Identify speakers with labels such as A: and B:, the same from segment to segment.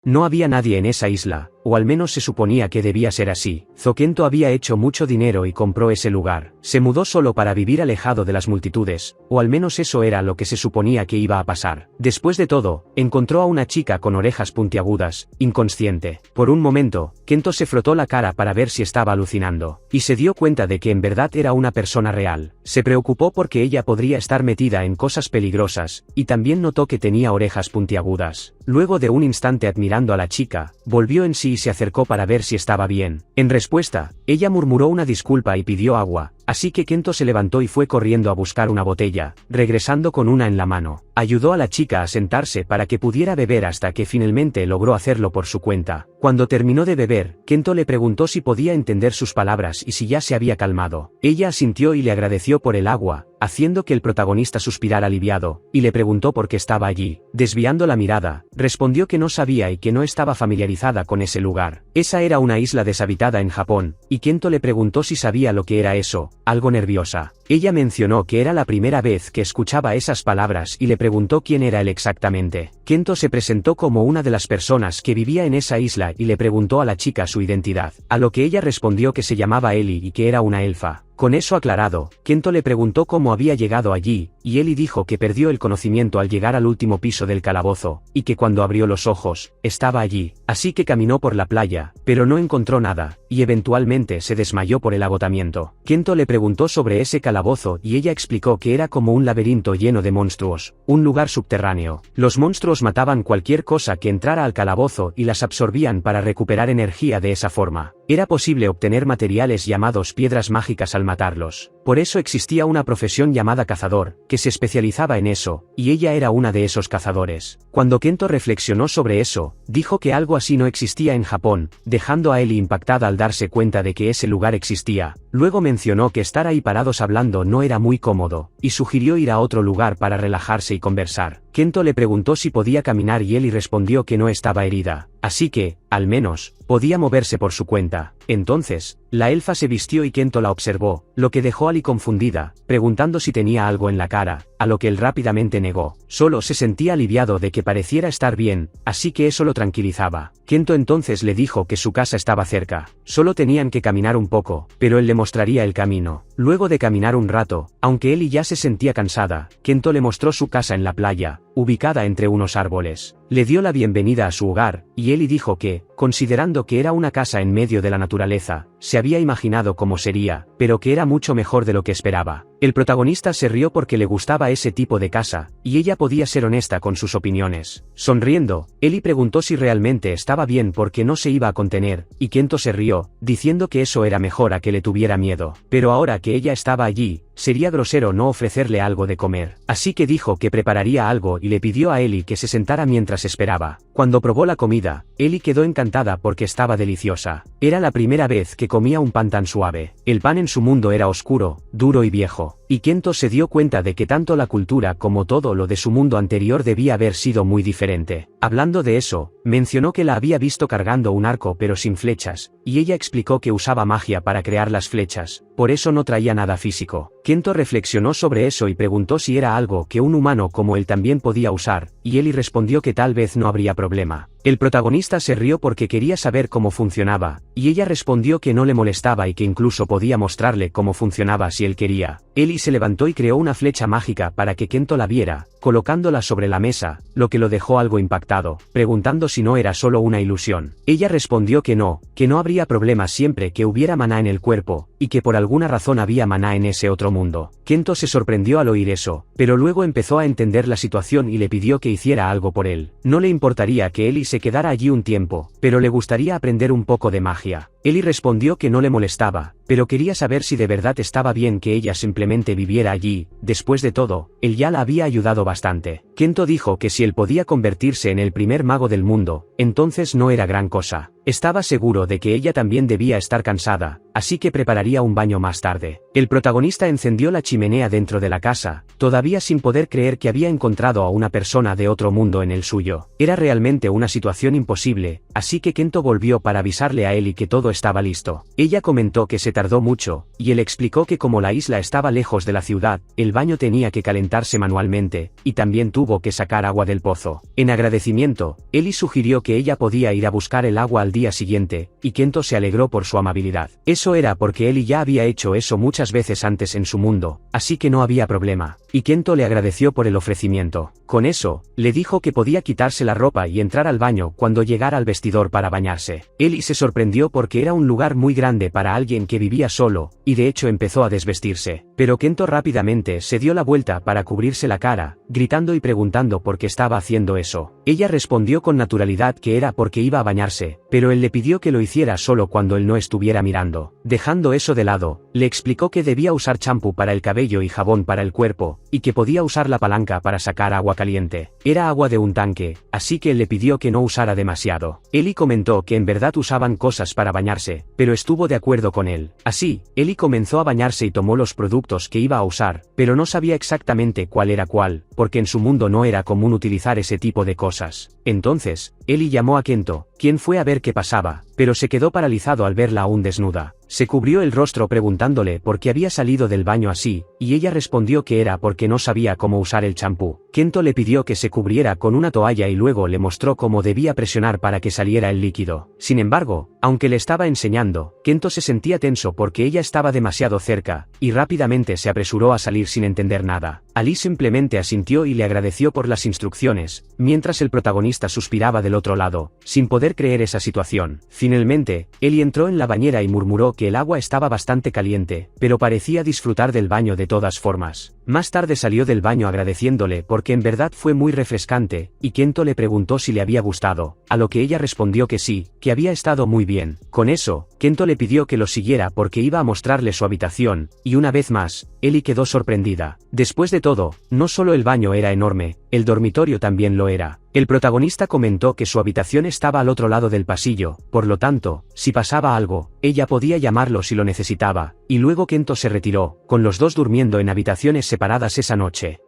A: No había nadie en esa isla, o al menos se suponía que debía ser así. Kento había hecho mucho dinero y compró ese lugar. Se mudó solo para vivir alejado de las multitudes, o al menos eso era lo que se suponía que iba a pasar. Después de todo, encontró a una chica con orejas puntiagudas, inconsciente. Por un momento, Kento se frotó la cara para ver si estaba alucinando, y se dio cuenta de que en verdad era una persona real. Se preocupó porque ella podría estar metida en cosas peligrosas, y también notó que tenía orejas puntiagudas. Luego de un instante admirando a la chica, volvió en sí y se acercó para ver si estaba bien. En respuesta, ella murmuró una disculpa y pidió agua, así que Kento se levantó y fue corriendo a buscar una botella, regresando con una en la mano. Ayudó a la chica a sentarse para que pudiera beber hasta que finalmente logró hacerlo por su cuenta. Cuando terminó de beber, Kento le preguntó si podía entender sus palabras y si ya se había calmado. Ella asintió y le agradeció por el agua, haciendo que el protagonista suspirara aliviado, y le preguntó por qué estaba allí. Desviando la mirada, respondió que no sabía y que no estaba familiarizada con ese lugar. Esa era una isla deshabitada en Japón, y Kento le preguntó si sabía lo que era eso, algo nerviosa. Ella mencionó que era la primera vez que escuchaba esas palabras y le preguntó quién era él exactamente. Kento se presentó como una de las personas que vivía en esa isla y le preguntó a la chica su identidad, a lo que ella respondió que se llamaba Eli y que era una elfa. Con eso aclarado, Kento le preguntó cómo había llegado allí, y Eli dijo que perdió el conocimiento al llegar al último piso del calabozo, y que cuando abrió los ojos, estaba allí. Así que caminó por la playa, pero no encontró nada, y eventualmente se desmayó por el agotamiento. Kento le preguntó sobre ese calabozo y ella explicó que era como un laberinto lleno de monstruos, un lugar subterráneo. Los monstruos mataban cualquier cosa que entrara al calabozo y las absorbían para recuperar energía de esa forma. Era posible obtener materiales llamados piedras mágicas al matarlos. Por eso existía una profesión llamada cazador, que se especializaba en eso, y ella era una de esos cazadores. Cuando Kento reflexionó sobre eso, dijo que algo así no existía en Japón, dejando a Eli impactada al darse cuenta de que ese lugar existía. Luego mencionó que estar ahí parados hablando no era muy cómodo, y sugirió ir a otro lugar para relajarse y conversar. Kento le preguntó si podía caminar y Eli respondió que no estaba herida, así que, al menos, podía moverse por su cuenta. Entonces, la elfa se vistió y Kento la observó, lo que dejó a Eli confundida, preguntando si tenía algo en la cara, a lo que él rápidamente negó. Solo se sentía aliviado de que pareciera estar bien, así que eso lo tranquilizaba. Kento entonces le dijo que su casa estaba cerca, solo tenían que caminar un poco, pero él le mostraría el camino. Luego de caminar un rato, aunque Eli ya se sentía cansada, Kento le mostró su casa en la playa, ubicada entre unos árboles. Le dio la bienvenida a su hogar, y Eli dijo que, considerando que era una casa en medio de la naturaleza, se había imaginado cómo sería, pero que era mucho mejor de lo que esperaba. El protagonista se rió porque le gustaba ese tipo de casa, y ella podía ser honesta con sus opiniones. Sonriendo, Eli preguntó si realmente estaba bien porque no se iba a contener, y Kento se rió, diciendo que eso era mejor a que le tuviera miedo. Pero ahora que ella estaba allí, sería grosero no ofrecerle algo de comer. Así que dijo que prepararía algo y le pidió a Eli que se sentara mientras esperaba. Cuando probó la comida, Eli quedó encantada porque estaba deliciosa. Era la primera vez que comía un pan tan suave. El pan en su mundo era oscuro, duro y viejo, y Kento se dio cuenta de que tanto la cultura como todo lo de su mundo anterior debía haber sido muy diferente. Hablando de eso, mencionó que la había visto cargando un arco pero sin flechas, y ella explicó que usaba magia para crear las flechas, por eso no traía nada físico. Kento reflexionó sobre eso y preguntó si era algo que un humano como él también podía usar, y Eli respondió que tal vez no habría problema. El protagonista se rió porque quería saber cómo funcionaba, y ella respondió que no le molestaba y que incluso podía mostrarle cómo funcionaba si él quería. Eli se levantó y creó una flecha mágica para que Kento la viera, colocándola sobre la mesa, lo que lo dejó algo impactado, preguntando si no era solo una ilusión. Ella respondió que no habría problema siempre que hubiera maná en el cuerpo, y que por alguna razón había maná en ese otro mundo. Kento se sorprendió al oír eso, pero luego empezó a entender la situación y le pidió que hiciera algo por él. No le importaría que Eli se quedara allí un tiempo, pero le gustaría aprender un poco de magia. Eli respondió que no le molestaba, pero quería saber si de verdad estaba bien que ella simplemente viviera allí. Después de todo, él ya la había ayudado bastante. Kento dijo que si él podía convertirse en el primer mago del mundo, entonces no era gran cosa. Estaba seguro de que ella también debía estar cansada, así que prepararía un baño más tarde. El protagonista encendió la chimenea dentro de la casa, todavía sin poder creer que había encontrado a una persona de otro mundo en el suyo. Era realmente una situación imposible, así que Kento volvió para avisarle a Ellie que todo estaba listo. Ella comentó que se tardó mucho, y él explicó que como la isla estaba lejos de la ciudad, el baño tenía que calentarse manualmente, y también tuvo que sacar agua del pozo. En agradecimiento, Ellie sugirió que ella podía ir a buscar el agua al día siguiente, y Kento se alegró por su amabilidad. Eso era porque Ellie ya había hecho eso muchas veces antes en su mundo, así que no había problema, y Kento le agradeció por el ofrecimiento. Con eso, le dijo que podía quitarse la ropa y entrar al baño cuando llegara al vestidor para bañarse. Ellie se sorprendió porque era un lugar muy grande para alguien que vivía solo, y de hecho empezó a desvestirse. Pero Kento rápidamente se dio la vuelta para cubrirse la cara, gritando y preguntando por qué estaba haciendo eso. Ella respondió con naturalidad que era porque iba a bañarse, pero él le pidió que lo hiciera solo cuando él no estuviera mirando. Dejando eso de lado, le explicó que debía usar champú para el cabello y jabón para el cuerpo, y que podía usar la palanca para sacar agua caliente. Era agua de un tanque, así que él le pidió que no usara demasiado. Ellie comentó que en verdad usaban cosas para bañarse, pero estuvo de acuerdo con él. Así, Ellie comenzó a bañarse y tomó los productos que iba a usar, pero no sabía exactamente cuál era cuál, porque en su mundo no era común utilizar ese tipo de cosas. Entonces, Ellie llamó a Kento, quien fue a ver qué pasaba, pero se quedó paralizado al verla aún desnuda. Se cubrió el rostro preguntándole por qué había salido del baño así, y ella respondió que era porque no sabía cómo usar el champú. Kento le pidió que se cubriera con una toalla y luego le mostró cómo debía presionar para que saliera el líquido. Sin embargo, aunque le estaba enseñando, Kento se sentía tenso porque ella estaba demasiado cerca, y rápidamente se apresuró a salir sin entender nada. Ali simplemente asintió y le agradeció por las instrucciones, mientras el protagonista suspiraba del otro lado, sin poder creer esa situación. Finalmente, Ellie entró en la bañera y murmuró que el agua estaba bastante caliente, pero parecía disfrutar del baño de todas formas. Más tarde salió del baño agradeciéndole porque en verdad fue muy refrescante, y Kento le preguntó si le había gustado, a lo que ella respondió que sí, que había estado muy bien. Con eso, Kento le pidió que lo siguiera porque iba a mostrarle su habitación, y una vez más, Ellie quedó sorprendida. Después de todo, no solo el baño era enorme, el dormitorio también lo era. El protagonista comentó que su habitación estaba al otro lado del pasillo, por lo tanto, si pasaba algo, ella podía llamarlo si lo necesitaba, y luego Kento se retiró, con los dos durmiendo en habitaciones separadas esa noche.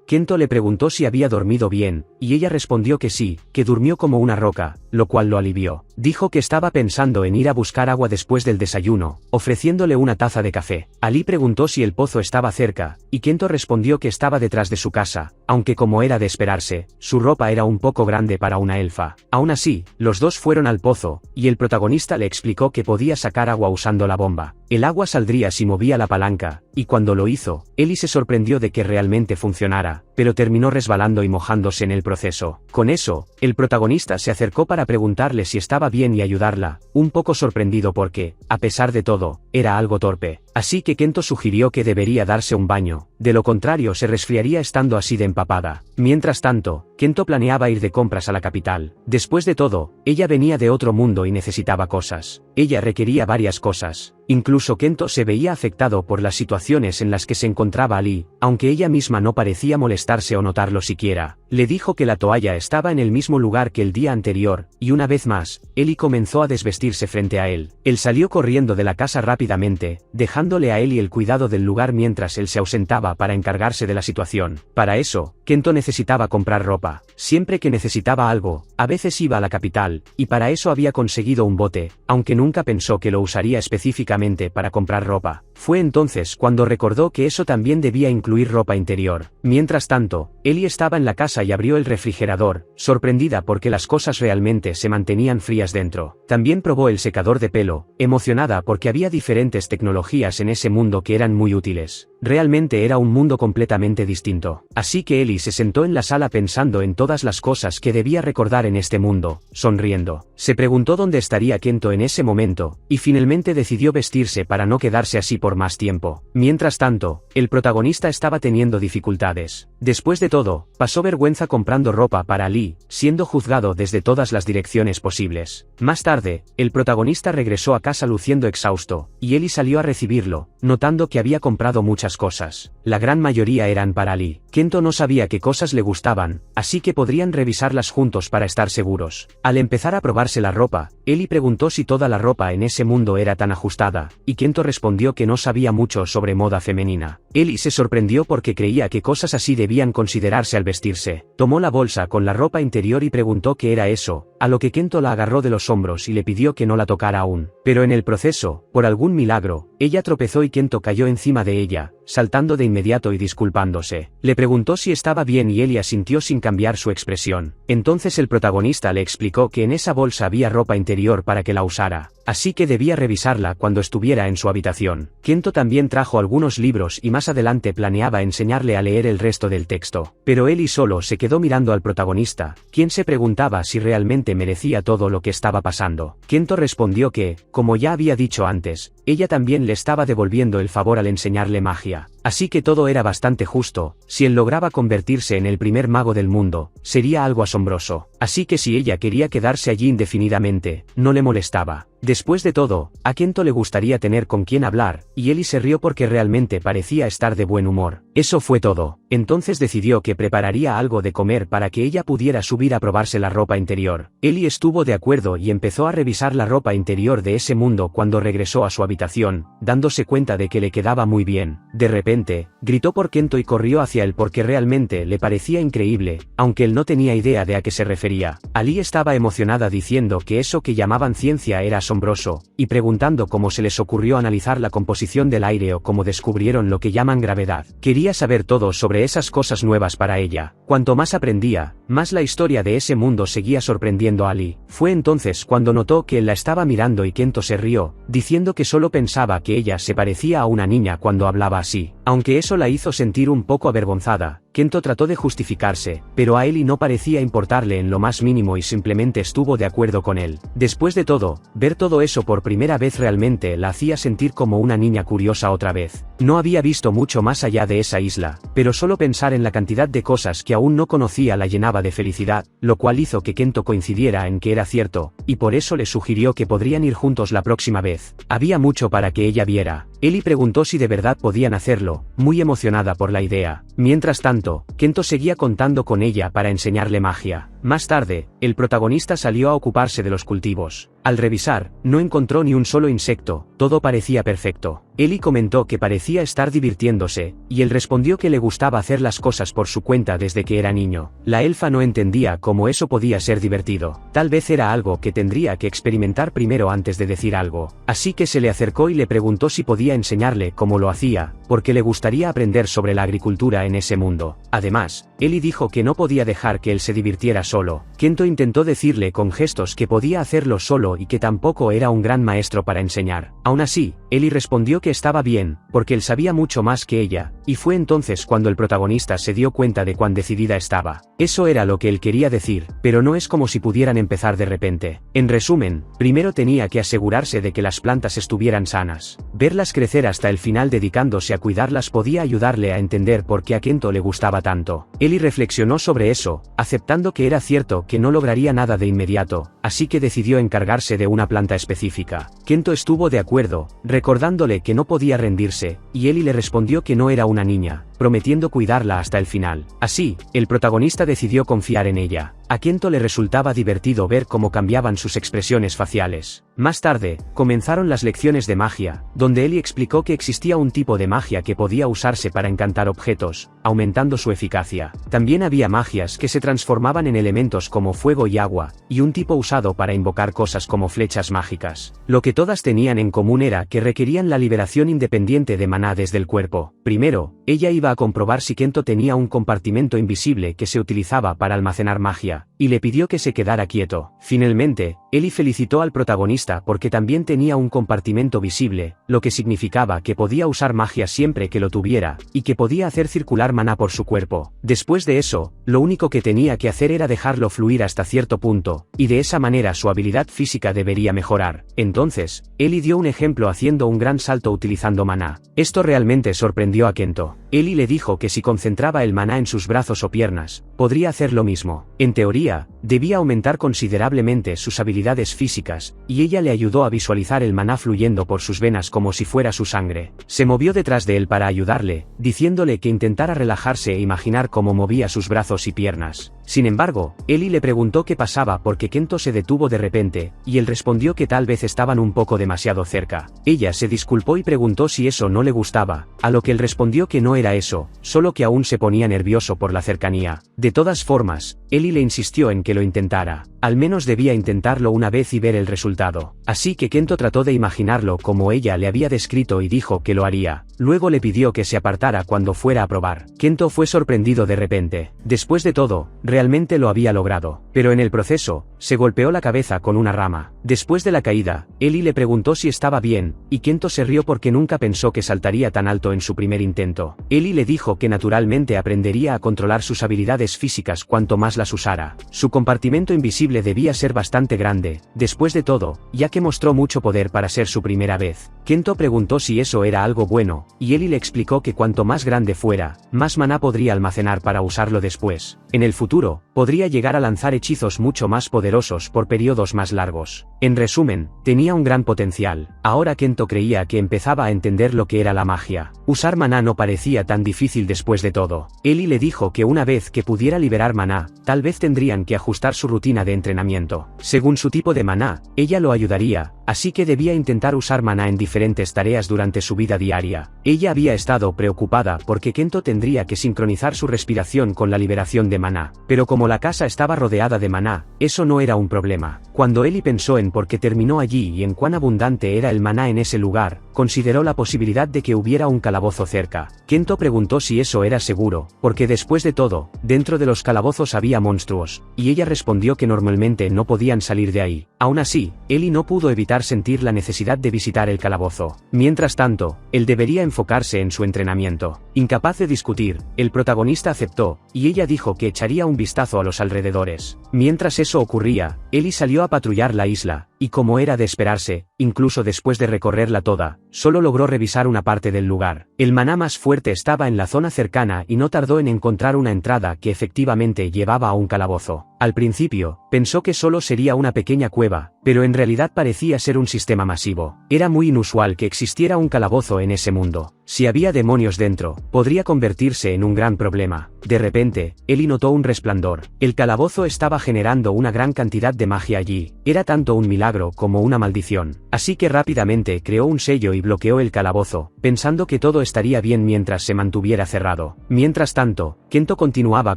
A: Kento le preguntó si había dormido bien, y ella respondió que sí, que durmió como una roca, lo cual lo alivió. Dijo que estaba pensando en ir a buscar agua después del desayuno, ofreciéndole una taza de café. Ali preguntó si el pozo estaba cerca, y Kento respondió que estaba detrás de su casa, aunque como era de esperarse, su ropa era un poco grande para una elfa. Aún así, los dos fueron al pozo, y el protagonista le explicó que podía sacar agua usando la bomba. El agua saldría si movía la palanca, y cuando lo hizo, Ellie se sorprendió de que realmente funcionara, pero terminó resbalando y mojándose en el proceso. Con eso, el protagonista se acercó para preguntarle si estaba bien y ayudarla, un poco sorprendido porque, a pesar de todo, era algo torpe. Así que Kento sugirió que debería darse un baño, de lo contrario se resfriaría estando así de empapada. Mientras tanto, Kento planeaba ir de compras a la capital. Después de todo, ella venía de otro mundo y necesitaba cosas. Ella requería varias cosas. Incluso Kento se veía afectado por las situaciones en las que se encontraba Ali, aunque ella misma no parecía molestarse o notarlo siquiera. Le dijo que la toalla estaba en el mismo lugar que el día anterior, y una vez más, Ellie comenzó a desvestirse frente a él. Él salió corriendo de la casa rápidamente, dejándole a Ellie el cuidado del lugar mientras él se ausentaba para encargarse de la situación. Para eso, Kento necesitaba comprar ropa. Siempre que necesitaba algo, a veces iba a la capital, y para eso había conseguido un bote, aunque nunca pensó que lo usaría específicamente para comprar ropa. Fue entonces cuando recordó que eso también debía incluir ropa interior. Mientras tanto, Ellie estaba en la casa y abrió el refrigerador, sorprendida porque las cosas realmente se mantenían frías dentro. También probó el secador de pelo, emocionada porque había diferentes tecnologías en ese mundo que eran muy útiles. Realmente era un mundo completamente distinto. Así que Ellie se sentó en la sala pensando en todas las cosas que debía recordar en este mundo, sonriendo. Se preguntó dónde estaría Kento en ese momento, y finalmente decidió vestirse para no quedarse así por más tiempo. Mientras tanto, el protagonista estaba teniendo dificultades. Después de todo, pasó vergüenza comprando ropa para Ali, siendo juzgado desde todas las direcciones posibles. Más tarde, el protagonista regresó a casa luciendo exhausto, y Ellie salió a recibirlo, notando que había comprado muchas cosas. La gran mayoría eran para Ali. Kento no sabía qué cosas le gustaban, así que podrían revisarlas juntos para estar seguros. Al empezar a probarse la ropa, Ellie preguntó si toda la ropa en ese mundo era tan ajustada, y Kento respondió que no sabía mucho sobre moda femenina. Ellie se sorprendió porque creía que cosas así debían considerarse al vestirse. Tomó la bolsa con la ropa interior y preguntó qué era eso, a lo que Kento la agarró de los hombros y le pidió que no la tocara aún. Pero en el proceso, por algún milagro, ella tropezó y Kento cayó encima de ella, saltando de inmediato y disculpándose. Le preguntó si estaba bien y Ellie asintió sin cambiar su expresión. Entonces el protagonista le explicó que en esa bolsa había ropa interior para que la usara, así que debía revisarla cuando estuviera en su habitación. Kento también trajo algunos libros y más adelante planeaba enseñarle a leer el resto del texto. Pero Ellie solo se quedó mirando al protagonista, quien se preguntaba si realmente merecía todo lo que estaba pasando. Kento respondió que, como ya había dicho antes, ella también le estaba devolviendo el favor al enseñarle magia. Así que todo era bastante justo. Si él lograba convertirse en el primer mago del mundo, sería algo asombroso. Así que si ella quería quedarse allí indefinidamente, no le molestaba. Después de todo, a Kento le gustaría tener con quien hablar, y Ellie se rió porque realmente parecía estar de buen humor. Eso fue todo. Entonces decidió que prepararía algo de comer para que ella pudiera subir a probarse la ropa interior. Ellie estuvo de acuerdo y empezó a revisar la ropa interior de ese mundo cuando regresó a su habitación, dándose cuenta de que le quedaba muy bien. De repente, gritó por Kento y corrió hacia él porque realmente le parecía increíble, aunque él no tenía idea de a qué se refería. Ali estaba emocionada diciendo que eso que llamaban ciencia era asombroso, y preguntando cómo se les ocurrió analizar la composición del aire o cómo descubrieron lo que llaman gravedad. Quería saber todo sobre esas cosas nuevas para ella. Cuanto más aprendía, más la historia de ese mundo seguía sorprendiendo a Ali. Fue entonces cuando notó que él la estaba mirando y Kento se rió, diciendo que solo pensaba que ella se parecía a una niña cuando hablaba así. Aunque eso la hizo sentir un poco avergonzada, Kento trató de justificarse, pero a Ellie no parecía importarle en lo más mínimo y simplemente estuvo de acuerdo con él. Después de todo, ver todo eso por primera vez realmente la hacía sentir como una niña curiosa otra vez. No había visto mucho más allá de esa isla, pero solo pensar en la cantidad de cosas que aún no conocía la llenaba de felicidad, lo cual hizo que Kento coincidiera en que era cierto, y por eso le sugirió que podrían ir juntos la próxima vez. Había mucho para que ella viera. Ellie preguntó si de verdad podían hacerlo, muy emocionada por la idea. Mientras tanto, Kento seguía contando con ella para enseñarle magia. Más tarde, el protagonista salió a ocuparse de los cultivos. Al revisar, no encontró ni un solo insecto, todo parecía perfecto. Ellie comentó que parecía estar divirtiéndose, y él respondió que le gustaba hacer las cosas por su cuenta desde que era niño. La elfa no entendía cómo eso podía ser divertido. Tal vez era algo que tendría que experimentar primero antes de decir algo. Así que se le acercó y le preguntó si podía enseñarle cómo lo hacía, porque le gustaría aprender sobre la agricultura en ese mundo. Además, Ellie dijo que no podía dejar que él se divirtiera solo. Kento intentó decirle con gestos que podía hacerlo solo y que tampoco era un gran maestro para enseñar. Aún así, Ellie respondió que estaba bien, porque él sabía mucho más que ella, y fue entonces cuando el protagonista se dio cuenta de cuán decidida estaba. Eso era lo que él quería decir, pero no es como si pudieran empezar de repente. En resumen, primero tenía que asegurarse de que las plantas estuvieran sanas. Verlas crecer hasta el final dedicándose a cuidarlas podía ayudarle a entender por qué a Kento le gustaba tanto. Ellie reflexionó sobre eso, aceptando que era cierto que no lograría nada de inmediato, así que decidió encargarse de una planta específica. Kento estuvo de acuerdo, recordándole que no podía rendirse, y Ellie le respondió que no era una niña, prometiendo cuidarla hasta el final. Así, el protagonista decidió confiar en ella. A Kento le resultaba divertido ver cómo cambiaban sus expresiones faciales. Más tarde, comenzaron las lecciones de magia, donde Ellie explicó que existía un tipo de magia que podía usarse para encantar objetos, aumentando su eficacia. También había magias que se transformaban en elementos como fuego y agua, y un tipo usado para invocar cosas como flechas mágicas. Lo que todas tenían en común era que requerían la liberación independiente de maná desde el cuerpo. Primero, ella iba a comprobar si Kento tenía un compartimento invisible que se utilizaba para almacenar magia, y le pidió que se quedara quieto. Finalmente, Ellie felicitó al protagonista porque también tenía un compartimento visible, lo que significaba que podía usar magia siempre que lo tuviera, y que podía hacer circular maná por su cuerpo. Después de eso, lo único que tenía que hacer era dejarlo fluir hasta cierto punto, y de esa manera su habilidad física debería mejorar. Entonces, Ellie dio un ejemplo haciendo un gran salto utilizando maná. Esto realmente sorprendió a Kento. Ellie le dijo que si concentraba el maná en sus brazos o piernas, podría hacer lo mismo. En teoría, debía aumentar considerablemente sus habilidades físicas, y ella le ayudó a visualizar el maná fluyendo por sus venas como si fuera su sangre. Se movió detrás de él para ayudarle, diciéndole que intentara relajarse e imaginar cómo movía sus brazos y piernas. Sin embargo, Ellie le preguntó qué pasaba porque Kento se detuvo de repente, y él respondió que tal vez estaban un poco demasiado cerca. Ella se disculpó y preguntó si eso no le gustaba, a lo que él respondió que no era eso, solo que aún se ponía nervioso por la cercanía. De todas formas, Ellie le insistió en que lo intentara. Al menos debía intentarlo una vez y ver el resultado. Así que Kento trató de imaginarlo como ella le había descrito y dijo que lo haría. Luego le pidió que se apartara cuando fuera a probar. Kento fue sorprendido de repente. Después de todo, realmente lo había logrado. Pero en el proceso, se golpeó la cabeza con una rama. Después de la caída, Ellie le preguntó si estaba bien, y Kento se rió porque nunca pensó que saltaría tan alto en su primer intento. Ellie le dijo que naturalmente aprendería a controlar sus habilidades físicas cuanto más las usara. Su compartimento invisible debía ser bastante grande, después de todo, ya que mostró mucho poder para ser su primera vez. Kento preguntó si eso era algo bueno, y Ellie le explicó que cuanto más grande fuera, más maná podría almacenar para usarlo después. En el futuro, podría llegar a lanzar hechizos mucho más poderosos por periodos más largos. En resumen, tenía un gran potencial. Ahora Kento creía que empezaba a entender lo que era la magia. Usar maná no parecía tan difícil después de todo. Ellie le dijo que una vez que pudiera liberar maná, tal vez tendrían que ajustar su rutina de entrenamiento. Según su tipo de maná, ella lo ayudaría, así que debía intentar usar maná en diferentes tareas durante su vida diaria. Ella había estado preocupada porque Kento tendría que sincronizar su respiración con la liberación de maná, pero como la casa estaba rodeada de maná, eso no era un problema. Cuando Ellie pensó en por qué terminó allí y en cuán abundante era el maná en ese lugar, consideró la posibilidad de que hubiera un calabozo cerca. Kento preguntó si eso era seguro, porque después de todo, dentro de los calabozos había monstruos, y ella respondió que normalmente no podían salir de ahí. Aún así, Ellie no pudo evitar sentir la necesidad de visitar el calabozo. Mientras tanto, él debería enfocarse en su entrenamiento. Incapaz de discutir, el protagonista aceptó, y ella dijo que echaría un vistazo a los alrededores. Mientras eso ocurría, Ellie salió a patrullar la isla, y como era de esperarse, incluso después de recorrerla toda, solo logró revisar una parte del lugar. El maná más fuerte estaba en la zona cercana y no tardó en encontrar una entrada que efectivamente llevaba a un calabozo. Al principio, pensó que solo sería una pequeña cueva, pero en realidad parecía ser un sistema masivo. Era muy inusual que existiera un calabozo en ese mundo. Si había demonios dentro, podría convertirse en un gran problema. De repente, Ellie notó un resplandor. El calabozo estaba generando una gran cantidad de magia allí. Era tanto un milagro como una maldición. Así que rápidamente creó un sello y bloqueó el calabozo, pensando que todo estaría bien mientras se mantuviera cerrado. Mientras tanto, Kento continuaba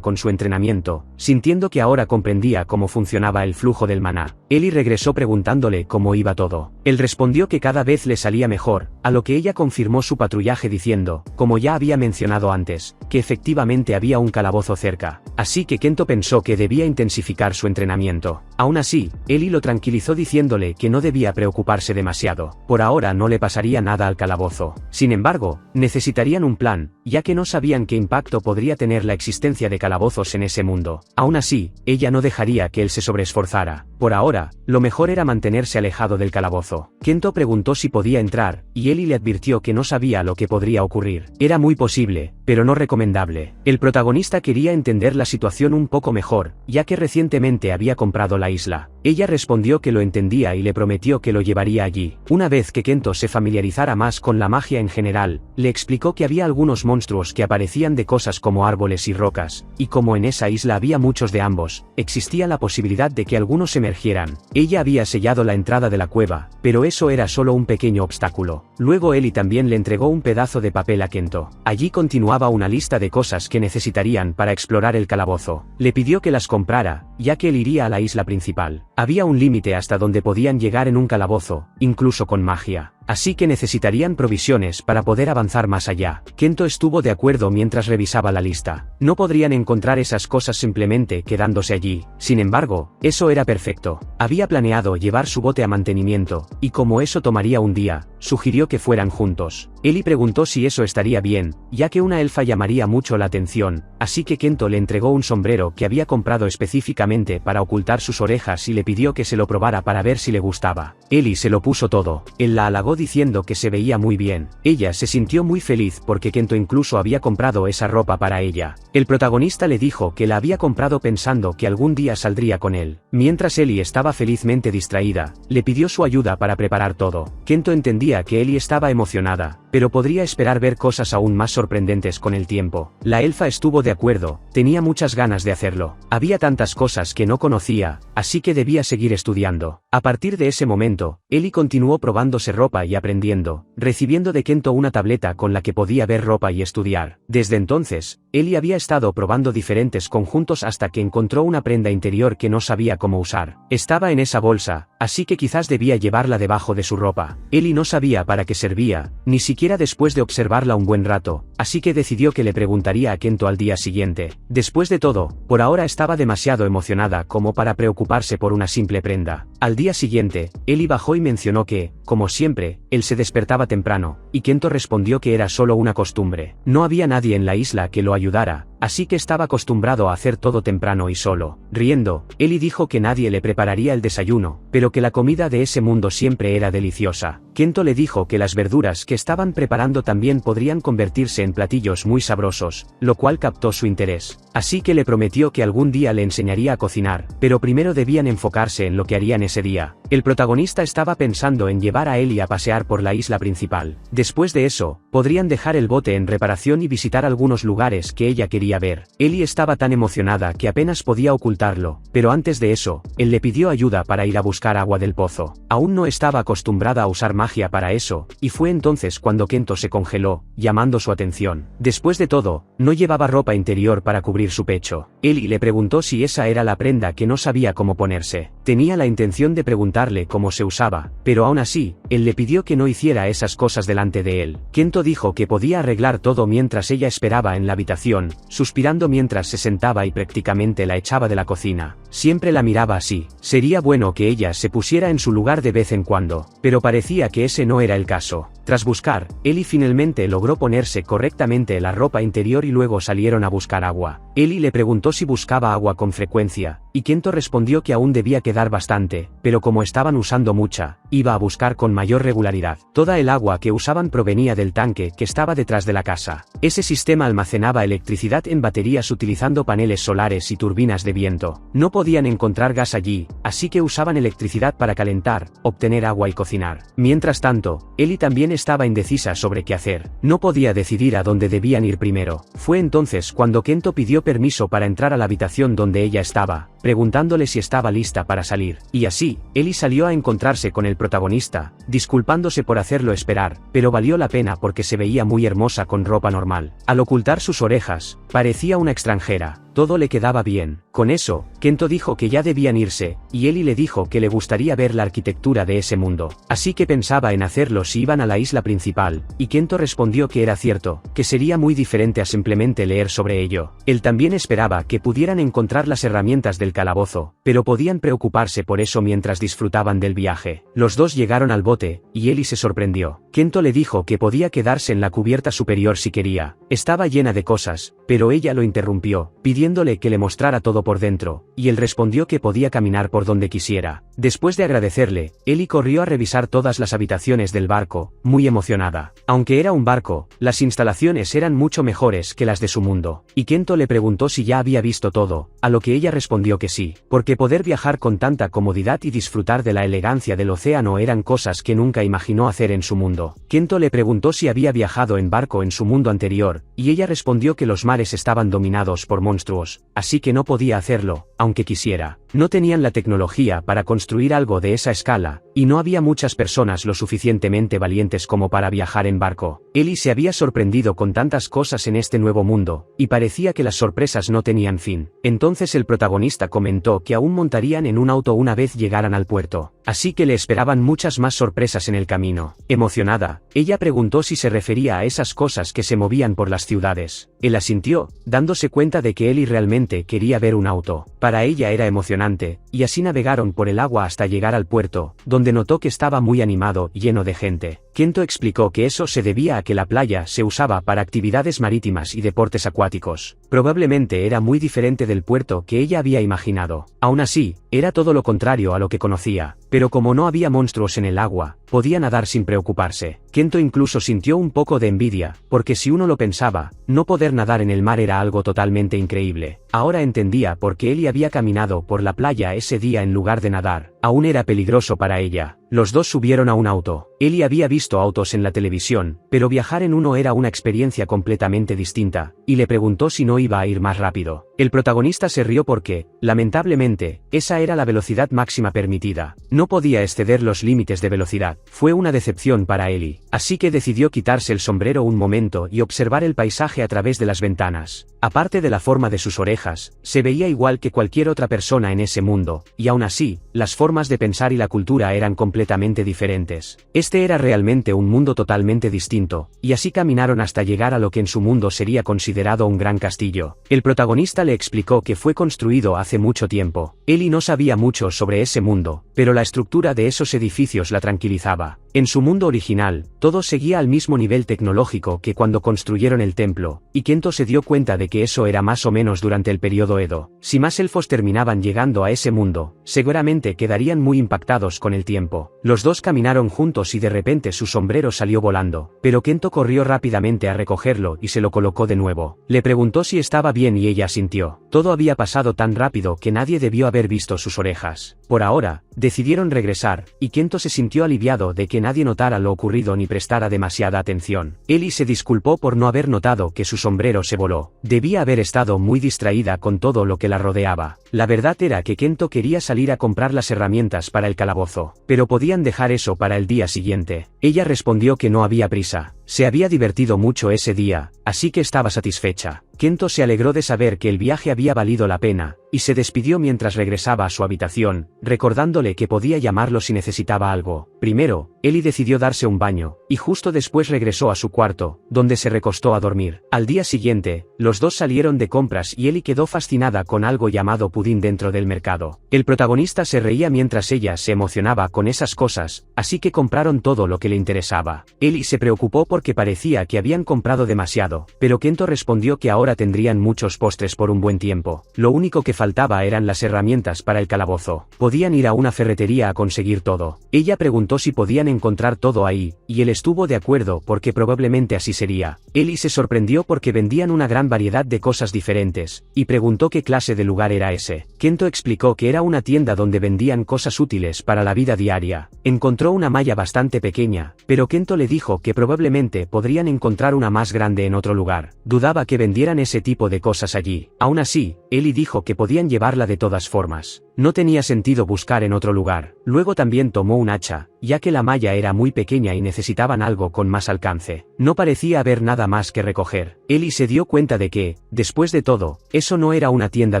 A: con su entrenamiento, sintiendo que ahora comprendía cómo funcionaba el flujo del maná. Ellie regresó preguntándole cómo iba todo. Él respondió que cada vez le salía mejor, a lo que ella confirmó su patrullaje diciendo, como ya había mencionado antes, que efectivamente había un calabozo cerca. Así que Kento pensó que debía intensificar su entrenamiento. Aún así, Ellie lo tranquilizó diciéndole que no debía preocuparse demasiado. Por ahora no le pasaría nada al calabozo. Sin embargo, necesitarían un plan, ya que no sabían qué impacto podría tener la existencia de calabozos en ese mundo. Aún así, ella no dejaría que él se sobreesforzara. Por ahora, lo mejor era mantenerse alejado del calabozo. Kento preguntó si podía entrar, y Ellie le advirtió que no sabía lo que podría ocurrir. Era muy posible, pero no recomendable. El protagonista quería entender la situación un poco mejor, ya que recientemente había comprado la isla. Ella respondió que lo entendía y le prometió que lo llevaría allí. Una vez que Kento se familiarizara más con la magia en general, le explicó que había algunos monstruos que aparecían de cosas como árboles y rocas, y como en esa isla había muchos de ambos, existía la posibilidad de que algunos emergieran. Ella había sellado la entrada de la cueva, pero eso era solo un pequeño obstáculo. Luego Ellie también le entregó un pedazo de papel a Kento. Allí continuaba una lista de cosas que necesitarían para explorar el calabozo. Le pidió que las comprara, ya que él iría a la isla principal. Había un límite hasta donde podían llegar en un calabozo, incluso con magia. Así que necesitarían provisiones para poder avanzar más allá. Kento estuvo de acuerdo mientras revisaba la lista. No podrían encontrar esas cosas simplemente quedándose allí. Sin embargo, eso era perfecto. Había planeado llevar su bote a mantenimiento, y como eso tomaría un día, sugirió que fueran juntos. Ellie preguntó si eso estaría bien, ya que una elfa llamaría mucho la atención, así que Kento le entregó un sombrero que había comprado específicamente para ocultar sus orejas y le pidió que se lo probara para ver si le gustaba. Ellie se lo puso todo. Él la halagó diciendo que se veía muy bien. Ella se sintió muy feliz porque Kento incluso había comprado esa ropa para ella. El protagonista le dijo que la había comprado pensando que algún día saldría con él. Mientras Ellie estaba felizmente distraída, le pidió su ayuda para preparar todo. Kento entendía que Ellie estaba emocionada, pero podría esperar ver cosas aún más sorprendentes con el tiempo. La elfa estuvo de acuerdo, tenía muchas ganas de hacerlo. Había tantas cosas que no conocía, así que debía seguir estudiando. A partir de ese momento, Ellie continuó probándose ropa y aprendiendo, recibiendo de Kento una tableta con la que podía ver ropa y estudiar. Desde entonces, Ellie había estado probando diferentes conjuntos hasta que encontró una prenda interior que no sabía cómo usar. Estaba en esa bolsa, así que quizás debía llevarla debajo de su ropa. Ellie no sabía para qué servía, ni siquiera después de observarla un buen rato, así que decidió que le preguntaría a Kento al día siguiente. Después de todo, por ahora estaba demasiado emocionada como para preocuparse por una simple prenda. Al día siguiente, Ellie bajó y mencionó que, como siempre, él se despertaba temprano, y Kento respondió que era solo una costumbre. No había nadie en la isla que lo ayudara, así que estaba acostumbrado a hacer todo temprano y solo. Riendo, Ellie dijo que nadie le prepararía el desayuno, pero que la comida de ese mundo siempre era deliciosa. Kento le dijo que las verduras que estaban preparando también podrían convertirse en platillos muy sabrosos, lo cual captó su interés. Así que le prometió que algún día le enseñaría a cocinar, pero primero debían enfocarse en lo que harían ese día. El protagonista estaba pensando en llevar a Ellie a pasear por la isla principal. Después de eso, podrían dejar el bote en reparación y visitar algunos lugares que ella quería ver. Ellie estaba tan emocionada que apenas podía ocultarlo, pero antes de eso, él le pidió ayuda para ir a buscar agua del pozo. Aún no estaba acostumbrada a usar magia para eso, y fue entonces cuando Kento se congeló, llamando su atención. Después de todo, no llevaba ropa interior para cubrir su pecho. Ellie le preguntó si esa era la prenda que no sabía cómo ponerse. Tenía la intención de preguntarle cómo se usaba, pero aún así, él le pidió que no hiciera esas cosas delante de él. Kento dijo que podía arreglar todo mientras ella esperaba en la habitación, suspirando mientras se sentaba y prácticamente la echaba de la cocina. Siempre la miraba así. Sería bueno que ella se pusiera en su lugar de vez en cuando, pero parecía que ese no era el caso. Tras buscar, Ellie finalmente logró ponerse correctamente la ropa interior y luego salieron a buscar agua. Ellie le preguntó si buscaba agua con frecuencia, y Kento respondió que aún debía quedar bastante, pero como estaban usando mucha, iba a buscar con mayor regularidad. Toda el agua que usaban provenía del tanque que estaba detrás de la casa. Ese sistema almacenaba electricidad en baterías utilizando paneles solares y turbinas de viento. No podían encontrar gas allí, así que usaban electricidad para calentar, obtener agua y cocinar. Mientras tanto, Ellie también estaba indecisa sobre qué hacer. No podía decidir a dónde debían ir primero. Fue entonces cuando Kento pidió permiso para entrar a la habitación donde ella estaba, preguntándole si estaba lista para salir. Y así, Ellie salió a encontrarse con el protagonista, disculpándose por hacerlo esperar, pero valió la pena porque se veía muy hermosa con ropa normal. Al ocultar sus orejas, parecía una extranjera. Todo le quedaba bien. Con eso, Kento dijo que ya debían irse, y Ellie le dijo que le gustaría ver la arquitectura de ese mundo. Así que pensaba en hacerlo si iban a la isla principal, y Kento respondió que era cierto, que sería muy diferente a simplemente leer sobre ello. Él también esperaba que pudieran encontrar las herramientas del calabozo, pero podían preocuparse por eso mientras disfrutaban del viaje. Los dos llegaron al bote, y Ellie se sorprendió. Kento le dijo que podía quedarse en la cubierta superior si quería. Estaba llena de cosas, pero ella lo interrumpió, pidiéndole que le mostrara todo por dentro, y él respondió que podía caminar por donde quisiera. Después de agradecerle, Ellie corrió a revisar todas las habitaciones del barco, muy emocionada. Aunque era un barco, las instalaciones eran mucho mejores que las de su mundo, y Kento le preguntó si ya había visto todo, a lo que ella respondió que sí, porque poder viajar con tanta comodidad y disfrutar de la elegancia del océano eran cosas que nunca imaginó hacer en su mundo. Kento le preguntó si había viajado en barco en su mundo anterior, y ella respondió que los mares estaban dominados por monstruos, así que no podía hacerlo, aunque quisiera. No tenían la tecnología para construir algo de esa escala, y no había muchas personas lo suficientemente valientes como para viajar en barco. Ellie se había sorprendido con tantas cosas en este nuevo mundo, y parecía que las sorpresas no tenían fin. Entonces el protagonista comentó que aún montarían en un auto una vez llegaran al puerto, así que le esperaban muchas más sorpresas en el camino. Emocionada, ella preguntó si se refería a esas cosas que se movían por las ciudades. Él asintió, dándose cuenta de que Ellie realmente quería ver un auto. Para ella era emocionante, y así navegaron por el agua hasta llegar al puerto, donde notó que estaba muy animado y lleno de gente. Kento explicó que eso se debía a que la playa se usaba para actividades marítimas y deportes acuáticos. Probablemente era muy diferente del puerto que ella había imaginado. Aún así, era todo lo contrario a lo que conocía, pero como no había monstruos en el agua, podía nadar sin preocuparse. Kento incluso sintió un poco de envidia, porque si uno lo pensaba, no poder nadar en el mar era algo totalmente increíble. Ahora entendía por qué Ellie había caminado por la playa ese día en lugar de nadar. Aún era peligroso para ella. Los dos subieron a un auto. Ellie había visto autos en la televisión, pero viajar en uno era una experiencia completamente distinta, y le preguntó si no iba a ir más rápido. El protagonista se rió porque, lamentablemente, esa era la velocidad máxima permitida. No podía exceder los límites de velocidad. Fue una decepción para Ellie, así que decidió quitarse el sombrero un momento y observar el paisaje a través de las ventanas. Aparte de la forma de sus orejas, se veía igual que cualquier otra persona en ese mundo, y aún así, las formas de pensar y la cultura eran completamente diferentes. Este era realmente un mundo totalmente distinto, y así caminaron hasta llegar a lo que en su mundo sería considerado un gran castillo. El protagonista le explicó que fue construido hace mucho tiempo. Ellie no sabía mucho sobre ese mundo, pero la estructura de esos edificios la tranquilizaba. En su mundo original, todo seguía al mismo nivel tecnológico que cuando construyeron el templo, y Kento se dio cuenta de que eso era más o menos durante el periodo Edo. Si más elfos terminaban llegando a ese mundo, seguramente quedarían muy impactados con el tiempo. Los dos caminaron juntos y de repente su sombrero salió volando, pero Kento corrió rápidamente a recogerlo y se lo colocó de nuevo. Le preguntó si estaba bien y ella asintió. Todo había pasado tan rápido que nadie debió haber visto sus orejas. Por ahora, decidieron regresar, y Kento se sintió aliviado de que nadie notara lo ocurrido ni prestara demasiada atención. Ellie se disculpó por no haber notado que su sombrero se voló. Debía haber estado muy distraída con todo lo que la rodeaba. La verdad era que Kento quería salir a comprar las herramientas para el calabozo, pero podían dejar eso para el día siguiente. Ella respondió que no había prisa. Se había divertido mucho ese día, así que estaba satisfecha. Kento se alegró de saber que el viaje había valido la pena, y se despidió mientras regresaba a su habitación, recordándole que podía llamarlo si necesitaba algo. Primero, Ellie decidió darse un baño, y justo después regresó a su cuarto, donde se recostó a dormir. Al día siguiente, los dos salieron de compras y Ellie quedó fascinada con algo llamado pudín dentro del mercado. El protagonista se reía mientras ella se emocionaba con esas cosas, así que compraron todo lo que le interesaba. Ellie se preocupó porque parecía que habían comprado demasiado, pero Kento respondió que ahora tendrían muchos postres por un buen tiempo. Lo único que faltaba eran las herramientas para el calabozo. Podían ir a una ferretería a conseguir todo. Ella preguntó si podían encontrar todo ahí, y él estuvo de acuerdo porque probablemente así sería. Ellie se sorprendió porque vendían una gran variedad de cosas diferentes, y preguntó qué clase de lugar era ese. Kento explicó que era una tienda donde vendían cosas útiles para la vida diaria. Encontró una malla bastante pequeña, pero Kento le dijo que probablemente podrían encontrar una más grande en otro lugar. Dudaba que vendieran ese tipo de cosas allí. Aún así, Ellie dijo que podían llevarla de todas formas. No tenía sentido buscar en otro lugar. Luego también tomó un hacha, ya que la malla era muy pequeña y necesitaban algo con más alcance. No parecía haber nada más que recoger. Ellie se dio cuenta de que, después de todo, eso no era una tienda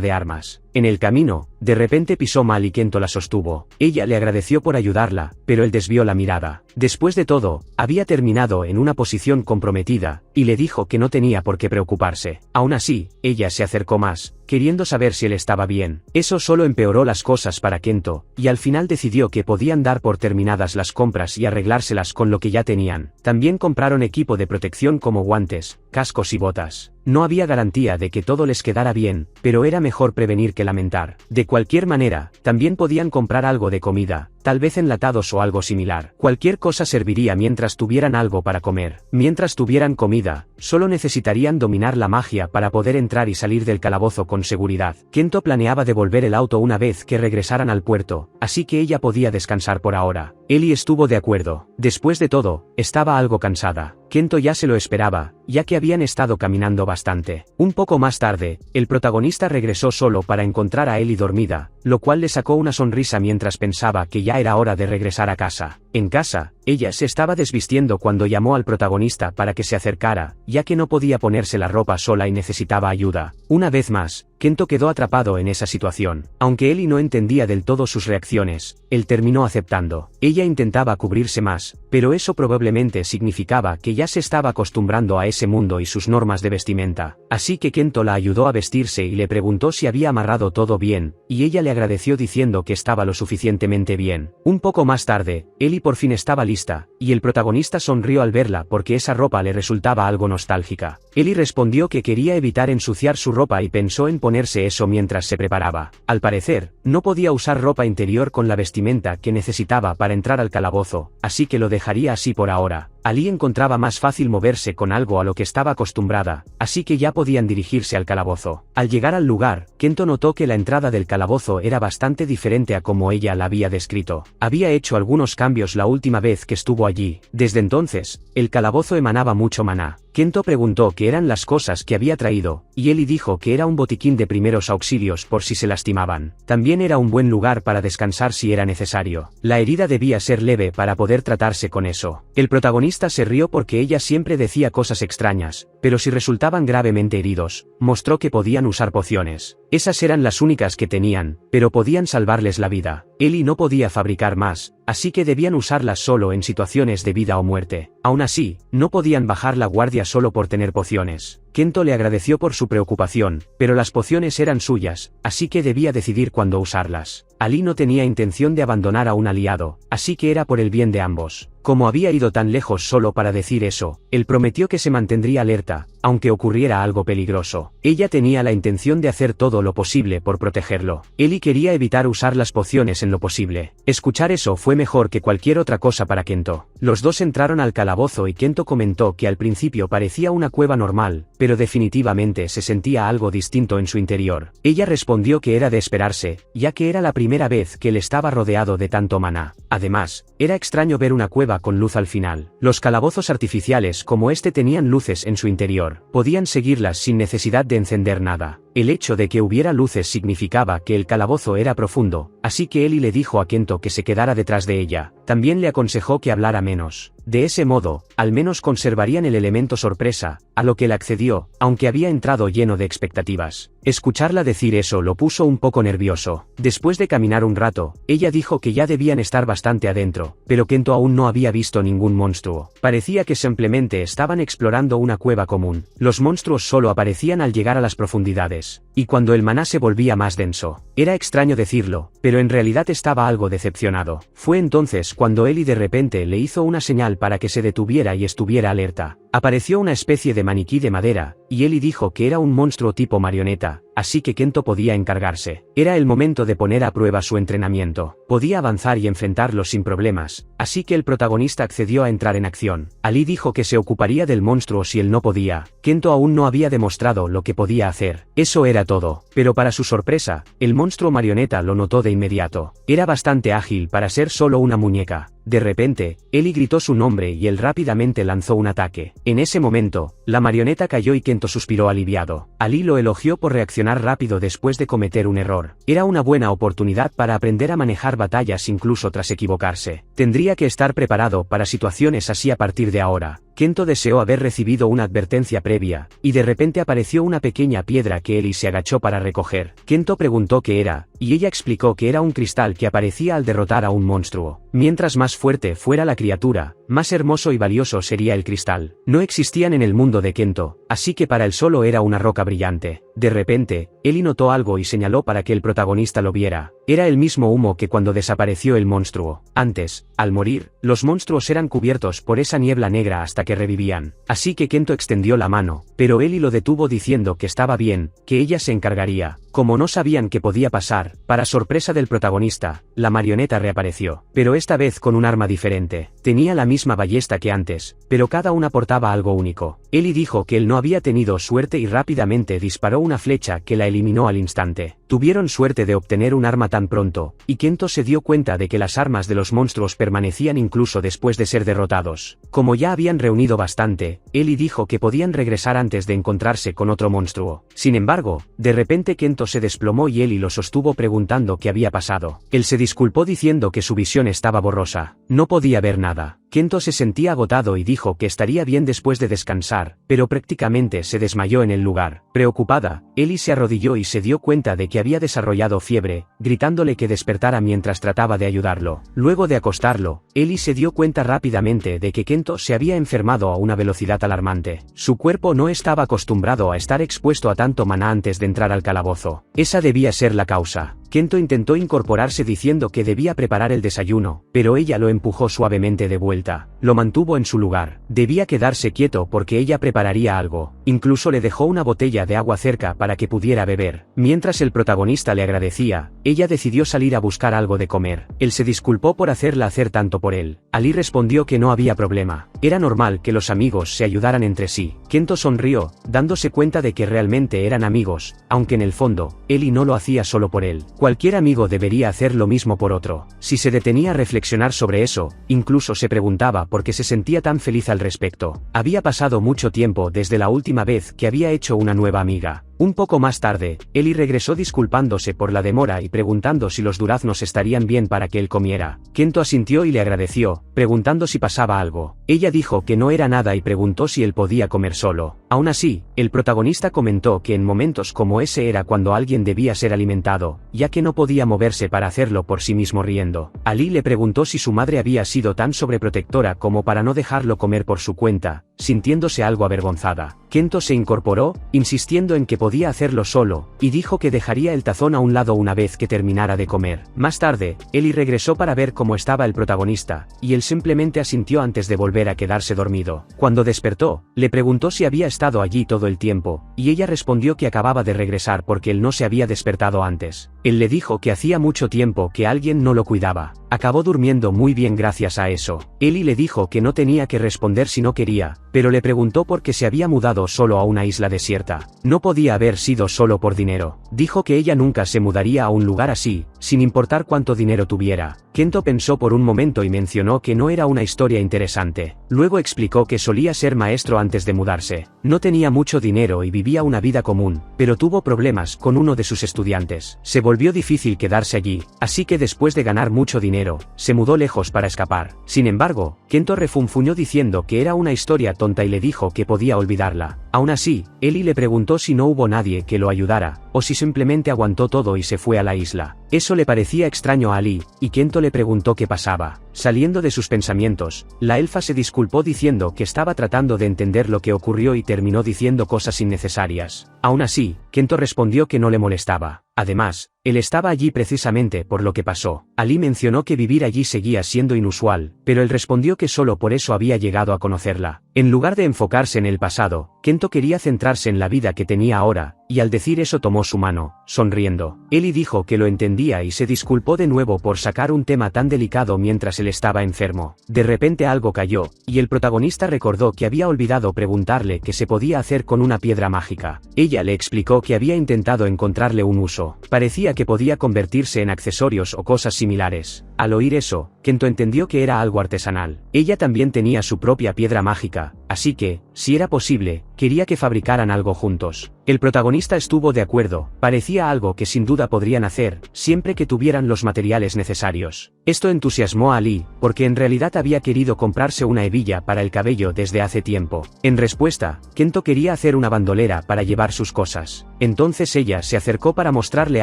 A: de armas. En el camino, de repente pisó mal y Kento la sostuvo. Ella le agradeció por ayudarla, pero él desvió la mirada. Después de todo, había terminado en una posición comprometida, y le dijo que no tenía por qué preocuparse. Aún así, ella se acercó más, queriendo saber si él estaba bien. Eso solo empeoró las cosas para Kento, y al final decidió que podían dar por terminadas las compras y arreglárselas con lo que ya tenían. También compraron equipo de protección como guantes, cascos y botas. No había garantía de que todo les quedara bien, pero era mejor prevenir que lamentar. De cualquier manera, también podían comprar algo de comida, tal vez enlatados o algo similar. Cualquier cosa serviría mientras tuvieran algo para comer. Mientras tuvieran comida, solo necesitarían dominar la magia para poder entrar y salir del calabozo con seguridad. Kento planeaba devolver el auto una vez que regresaran al puerto, así que ella podía descansar por ahora. Ellie estuvo de acuerdo. Después de todo, estaba algo cansada. Kento ya se lo esperaba, ya que habían estado caminando bastante. Un poco más tarde, el protagonista regresó solo para encontrar a Ellie dormida, lo cual le sacó una sonrisa mientras pensaba que ya era hora de regresar a casa. En casa, ella se estaba desvistiendo cuando llamó al protagonista para que se acercara, ya que no podía ponerse la ropa sola y necesitaba ayuda. Una vez más, Kento quedó atrapado en esa situación. Aunque Ellie no entendía del todo sus reacciones, él terminó aceptando. Ella intentaba cubrirse más, pero eso probablemente significaba que ya se estaba acostumbrando a ese mundo y sus normas de vestimenta. Así que Kento la ayudó a vestirse y le preguntó si había amarrado todo bien, y ella le agradeció diciendo que estaba lo suficientemente bien. Un poco más tarde, Ellie por fin estaba lista, y el protagonista sonrió al verla porque esa ropa le resultaba algo nostálgica. Ellie respondió que quería evitar ensuciar su ropa y pensó en ponerse eso mientras se preparaba. Al parecer, no podía usar ropa interior con la vestimenta que necesitaba para entrar al calabozo, así que lo dejaría así por ahora. Ali encontraba más fácil moverse con algo a lo que estaba acostumbrada, así que ya podían dirigirse al calabozo. Al llegar al lugar, Kento notó que la entrada del calabozo era bastante diferente a como ella la había descrito. Había hecho algunos cambios la última vez que estuvo allí. Desde entonces, el calabozo emanaba mucho maná. Kento preguntó qué eran las cosas que había traído, y Ellie dijo que era un botiquín de primeros auxilios por si se lastimaban. También era un buen lugar para descansar si era necesario. La herida debía ser leve para poder tratarse con eso. El protagonista se rió porque ella siempre decía cosas extrañas, pero si resultaban gravemente heridos, mostró que podían usar pociones. Esas eran las únicas que tenían, pero podían salvarles la vida. Ellie no podía fabricar más, así que debían usarlas solo en situaciones de vida o muerte. Aún así, no podían bajar la guardia solo por tener pociones. Kento le agradeció por su preocupación, pero las pociones eran suyas, así que debía decidir cuándo usarlas. Ali no tenía intención de abandonar a un aliado, así que era por el bien de ambos. Como había ido tan lejos solo para decir eso, él prometió que se mantendría alerta, aunque ocurriera algo peligroso. Ella tenía la intención de hacer todo lo posible por protegerlo. Ellie quería evitar usar las pociones en lo posible. Escuchar eso fue mejor que cualquier otra cosa para Kento. Los dos entraron al calabozo y Kento comentó que al principio parecía una cueva normal, pero definitivamente se sentía algo distinto en su interior. Ella respondió que era de esperarse, ya que era la primera vez que él estaba rodeado de tanto maná. Además, era extraño ver una cueva con luz al final. Los calabozos artificiales como este tenían luces en su interior. Podían seguirlas sin necesidad de encender nada. El hecho de que hubiera luces significaba que el calabozo era profundo, así que Ellie le dijo a Kento que se quedara detrás de ella. También le aconsejó que hablara menos. De ese modo, al menos conservarían el elemento sorpresa, a lo que él accedió, aunque había entrado lleno de expectativas. Escucharla decir eso lo puso un poco nervioso. Después de caminar un rato, ella dijo que ya debían estar bastante adentro, pero Kento aún no había visto ningún monstruo. Parecía que simplemente estaban explorando una cueva común. Los monstruos solo aparecían al llegar a las profundidades, y cuando el maná se volvía más denso. Era extraño decirlo, pero en realidad estaba algo decepcionado. Fue entonces cuando Ellie de repente le hizo una señal para que se detuviera y estuviera alerta. Apareció una especie de maniquí de madera, y Ellie dijo que era un monstruo tipo marioneta, así que Kento podía encargarse. Era el momento de poner a prueba su entrenamiento. Podía avanzar y enfrentarlo sin problemas, así que el protagonista accedió a entrar en acción. Ali dijo que se ocuparía del monstruo si él no podía. Kento aún no había demostrado lo que podía hacer. Eso era todo, pero para su sorpresa, el monstruo marioneta lo notó de inmediato. Era bastante ágil para ser solo una muñeca. De repente, Ellie gritó su nombre y él rápidamente lanzó un ataque. En ese momento, la marioneta cayó y Kento suspiró aliviado. Ali lo elogió por reaccionar rápido después de cometer un error. Era una buena oportunidad para aprender a manejar batallas incluso tras equivocarse. Tendría que estar preparado para situaciones así a partir de ahora. Kento deseó haber recibido una advertencia previa, y de repente apareció una pequeña piedra que Ellie se agachó para recoger. Kento preguntó qué era, y ella explicó que era un cristal que aparecía al derrotar a un monstruo. Mientras más fuerte fuera la criatura, más hermoso y valioso sería el cristal. No existían en el mundo de Kento, así que para él solo era una roca brillante. De repente, Ellie notó algo y señaló para que el protagonista lo viera. Era el mismo humo que cuando desapareció el monstruo. Antes, al morir, los monstruos eran cubiertos por esa niebla negra hasta que revivían. Así que Kento extendió la mano, pero Ellie lo detuvo diciendo que estaba bien, que ella se encargaría. Como no sabían qué podía pasar, para sorpresa del protagonista, la marioneta reapareció, pero esta vez con un arma diferente. Tenía la misma ballesta que antes, pero cada una portaba algo único. Ellie dijo que él no había tenido suerte y rápidamente disparó una flecha que la eliminó al instante. Tuvieron suerte de obtener un arma tan pronto, y Kento se dio cuenta de que las armas de los monstruos permanecían incluso después de ser derrotados. Como ya habían reunido bastante, Ellie dijo que podían regresar antes de encontrarse con otro monstruo. Sin embargo, de repente Kento se desplomó y Ellie lo sostuvo preguntando qué había pasado. Él se disculpó diciendo que su visión estaba borrosa. No podía ver nada. Kento se sentía agotado y dijo que estaría bien después de descansar, pero prácticamente se desmayó en el lugar. Preocupada, Ellie se arrodilló y se dio cuenta de que había desarrollado fiebre, gritándole que despertara mientras trataba de ayudarlo. Luego de acostarlo, Ellie se dio cuenta rápidamente de que Kento se había enfermado a una velocidad alarmante. Su cuerpo no estaba acostumbrado a estar expuesto a tanto maná antes de entrar al calabozo. Esa debía ser la causa. Kento intentó incorporarse diciendo que debía preparar el desayuno, pero ella lo empujó suavemente de vuelta. lo mantuvo en su lugar. Debía quedarse quieto porque ella prepararía algo. Incluso le dejó una botella de agua cerca para que pudiera beber. Mientras el protagonista le agradecía, ella decidió salir a buscar algo de comer. Él se disculpó por hacerla hacer tanto por él. Ali respondió que no había problema. Era normal que los amigos se ayudaran entre sí. Kento sonrió, dándose cuenta de que realmente eran amigos, aunque en el fondo, Eli no lo hacía solo por él. Cualquier amigo debería hacer lo mismo por otro. Si se detenía a reflexionar sobre eso, incluso se preguntaba por qué se sentía tan feliz al respecto. Había pasado mucho tiempo desde la última vez que había hecho una nueva amiga. Un poco más tarde, Eli regresó disculpándose por la demora y preguntando si los duraznos estarían bien para que él comiera. Kento asintió y le agradeció, preguntando si pasaba algo. Ella dijo que no era nada y preguntó si él podía comer solo. Aún así, el protagonista comentó que en momentos como ese era cuando alguien debía ser alimentado, ya que no podía moverse para hacerlo por sí mismo riendo. Ali le preguntó si su madre había sido tan sobreprotectora como para no dejarlo comer por su cuenta, sintiéndose algo avergonzada. Kento se incorporó, insistiendo en que podía hacerlo solo, y dijo que dejaría el tazón a un lado una vez que terminara de comer. Más tarde, Eli regresó para ver cómo estaba el protagonista, y él simplemente asintió antes de volver a quedarse dormido. Cuando despertó, le preguntó si había estado allí todo el tiempo, y ella respondió que acababa de regresar porque él no se había despertado antes. Él le dijo que hacía mucho tiempo que alguien no lo cuidaba. Acabó durmiendo muy bien gracias a eso. Eli le dijo que no tenía que responder si no quería, pero le preguntó por qué se había mudado solo a una isla desierta. No podía haber sido solo por dinero. Dijo que ella nunca se mudaría a un lugar así, sin importar cuánto dinero tuviera. Kento pensó por un momento y mencionó que no era una historia interesante. Luego explicó que solía ser maestro antes de mudarse. No tenía mucho dinero y vivía una vida común, pero tuvo problemas con uno de sus estudiantes. Se volvió difícil quedarse allí, así que después de ganar mucho dinero, se mudó lejos para escapar. Sin embargo, Kento refunfuñó diciendo que era una historia tonta y le dijo que podía olvidarla. Aún así, Eli le preguntó si no hubo nadie que lo ayudara, o si simplemente aguantó todo y se fue a la isla. Eso le parecía extraño a Ali, y Kento le preguntó qué pasaba. Saliendo de sus pensamientos, la elfa se disculpó diciendo que estaba tratando de entender lo que ocurrió y terminó diciendo cosas innecesarias. Aún así, Kento respondió que no le molestaba. Además, él estaba allí precisamente por lo que pasó. Ali mencionó que vivir allí seguía siendo inusual, pero él respondió que solo por eso había llegado a conocerla. En lugar de enfocarse en el pasado, Kento quería centrarse en la vida que tenía ahora, y al decir eso tomó su mano, sonriendo. Eli dijo que lo entendía y se disculpó de nuevo por sacar un tema tan delicado mientras él estaba enfermo. De repente algo cayó, y el protagonista recordó que había olvidado preguntarle qué se podía hacer con una piedra mágica. Ella le explicó que había intentado encontrarle un uso. Parecía que podía convertirse en accesorios o cosas similares. Al oír eso, Kento entendió que era algo artesanal. Ella también tenía su propia piedra mágica, así que, si era posible, quería que fabricaran algo juntos. El protagonista estuvo de acuerdo, parecía algo que sin duda podrían hacer, siempre que tuvieran los materiales necesarios. Esto entusiasmó a Ali, porque en realidad había querido comprarse una hebilla para el cabello desde hace tiempo. En respuesta, Kento quería hacer una bandolera para llevar sus cosas. Entonces ella se acercó para mostrarle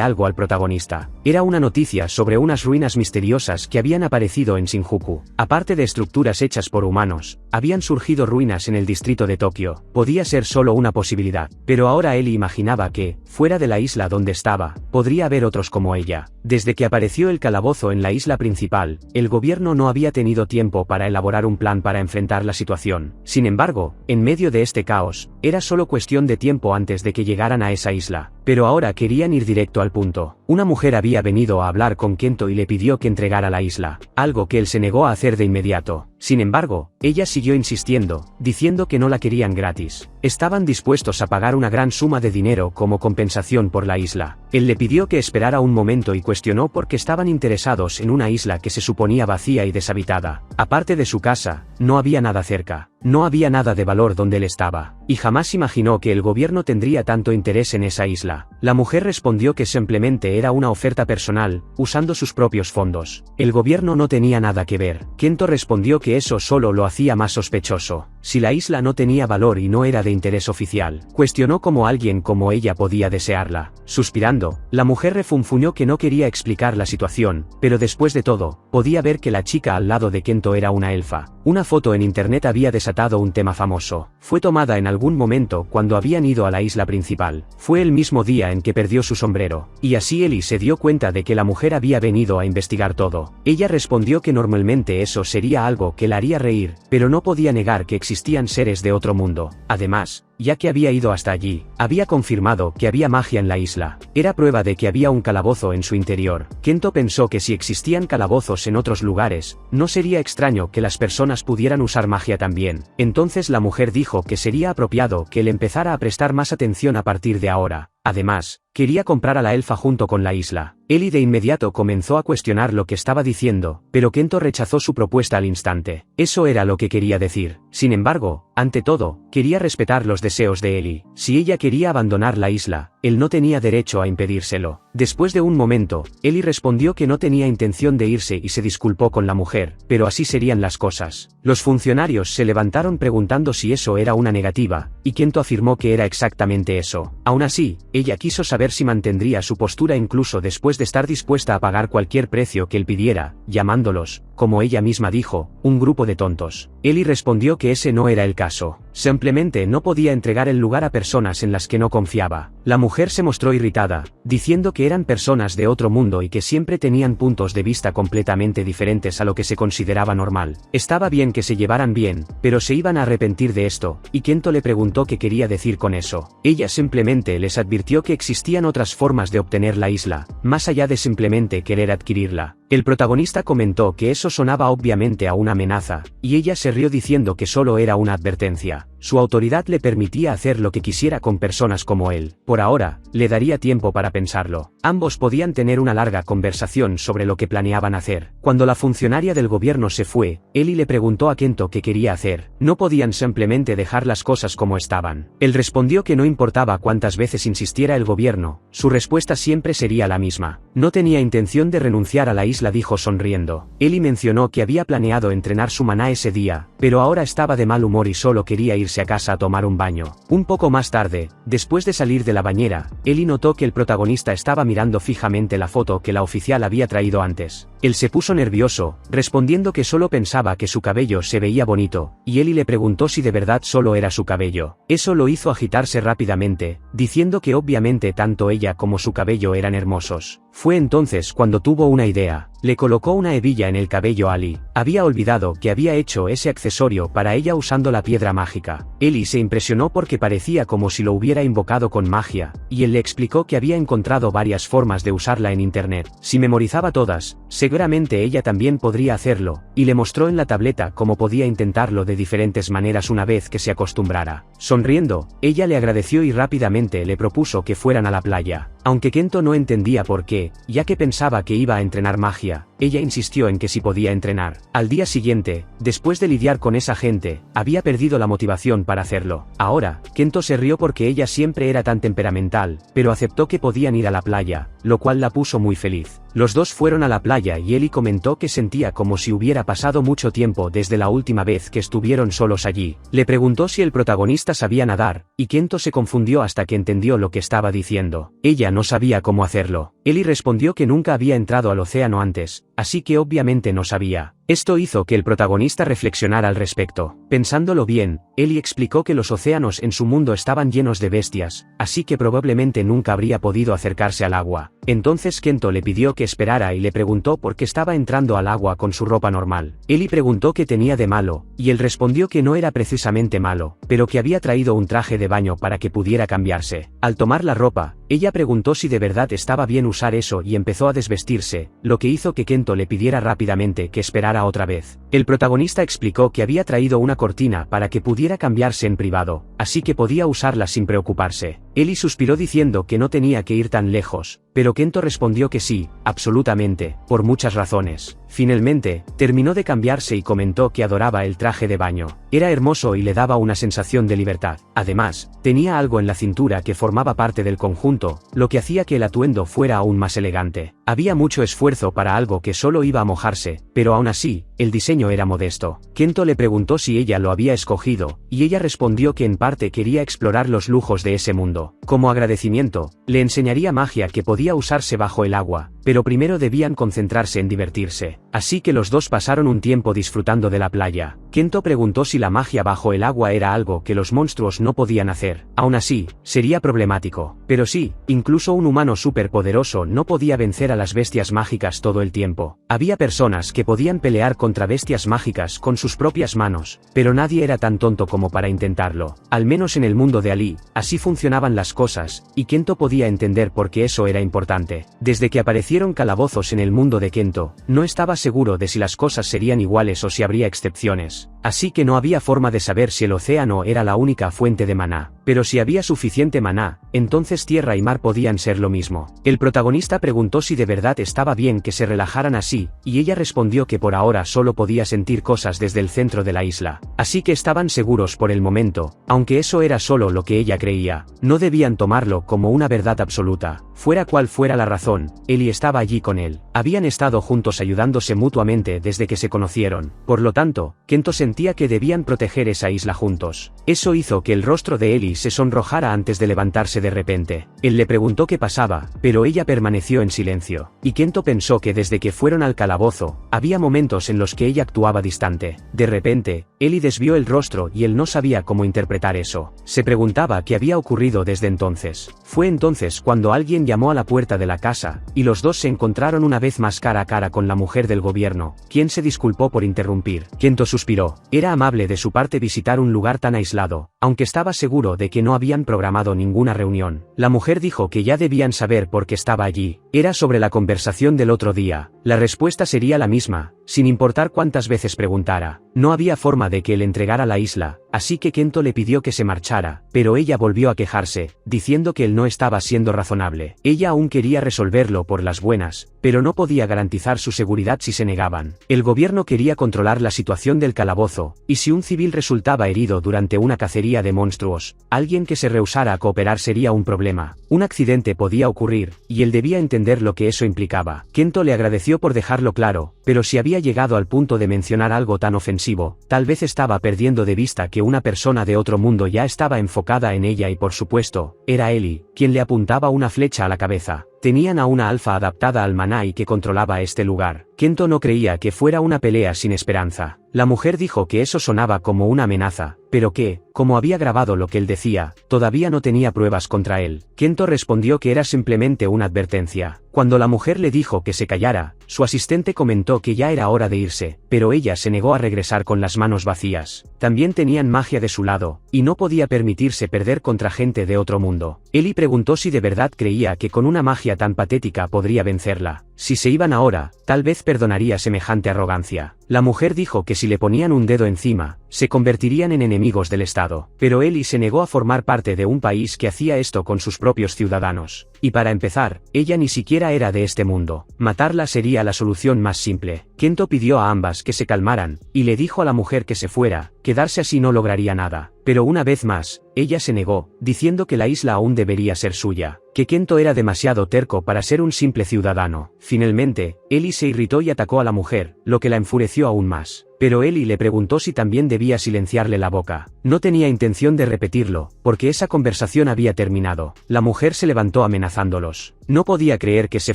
A: algo al protagonista. Era una noticia sobre unas ruinas misteriosas que habían aparecido en Shinjuku. Aparte de estructuras hechas por humanos, habían surgido ruinas en el distrito de Tokio. Podía ser solo una posibilidad, pero ahora Eli imaginaba que, fuera de la isla donde estaba, podría haber otros como ella. Desde que apareció el calabozo en la isla principal, el gobierno no había tenido tiempo para elaborar un plan para enfrentar la situación. Sin embargo, en medio de este caos, era solo cuestión de tiempo antes de que llegaran a esa isla. Pero ahora querían ir directo al punto. Una mujer había venido a hablar con Kento y le pidió que entregara la isla, algo que él se negó a hacer de inmediato. Sin embargo, ella siguió insistiendo, diciendo que no la querían gratis. Estaban dispuestos a pagar una gran suma de dinero como compensación por la isla. Él le pidió que esperara un momento y cuestionó por qué estaban interesados en una isla que se suponía vacía y deshabitada. Aparte de su casa, no había nada cerca. No había nada de valor donde él estaba, y jamás imaginó que el gobierno tendría tanto interés en esa isla. La mujer respondió que simplemente era una oferta personal, usando sus propios fondos. El gobierno no tenía nada que ver. Kento respondió que eso solo lo hacía más sospechoso. Si la isla no tenía valor y no era de interés oficial, cuestionó cómo alguien como ella podía desearla. Suspirando, la mujer refunfuñó que no quería explicar la situación, pero después de todo, podía ver que la chica al lado de Kento era una elfa. Una foto en internet había desatado un tema famoso. Fue tomada en algún momento cuando habían ido a la isla principal. Fue el mismo día en que perdió su sombrero. Y así Ellie se dio cuenta de que la mujer había venido a investigar todo. Ella respondió que normalmente eso sería algo que la haría reír, pero no podía negar que existían seres de otro mundo. Además, ya que había ido hasta allí, había confirmado que había magia en la isla. Era prueba de que había un calabozo en su interior. Kento pensó que si existían calabozos en otros lugares, no sería extraño que las personas pudieran usar magia también. Entonces la mujer dijo que sería apropiado que él empezara a prestar más atención a partir de ahora. Además, quería comprar a la elfa junto con la isla. Ellie de inmediato comenzó a cuestionar lo que estaba diciendo, pero Kento rechazó su propuesta al instante. Eso era lo que quería decir. Sin embargo, ante todo, quería respetar los deseos de Ellie. Si ella quería abandonar la isla, él no tenía derecho a impedírselo. Después de un momento, Ellie respondió que no tenía intención de irse y se disculpó con la mujer, pero así serían las cosas. Los funcionarios se levantaron preguntando si eso era una negativa, y Kento afirmó que era exactamente eso. Aún así, ella quiso saber si mantendría su postura incluso después de estar dispuesta a pagar cualquier precio que él pidiera, llamándolos, como ella misma dijo, un grupo de tontos. Ellie respondió que ese no era el caso. Simplemente no podía entregar el lugar a personas en las que no confiaba. La mujer se mostró irritada, diciendo que eran personas de otro mundo y que siempre tenían puntos de vista completamente diferentes a lo que se consideraba normal. Estaba bien que se llevaran bien, pero se iban a arrepentir de esto, y Kento le preguntó qué quería decir con eso. Ella simplemente les advirtió que existían otras formas de obtener la isla, más allá de simplemente querer adquirirla. El protagonista comentó que eso sonaba obviamente a una amenaza, y ella se rió diciendo que solo era una advertencia. Su autoridad le permitía hacer lo que quisiera con personas como él. Por ahora, le daría tiempo para pensarlo. Ambos podían tener una larga conversación sobre lo que planeaban hacer. Cuando la funcionaria del gobierno se fue, Ellie le preguntó a Kento qué quería hacer. No podían simplemente dejar las cosas como estaban. Él respondió que no importaba cuántas veces insistiera el gobierno, su respuesta siempre sería la misma. No tenía intención de renunciar a la isla, dijo sonriendo. Ellie mencionó que había planeado entrenar su maná ese día, pero ahora estaba de mal humor y solo quería irse a casa a tomar un baño. Un poco más tarde, después de salir de la bañera, Ellie notó que el protagonista estaba mirando fijamente la foto que la oficial había traído antes. Él se puso nervioso, respondiendo que solo pensaba que su cabello se veía bonito, y Ellie le preguntó si de verdad solo era su cabello. Eso lo hizo agitarse rápidamente, diciendo que obviamente tanto ella como su cabello eran hermosos. Fue entonces cuando tuvo una idea. Le colocó una hebilla en el cabello a Ellie. Había olvidado que había hecho ese accesorio para ella usando la piedra mágica. Ellie se impresionó porque parecía como si lo hubiera invocado con magia, y él le explicó que había encontrado varias formas de usarla en internet. Si memorizaba todas, seguramente ella también podría hacerlo, y le mostró en la tableta cómo podía intentarlo de diferentes maneras una vez que se acostumbrara. Sonriendo, ella le agradeció y rápidamente le propuso que fueran a la playa. Aunque Kento no entendía por qué, ya que pensaba que iba a entrenar magia, ella insistió en que sí podía entrenar. Al día siguiente, después de lidiar con esa gente, había perdido la motivación para hacerlo. Ahora, Kento se rió porque ella siempre era tan temperamental, pero aceptó que podían ir a la playa, lo cual la puso muy feliz. Los dos fueron a la playa y Ellie comentó que sentía como si hubiera pasado mucho tiempo desde la última vez que estuvieron solos allí. Le preguntó si el protagonista sabía nadar, y Kento se confundió hasta que entendió lo que estaba diciendo. Ella no sabía cómo hacerlo. Ellie respondió que nunca había entrado al océano antes, así que obviamente no sabía. Esto hizo que el protagonista reflexionara al respecto. Pensándolo bien, Ellie explicó que los océanos en su mundo estaban llenos de bestias, así que probablemente nunca habría podido acercarse al agua. Entonces Kento le pidió que esperara y le preguntó por qué estaba entrando al agua con su ropa normal. Ellie preguntó qué tenía de malo, y él respondió que no era precisamente malo, pero que había traído un traje de baño para que pudiera cambiarse. Al tomar la ropa, ella preguntó si de verdad estaba bien usar eso y empezó a desvestirse, lo que hizo que Kento le pidiera rápidamente que esperara otra vez. El protagonista explicó que había traído una cortina para que pudiera cambiarse en privado, así que podía usarla sin preocuparse. Ellie suspiró diciendo que no tenía que ir tan lejos, pero Kento respondió que sí, absolutamente, por muchas razones. Finalmente, terminó de cambiarse y comentó que adoraba el traje de baño. Era hermoso y le daba una sensación de libertad. Además, tenía algo en la cintura que formaba parte del conjunto, lo que hacía que el atuendo fuera aún más elegante. Había mucho esfuerzo para algo que solo iba a mojarse, pero aún así, el diseño era modesto. Kento le preguntó si ella lo había escogido, y ella respondió que en parte quería explorar los lujos de ese mundo. Como agradecimiento, le enseñaría magia que podía usarse bajo el agua, pero primero debían concentrarse en divertirse. Así que los dos pasaron un tiempo disfrutando de la playa. Kento preguntó si la magia bajo el agua era algo que los monstruos no podían hacer. Aún así, sería problemático. Pero sí, incluso un humano superpoderoso no podía vencer a las bestias mágicas todo el tiempo. Había personas que podían pelear contra bestias mágicas con sus propias manos, pero nadie era tan tonto como para intentarlo. Al menos en el mundo de Ali, así funcionaban las cosas, y Kento podía entender por qué eso era importante. Desde que aparecieron calabozos en el mundo de Kento, no estaba seguro de si las cosas serían iguales o si habría excepciones. Así que no había forma de saber si el océano era la única fuente de maná. Pero si había suficiente maná, entonces tierra y mar podían ser lo mismo. El protagonista preguntó si de verdad estaba bien que se relajaran así, y ella respondió que por ahora solo podía sentir cosas desde el centro de la isla. Así que estaban seguros por el momento, aunque eso era solo lo que ella creía. No debían tomarlo como una verdad absoluta. Fuera cual fuera la razón, Ellie estaba allí con él. Habían estado juntos ayudándose mutuamente desde que se conocieron. Por lo tanto, Kento sentía que debían proteger esa isla juntos. Eso hizo que el rostro de Ellie se sonrojara antes de levantarse de repente. Él le preguntó qué pasaba, pero ella permaneció en silencio. Y Kento pensó que desde que fueron al calabozo, había momentos en los que ella actuaba distante. De repente, Ellie desvió el rostro y él no sabía cómo interpretar eso. Se preguntaba qué había ocurrido desde entonces. Fue entonces cuando alguien llamó a la puerta de la casa, y los dos se encontraron una vez más cara a cara con la mujer del gobierno, quien se disculpó por interrumpir. Kento suspiró. Era amable de su parte visitar un lugar tan aislado, aunque estaba seguro de que no habían programado ninguna reunión. La mujer dijo que ya debían saber por qué estaba allí. Era sobre la conversación del otro día. La respuesta sería la misma, sin importar cuántas veces preguntara. No había forma de que él entregara la isla, así que Kento le pidió que se marchara, pero ella volvió a quejarse, diciendo que él no estaba siendo razonable. Ella aún quería resolverlo por las buenas, pero no podía garantizar su seguridad si se negaban. El gobierno quería controlar la situación del calabozo, y si un civil resultaba herido durante una cacería de monstruos, alguien que se rehusara a cooperar sería un problema. Un accidente podía ocurrir, y él debía entender lo que eso implicaba. Kento le agradeció por dejarlo claro, pero si había llegado al punto de mencionar algo tan ofensivo, tal vez estaba perdiendo de vista que una persona de otro mundo ya estaba enfocada en ella y por supuesto, era Ellie, quien le apuntaba una flecha a la cabeza. Tenían a una alfa adaptada al maná y que controlaba este lugar. Kento no creía que fuera una pelea sin esperanza. La mujer dijo que eso sonaba como una amenaza, pero que, como había grabado lo que él decía, todavía no tenía pruebas contra él. Kento respondió que era simplemente una advertencia. Cuando la mujer le dijo que se callara, su asistente comentó que ya era hora de irse, pero ella se negó a regresar con las manos vacías. También tenían magia de su lado, y no podía permitirse perder contra gente de otro mundo. Ellie preguntó si de verdad creía que con una magia tan patética podría vencerla. Si se iban ahora, tal vez perdonaría semejante arrogancia. La mujer dijo que si le ponían un dedo encima, se convertirían en enemigos del Estado. Pero Ellie se negó a formar parte de un país que hacía esto con sus propios ciudadanos. Y para empezar, ella ni siquiera era de este mundo. Matarla sería la solución más simple. Kento pidió a ambas que se calmaran, y le dijo a la mujer que se fuera. Quedarse así no lograría nada. Pero una vez más, ella se negó, diciendo que la isla aún debería ser suya, que Kento era demasiado terco para ser un simple ciudadano. Finalmente, Ellie se irritó y atacó a la mujer, lo que la enfureció aún más. Pero Ellie le preguntó si también debía silenciarle la boca. No tenía intención de repetirlo, porque esa conversación había terminado. La mujer se levantó amenazándolos. No podía creer que se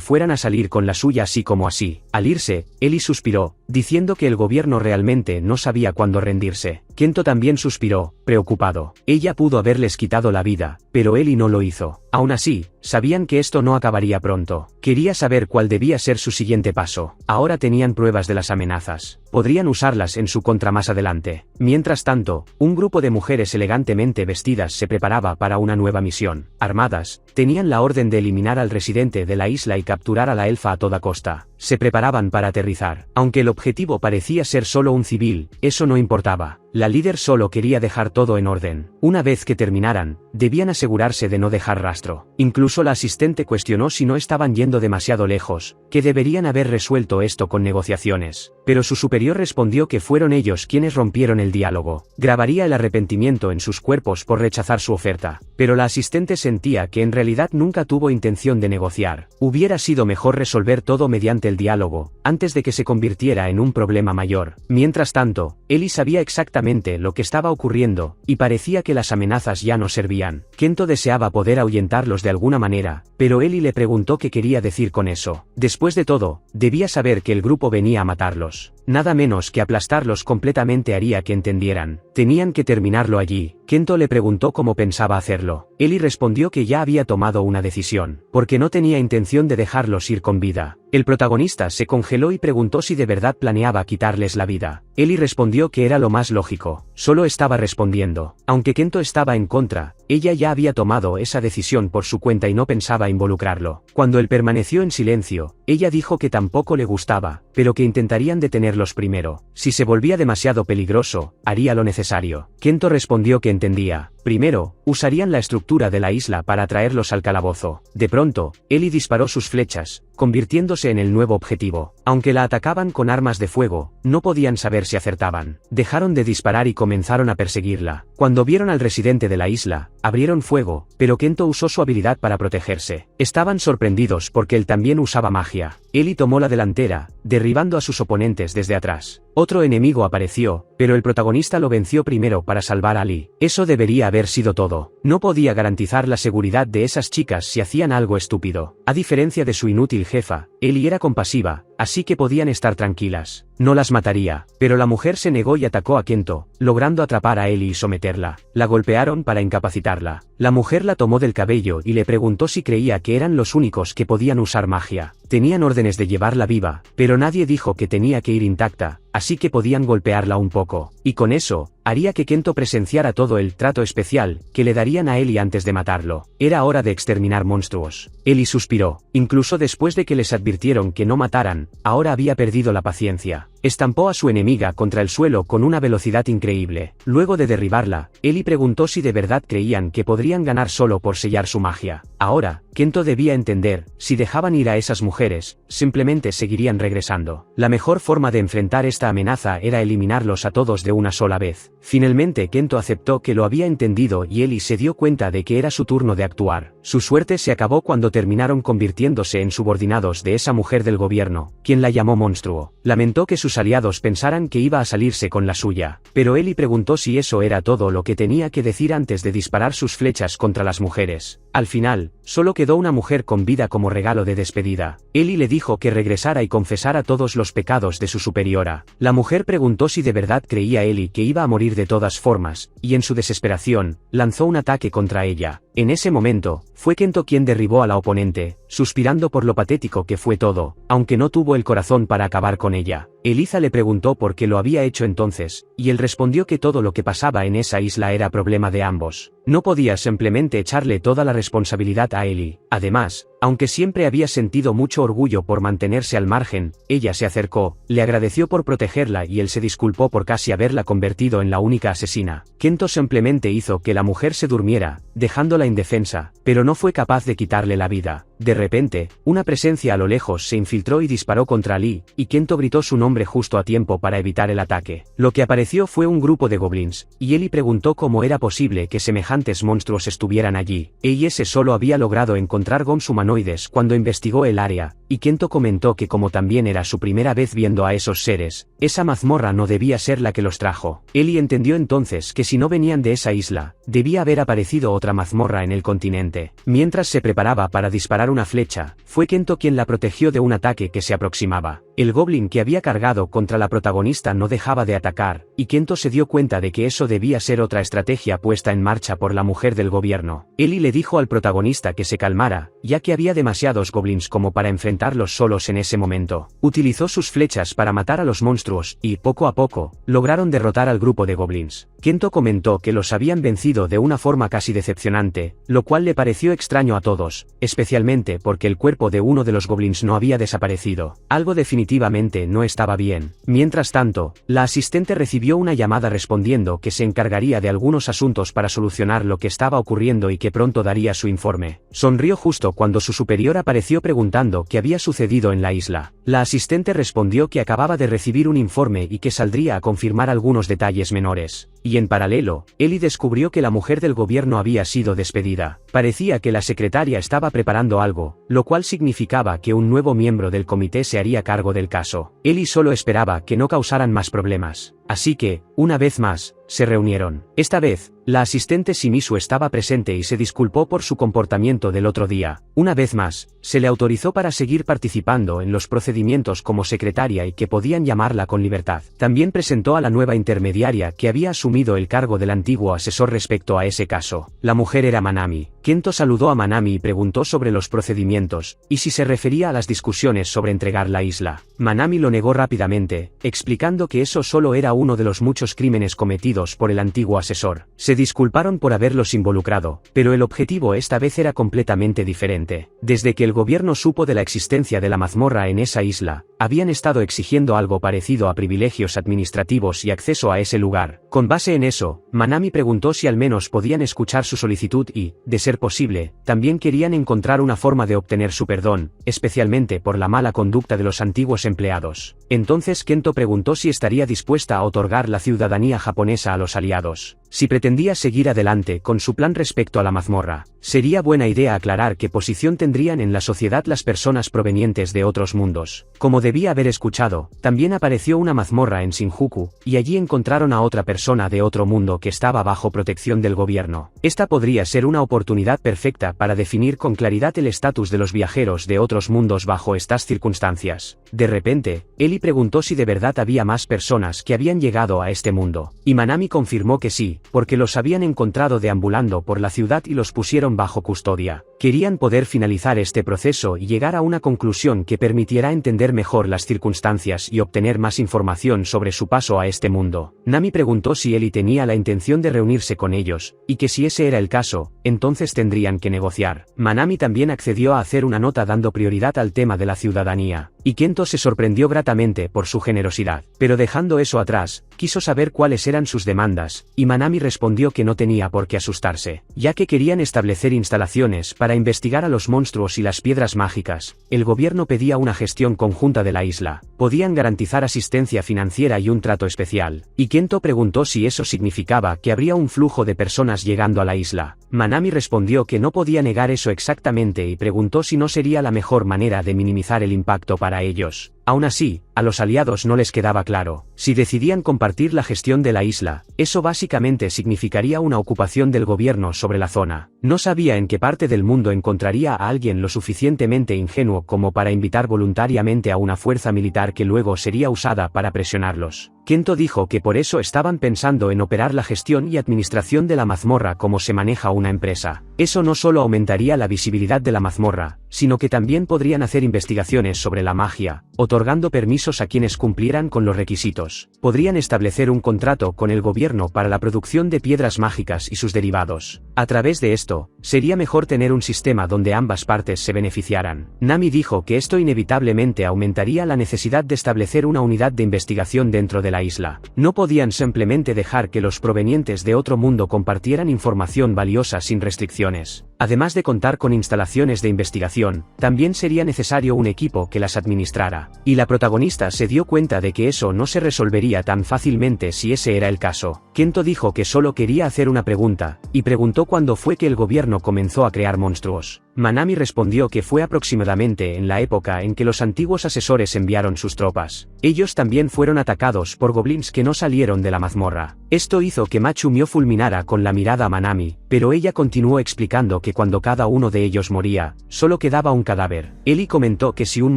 A: fueran a salir con la suya así como así. Al irse, Ellie suspiró, diciendo que el gobierno realmente no sabía cuándo rendirse. Kento también suspiró, preocupado. Ella pudo haberles quitado la vida, pero Ellie no lo hizo. Aún así, sabían que esto no acabaría pronto. Quería saber cuál debía ser su siguiente paso. Ahora tenían pruebas de las amenazas. Podrían usarlas en su contra más adelante. Mientras tanto, un grupo de mujeres elegantemente vestidas se preparaba para una nueva misión. Armadas, tenían la orden de eliminar al residente de la isla y capturar a la elfa a toda costa. Se preparaban para aterrizar. Aunque el objetivo parecía ser solo un civil, eso no importaba. La líder solo quería dejar todo en orden. Una vez que terminaran, debían asegurarse de no dejar rastro. Incluso la asistente cuestionó si no estaban yendo demasiado lejos, que deberían haber resuelto esto con negociaciones. Pero su superior respondió que fueron ellos quienes rompieron el diálogo. Grabaría el arrepentimiento en sus cuerpos por rechazar su oferta. Pero la asistente sentía que en realidad nunca tuvo intención de negociar. Hubiera sido mejor resolver todo mediante el diálogo, antes de que se convirtiera en un problema mayor. Mientras tanto, Ellie sabía exactamente perfectamente lo que estaba ocurriendo, y parecía que las amenazas ya no servían. Kento deseaba poder ahuyentarlos de alguna manera, pero Ellie le preguntó qué quería decir con eso. Después de todo, debía saber que el grupo venía a matarlos. Nada menos que aplastarlos completamente haría que entendieran. Tenían que terminarlo allí. Kento le preguntó cómo pensaba hacerlo. Ellie respondió que ya había tomado una decisión, porque no tenía intención de dejarlos ir con vida. El protagonista se congeló y preguntó si de verdad planeaba quitarles la vida. Ellie respondió que era lo más lógico. Solo estaba respondiendo. Aunque Kento estaba en contra, ella ya había tomado esa decisión por su cuenta y no pensaba involucrarlo. Cuando él permaneció en silencio, ella dijo que tampoco le gustaba, pero que intentarían detenerlos primero. Si se volvía demasiado peligroso, haría lo necesario. Kento respondió que entendía. Primero, usarían la estructura de la isla para atraerlos al calabozo. De pronto, Ellie disparó sus flechas, convirtiéndose en el nuevo objetivo. Aunque la atacaban con armas de fuego, no podían saber si acertaban. Dejaron de disparar y comenzaron a perseguirla. Cuando vieron al residente de la isla, abrieron fuego, pero Kento usó su habilidad para protegerse. Estaban sorprendidos porque él también usaba magia. Ellie tomó la delantera, derribando a sus oponentes desde atrás. Otro enemigo apareció, pero el protagonista lo venció primero para salvar a Lee. Eso debería haber sido todo. No podía garantizar la seguridad de esas chicas si hacían algo estúpido. A diferencia de su inútil jefa, Ellie era compasiva, así que podían estar tranquilas. No las mataría, pero la mujer se negó y atacó a Kento, logrando atrapar a Ellie y someterla. La golpearon para incapacitarla. La mujer la tomó del cabello y le preguntó si creía que eran los únicos que podían usar magia. Tenían órdenes de llevarla viva, pero nadie dijo que tenía que ir intacta, así que podían golpearla un poco. Y con eso, haría que Kento presenciara todo el trato especial que le darían a Ellie antes de matarlo. Era hora de exterminar monstruos. Ellie suspiró. Incluso después de que les advirtieron que no mataran, ahora había perdido la paciencia. Estampó a su enemiga contra el suelo con una velocidad increíble. Luego de derribarla, Ellie preguntó si de verdad creían que podrían ganar solo por sellar su magia. Ahora, Kento debía entender, si dejaban ir a esas mujeres, simplemente seguirían regresando. La mejor forma de enfrentar esta amenaza era eliminarlos a todos de una sola vez. Finalmente Kento aceptó que lo había entendido y Ellie se dio cuenta de que era su turno de actuar. Su suerte se acabó cuando terminaron convirtiéndose en subordinados de esa mujer del gobierno, quien la llamó monstruo. Lamentó que sus aliados pensaran que iba a salirse con la suya, pero Ellie preguntó si eso era todo lo que tenía que decir antes de disparar sus flechas contra las mujeres. Al final, solo quedó una mujer con vida como regalo de despedida. Ellie le dijo que regresara y confesara todos los pecados de su superiora. La mujer preguntó si de verdad creía Ellie que iba a morir de todas formas, y en su desesperación, lanzó un ataque contra ella. En ese momento, fue Kento quien derribó a la oponente, suspirando por lo patético que fue todo, aunque no tuvo el corazón para acabar con ella. Eliza le preguntó por qué lo había hecho entonces, y él respondió que todo lo que pasaba en esa isla era problema de ambos. No podía simplemente echarle toda la responsabilidad a Ellie. Además, aunque siempre había sentido mucho orgullo por mantenerse al margen, ella se acercó, le agradeció por protegerla y él se disculpó por casi haberla convertido en la única asesina. Kento simplemente hizo que la mujer se durmiera, dejándola indefensa, pero no fue capaz de quitarle la vida. De repente, una presencia a lo lejos se infiltró y disparó contra Lee, y Kento gritó su nombre justo a tiempo para evitar el ataque. Lo que apareció fue un grupo de goblins, y Ellie preguntó cómo era posible que semejantes monstruos estuvieran allí. Ese solo había logrado encontrar goms humanoides cuando investigó el área, y Kento comentó que como también era su primera vez viendo a esos seres, esa mazmorra no debía ser la que los trajo. Ellie entendió entonces que si no venían de esa isla, debía haber aparecido otra mazmorra en el continente. Mientras se preparaba para disparar una flecha, fue Kento quien la protegió de un ataque que se aproximaba. El goblin que había cargado contra la protagonista no dejaba de atacar, y Kento se dio cuenta de que eso debía ser otra estrategia puesta en marcha por la mujer del gobierno. Ellie le dijo al protagonista que se calmara, ya que había demasiados goblins como para enfrentarlos solos en ese momento. Utilizó sus flechas para matar a los monstruos, y, poco a poco, lograron derrotar al grupo de goblins. Kento comentó que los habían vencido de una forma casi decepcionante, lo cual le pareció extraño a todos, especialmente porque el cuerpo de uno de los goblins no había desaparecido. Algo definitivamente no estaba bien. Mientras tanto, la asistente recibió una llamada respondiendo que se encargaría de algunos asuntos para solucionar lo que estaba ocurriendo y que pronto daría su informe. Sonrió justo cuando su superior apareció preguntando qué había sucedido en la isla. La asistente respondió que acababa de recibir un informe y que saldría a confirmar algunos detalles menores. Y en paralelo, Ellie descubrió que la mujer del gobierno había sido despedida. Parecía que la secretaria estaba preparando algo, lo cual significaba que un nuevo miembro del comité se haría cargo del caso. Ellie solo esperaba que no causaran más problemas. así que, una vez más, se reunieron. Esta vez, la asistente Shimizu estaba presente y se disculpó por su comportamiento del otro día. Una vez más, se le autorizó para seguir participando en los procedimientos como secretaria y que podían llamarla con libertad. También presentó a la nueva intermediaria que había asumido el cargo del antiguo asesor respecto a ese caso. La mujer era Manami. Kento saludó a Manami y preguntó sobre los procedimientos, y si se refería a las discusiones sobre entregar la isla. Manami lo negó rápidamente, explicando que eso solo era uno de los muchos crímenes cometidos por el antiguo asesor. Se disculparon por haberlos involucrado, pero el objetivo esta vez era completamente diferente. Desde que el gobierno supo de la existencia de la mazmorra en esa isla, habían estado exigiendo algo parecido a privilegios administrativos y acceso a ese lugar. Con base en eso, Manami preguntó si al menos podían escuchar su solicitud y, de ser posible, también querían encontrar una forma de obtener su perdón, especialmente por la mala conducta de los antiguos empleados. Entonces Kento preguntó si estaría dispuesta a otorgar la ciudadanía japonesa a los aliados. Si pretendía seguir adelante con su plan respecto a la mazmorra, sería buena idea aclarar qué posición tendrían en la sociedad las personas provenientes de otros mundos. Como debía haber escuchado, también apareció una mazmorra en Shinjuku, y allí encontraron a otra persona de otro mundo que estaba bajo protección del gobierno. Esta podría ser una oportunidad perfecta para definir con claridad el estatus de los viajeros de otros mundos bajo estas circunstancias. De repente, Eli preguntó si de verdad había más personas que habían llegado a este mundo, y Manami confirmó que sí, porque los habían encontrado deambulando por la ciudad y los pusieron bajo custodia. Querían poder finalizar este proceso y llegar a una conclusión que permitiera entender mejor las circunstancias y obtener más información sobre su paso a este mundo. Nami preguntó si Eli tenía la intención de reunirse con ellos, y que si ese era el caso, entonces tendrían que negociar. Manami también accedió a hacer una nota dando prioridad al tema de la ciudadanía, y Kento se sorprendió gratamente por su generosidad. Pero dejando eso atrás, quiso saber cuáles eran sus demandas, y Manami respondió que no tenía por qué asustarse, ya que querían establecer instalaciones para investigar a los monstruos y las piedras mágicas. El gobierno pedía una gestión conjunta de la isla, podían garantizar asistencia financiera y un trato especial, y Kento preguntó si eso significaba que habría un flujo de personas llegando a la isla. Manami respondió que no podía negar eso exactamente y preguntó si no sería la mejor manera de minimizar el impacto para ellos. Aún así, a los aliados no les quedaba claro. Si decidían compartir la gestión de la isla, eso básicamente significaría una ocupación del gobierno sobre la zona. No sabía en qué parte del mundo encontraría a alguien lo suficientemente ingenuo como para invitar voluntariamente a una fuerza militar que luego sería usada para presionarlos. Kento dijo que por eso estaban pensando en operar la gestión y administración de la mazmorra como se maneja una empresa. Eso no solo aumentaría la visibilidad de la mazmorra, sino que también podrían hacer investigaciones sobre la magia, otorgando permisos a quienes cumplieran con los requisitos. Podrían establecer un contrato con el gobierno para la producción de piedras mágicas y sus derivados. A través de esto, sería mejor tener un sistema donde ambas partes se beneficiaran. Nami dijo que esto inevitablemente aumentaría la necesidad de establecer una unidad de investigación dentro de la isla. No podían simplemente dejar que los provenientes de otro mundo compartieran información valiosa sin restricciones. Además de contar con instalaciones de investigación, también sería necesario un equipo que las administrara. Y la protagonista se dio cuenta de que eso no se resolvería tan fácilmente si ese era el caso. Kento dijo que solo quería hacer una pregunta, y preguntó cuándo fue que el gobierno comenzó a crear monstruos. Manami respondió que fue aproximadamente en la época en que los antiguos asesores enviaron sus tropas. Ellos también fueron atacados por goblins que no salieron de la mazmorra. Esto hizo que Matsumio fulminara con la mirada a Manami, pero ella continuó explicando que cuando cada uno de ellos moría, solo quedaba un cadáver. Eli comentó que si un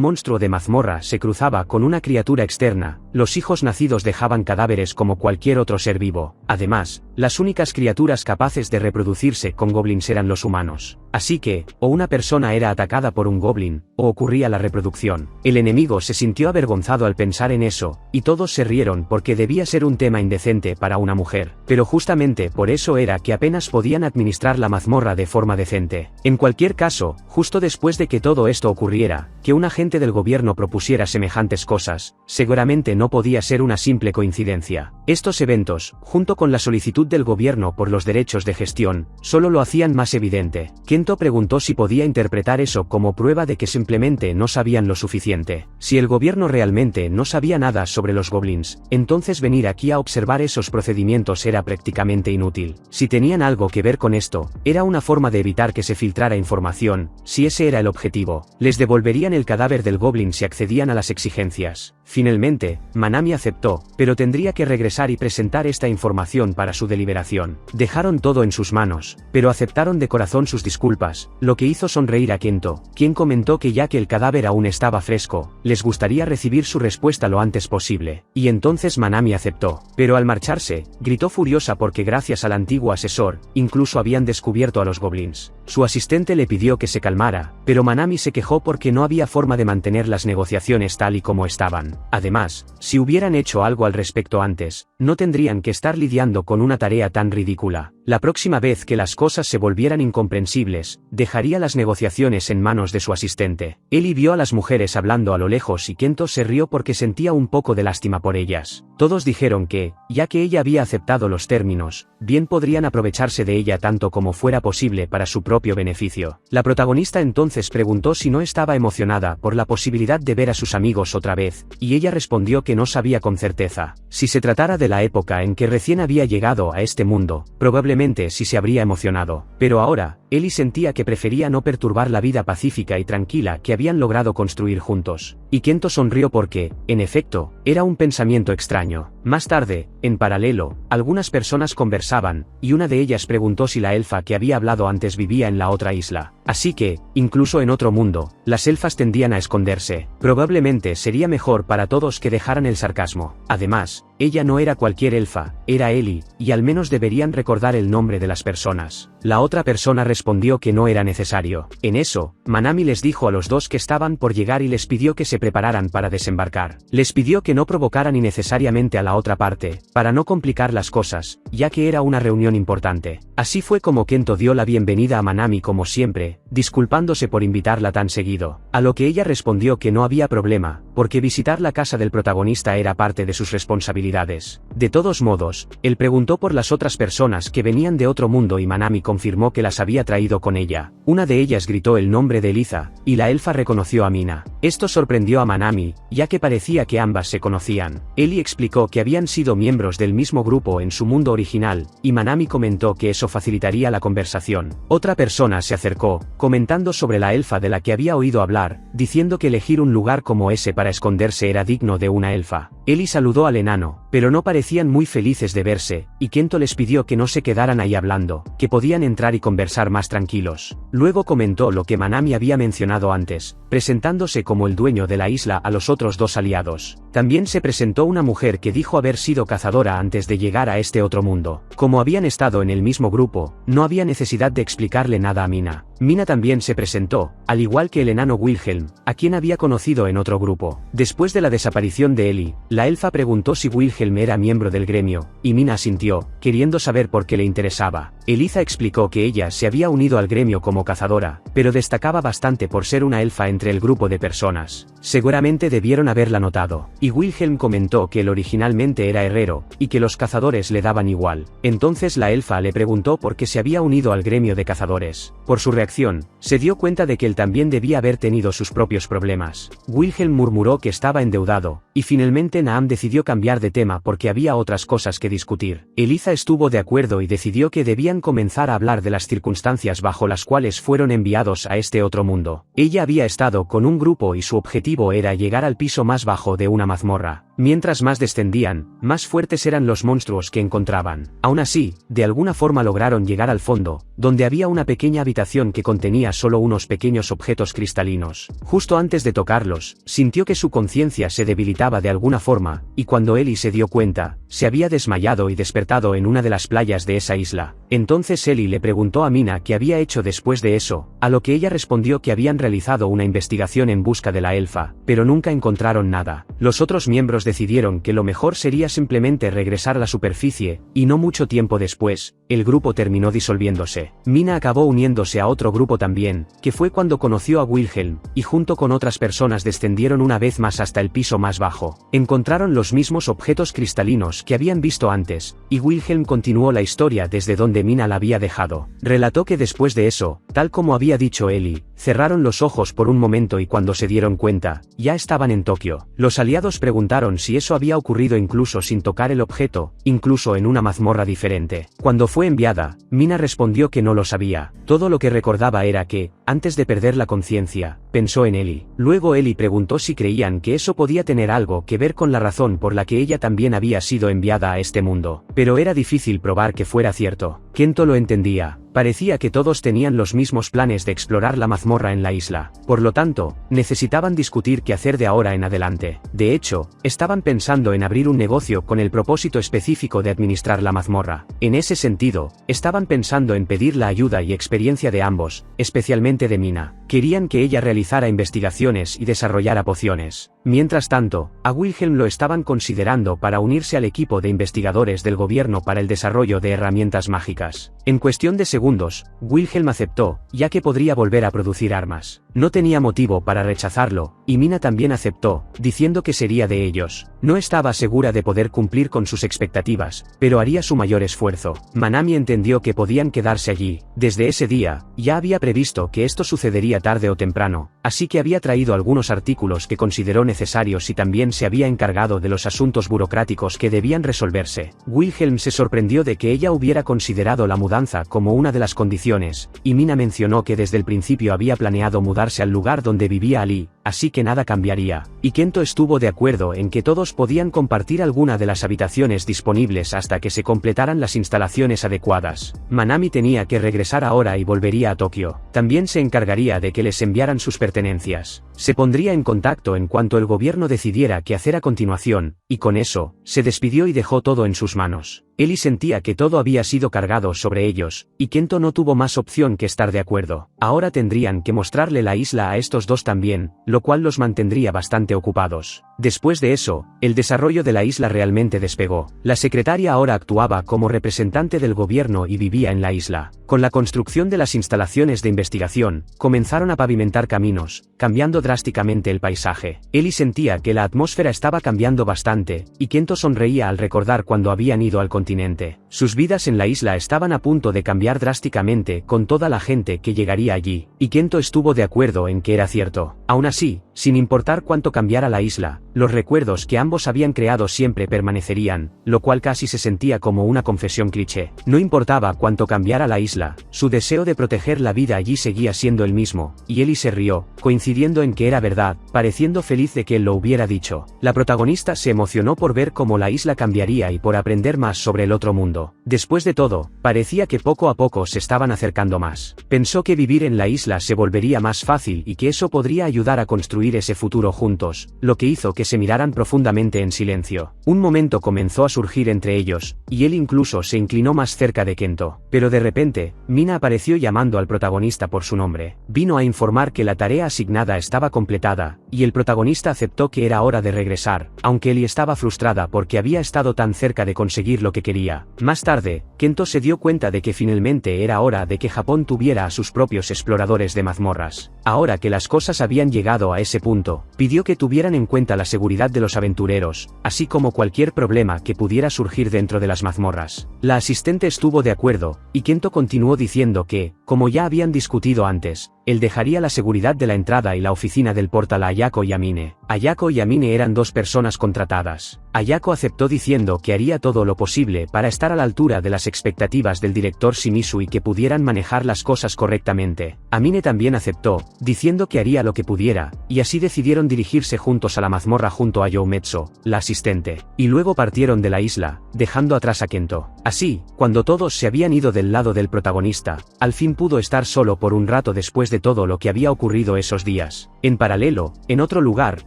A: monstruo de mazmorra se cruzaba con una criatura externa, los hijos nacidos dejaban cadáveres como cualquier otro ser vivo. Además, las únicas criaturas capaces de reproducirse con goblins eran los humanos. Así que, o una persona era atacada por un goblin, o ocurría la reproducción. El enemigo se sintió avergonzado al pensar en eso, y todos se rieron porque debía ser un tema indecente para una mujer. Pero justamente por eso era que apenas podían administrar la mazmorra de forma decente. En cualquier caso, justo después de que todo esto ocurriera, que un agente del gobierno propusiera semejantes cosas, seguramente no podía ser una simple coincidencia. Estos eventos, junto con la solicitud del gobierno por los derechos de gestión, solo lo hacían más evidente. Kento Kento preguntó si podía interpretar eso como prueba de que simplemente no sabían lo suficiente. Si el gobierno realmente no sabía nada sobre los goblins, entonces venir aquí a observar esos procedimientos era prácticamente inútil. Si tenían algo que ver con esto, era una forma de evitar que se filtrara información. Si ese era el objetivo, les devolverían el cadáver del goblin si accedían a las exigencias. Finalmente, Manami aceptó, pero tendría que regresar y presentar esta información para su deliberación. Dejaron todo en sus manos, pero aceptaron de corazón sus disculpas, lo que hizo sonreír a Kento, quien comentó que ya que el cadáver aún estaba fresco, les gustaría recibir su respuesta lo antes posible. Y entonces Manami aceptó. Pero al marcharse, gritó furiosa porque gracias al antiguo asesor, incluso habían descubierto a los goblins. Su asistente le pidió que se calmara, pero Manami se quejó porque no había forma de mantener las negociaciones tal y como estaban. Además, si hubieran hecho algo al respecto antes, no tendrían que estar lidiando con una tarea tan ridícula. La próxima vez que las cosas se volvieran incomprensibles, dejaría las negociaciones en manos de su asistente. Eli vio a las mujeres hablando a lo lejos y Kento se rió porque sentía un poco de lástima por ellas. Todos dijeron que, ya que ella había aceptado los términos, bien podrían aprovecharse de ella tanto como fuera posible para su propio beneficio. La protagonista entonces preguntó si no estaba emocionada por la posibilidad de ver a sus amigos otra vez, y ella respondió que no sabía con certeza. Si se tratara de la época en que recién había llegado a este mundo, probablemente sí se habría emocionado. Pero ahora, Eli sentía que prefería no perturbar la vida pacífica y tranquila que habían logrado construir juntos. Y Kento sonrió porque, en efecto, era un pensamiento extraño. Más tarde, en paralelo, algunas personas conversaban, y una de ellas preguntó si la elfa que había hablado antes vivía en la otra isla. Así que, incluso en otro mundo, las elfas tendían a esconderse. Probablemente sería mejor para todos que dejaran el sarcasmo. Además, ella no era cualquier elfa, era Eli, y al menos deberían recordar el nombre de las personas. La otra persona respondió que no era necesario. En eso, Manami les dijo a los dos que estaban por llegar y les pidió que se prepararan para desembarcar. Les pidió que no provocaran innecesariamente a la otra parte, para no complicar las cosas, ya que era una reunión importante. Así fue como Kento dio la bienvenida a Manami como siempre, disculpándose por invitarla tan seguido. A lo que ella respondió que no había problema, porque visitar la casa del protagonista era parte de sus responsabilidades. De todos modos, él preguntó por las otras personas que venían de otro mundo y Manami confirmó que las había traído con ella. Una de ellas gritó el nombre de Eliza, y la elfa reconoció a Mina. Esto sorprendió a Manami, ya que parecía que ambas se conocían. Eli explicó que habían sido miembros del mismo grupo en su mundo original, y Manami comentó que eso facilitaría la conversación. Otra persona se acercó, comentando sobre la elfa de la que había oído hablar, diciendo que elegir un lugar como ese para esconderse era digno de una elfa. Eli saludó al enano, pero no parecían muy felices de verse, y Kento les pidió que no se quedaran ahí hablando, que podían entrar y conversar más tranquilos. Luego comentó lo que Manami había mencionado antes, presentándose como el dueño de la isla a los otros dos aliados. También se presentó una mujer que dijo haber sido cazadora antes de llegar a este otro mundo. Como habían estado en el mismo grupo, no había necesidad de explicarle nada a Mina. Mina también se presentó, al igual que el enano Wilhelm, a quien había conocido en otro grupo. Después de la desaparición de Eli, la elfa preguntó si Wilhelm era miembro del gremio, y Mina asintió, queriendo saber por qué le interesaba. Eliza explicó que ella se había unido al gremio como cazadora, pero destacaba bastante por ser una elfa entre el grupo de personas. Seguramente debieron haberla notado. Y Wilhelm comentó que él originalmente era herrero, y que los cazadores le daban igual. Entonces la elfa le preguntó por qué se había unido al gremio de cazadores. Por su reacción, se dio cuenta de que él también debía haber tenido sus propios problemas. Wilhelm murmuró que estaba endeudado, y finalmente Naam decidió cambiar de tema porque había otras cosas que discutir. Eliza estuvo de acuerdo y decidió que debían comenzar a hablar de las circunstancias bajo las cuales fueron enviados a este otro mundo. Ella había estado con un grupo y su objetivo era llegar al piso más bajo de una mazmorra. Mientras más descendían, más fuertes eran los monstruos que encontraban. Aún así, de alguna forma lograron llegar al fondo, donde había una pequeña habitación que contenía solo unos pequeños objetos cristalinos. Justo antes de tocarlos, sintió que su conciencia se debilitaba de alguna forma, y cuando Eli se dio cuenta, se había desmayado y despertado en una de las playas de esa isla. Entonces Eli le preguntó a Mina qué había hecho después de eso, a lo que ella respondió que habían realizado una investigación en busca de la elfa, pero nunca encontraron nada. Los otros miembros chicos decidieron que lo mejor sería simplemente regresar a la superficie, y no mucho tiempo después, el grupo terminó disolviéndose. Mina acabó uniéndose a otro grupo también, que fue cuando conoció a Wilhelm, y junto con otras personas descendieron una vez más hasta el piso más bajo. Encontraron los mismos objetos cristalinos que habían visto antes, y Wilhelm continuó la historia desde donde Mina la había dejado. Relató que después de eso, tal como había dicho Ellie, cerraron los ojos por un momento y cuando se dieron cuenta, ya estaban en Tokio. Los aliados preguntaron si eso había ocurrido incluso sin tocar el objeto, incluso en una mazmorra diferente. Cuando fue enviada, Mina respondió que no lo sabía. Todo lo que recordaba era que, antes de perder la conciencia, pensó en Ellie. Luego Ellie preguntó si creían que eso podía tener algo que ver con la razón por la que ella también había sido enviada a este mundo. Pero era difícil probar que fuera cierto. Kento lo entendía. Parecía que todos tenían los mismos planes de explorar la mazmorra en la isla. Por lo tanto, necesitaban discutir qué hacer de ahora en adelante. De hecho, estaban pensando en abrir un negocio con el propósito específico de administrar la mazmorra. En ese sentido, estaban pensando en pedir la ayuda y experiencia de ambos, especialmente de Mina. Querían que ella realizara investigaciones y desarrollara pociones. Mientras tanto, a Wilhelm lo estaban considerando para unirse al equipo de investigadores del gobierno para el desarrollo de herramientas mágicas. En cuestión de segundos, Wilhelm aceptó, ya que podría volver a producir armas. No tenía motivo para rechazarlo, y Mina también aceptó, diciendo que sería de ellos. No estaba segura de poder cumplir con sus expectativas, pero haría su mayor esfuerzo. Manami entendió que podían quedarse allí. Desde ese día, ya había previsto que esto sucedería tarde o temprano, así que había traído algunos artículos que consideró necesarios y también se había encargado de los asuntos burocráticos que debían resolverse. Wilhelm se sorprendió de que ella hubiera considerado la mudanza como una de las condiciones, y Mina mencionó que desde el principio había planeado mudarse al lugar donde vivía Ali, así que nada cambiaría, y Kento estuvo de acuerdo en que todos podían compartir alguna de las habitaciones disponibles hasta que se completaran las instalaciones adecuadas. Manami tenía que regresar ahora y volvería a Tokio. También se encargaría de que les enviaran sus pertenencias. Se pondría en contacto en cuanto el gobierno decidiera qué hacer a continuación, y con eso, se despidió y dejó todo en sus manos. Ellie sentía que todo había sido cargado sobre ellos, y Kento no tuvo más opción que estar de acuerdo. Ahora tendrían que mostrarle la isla a estos dos también, lo cual los mantendría bastante ocupados. Después de eso, el desarrollo de la isla realmente despegó. La secretaria ahora actuaba como representante del gobierno y vivía en la isla. Con la construcción de las instalaciones de investigación, comenzaron a pavimentar caminos, cambiando drásticamente el paisaje. Ellie sentía que la atmósfera estaba cambiando bastante, y Kento sonreía al recordar cuando habían ido al continente. Sus vidas en la isla estaban a punto de cambiar drásticamente con toda la gente que llegaría allí, y Kento estuvo de acuerdo en que era cierto. Aún así, sin importar cuánto cambiara la isla, los recuerdos que ambos habían creado siempre permanecerían, lo cual casi se sentía como una confesión cliché. No importaba cuánto cambiara la isla, su deseo de proteger la vida allí seguía siendo el mismo, y Ellie se rió, coincidiendo en que era verdad, pareciendo feliz de que él lo hubiera dicho. La protagonista se emocionó por ver cómo la isla cambiaría y por aprender más sobre el otro mundo. Después de todo, parecía que poco a poco se estaban acercando más. Pensó que vivir en la isla se volvería más fácil y que eso podría ayudar a construir ese futuro juntos, lo que hizo que se miraran profundamente en silencio. Un momento comenzó a surgir entre ellos, y él incluso se inclinó más cerca de Kento. Pero de repente, Mina apareció llamando al protagonista por su nombre. Vino a informar que la tarea asignada estaba completada, y el protagonista aceptó que era hora de regresar, aunque Ellie estaba frustrada porque había estado tan cerca de conseguir lo que quería. Más tarde, Kento se dio cuenta de que finalmente era hora de que Japón tuviera a sus propios exploradores de mazmorras. Ahora que las cosas habían llegado a ese punto, pidió que tuvieran en cuenta la seguridad de los aventureros, así como cualquier problema que pudiera surgir dentro de las mazmorras. La asistente estuvo de acuerdo, y Kento continuó diciendo que, como ya habían discutido antes, él dejaría la seguridad de la entrada y la oficina del portal a Ayako y Amine. Ayako y Amine eran dos personas contratadas. Ayako aceptó diciendo que haría todo lo posible para estar a la altura de las expectativas del director Shimizu y que pudieran manejar las cosas correctamente. Amine también aceptó, diciendo que haría lo que pudiera, y así decidieron dirigirse juntos a la mazmorra junto a Youmetsu, la asistente, y luego partieron de la isla, dejando atrás a Kento. Así, cuando todos se habían ido del lado del protagonista, al fin pudo estar solo por un rato después de todo lo que había ocurrido esos días. En paralelo, en otro lugar,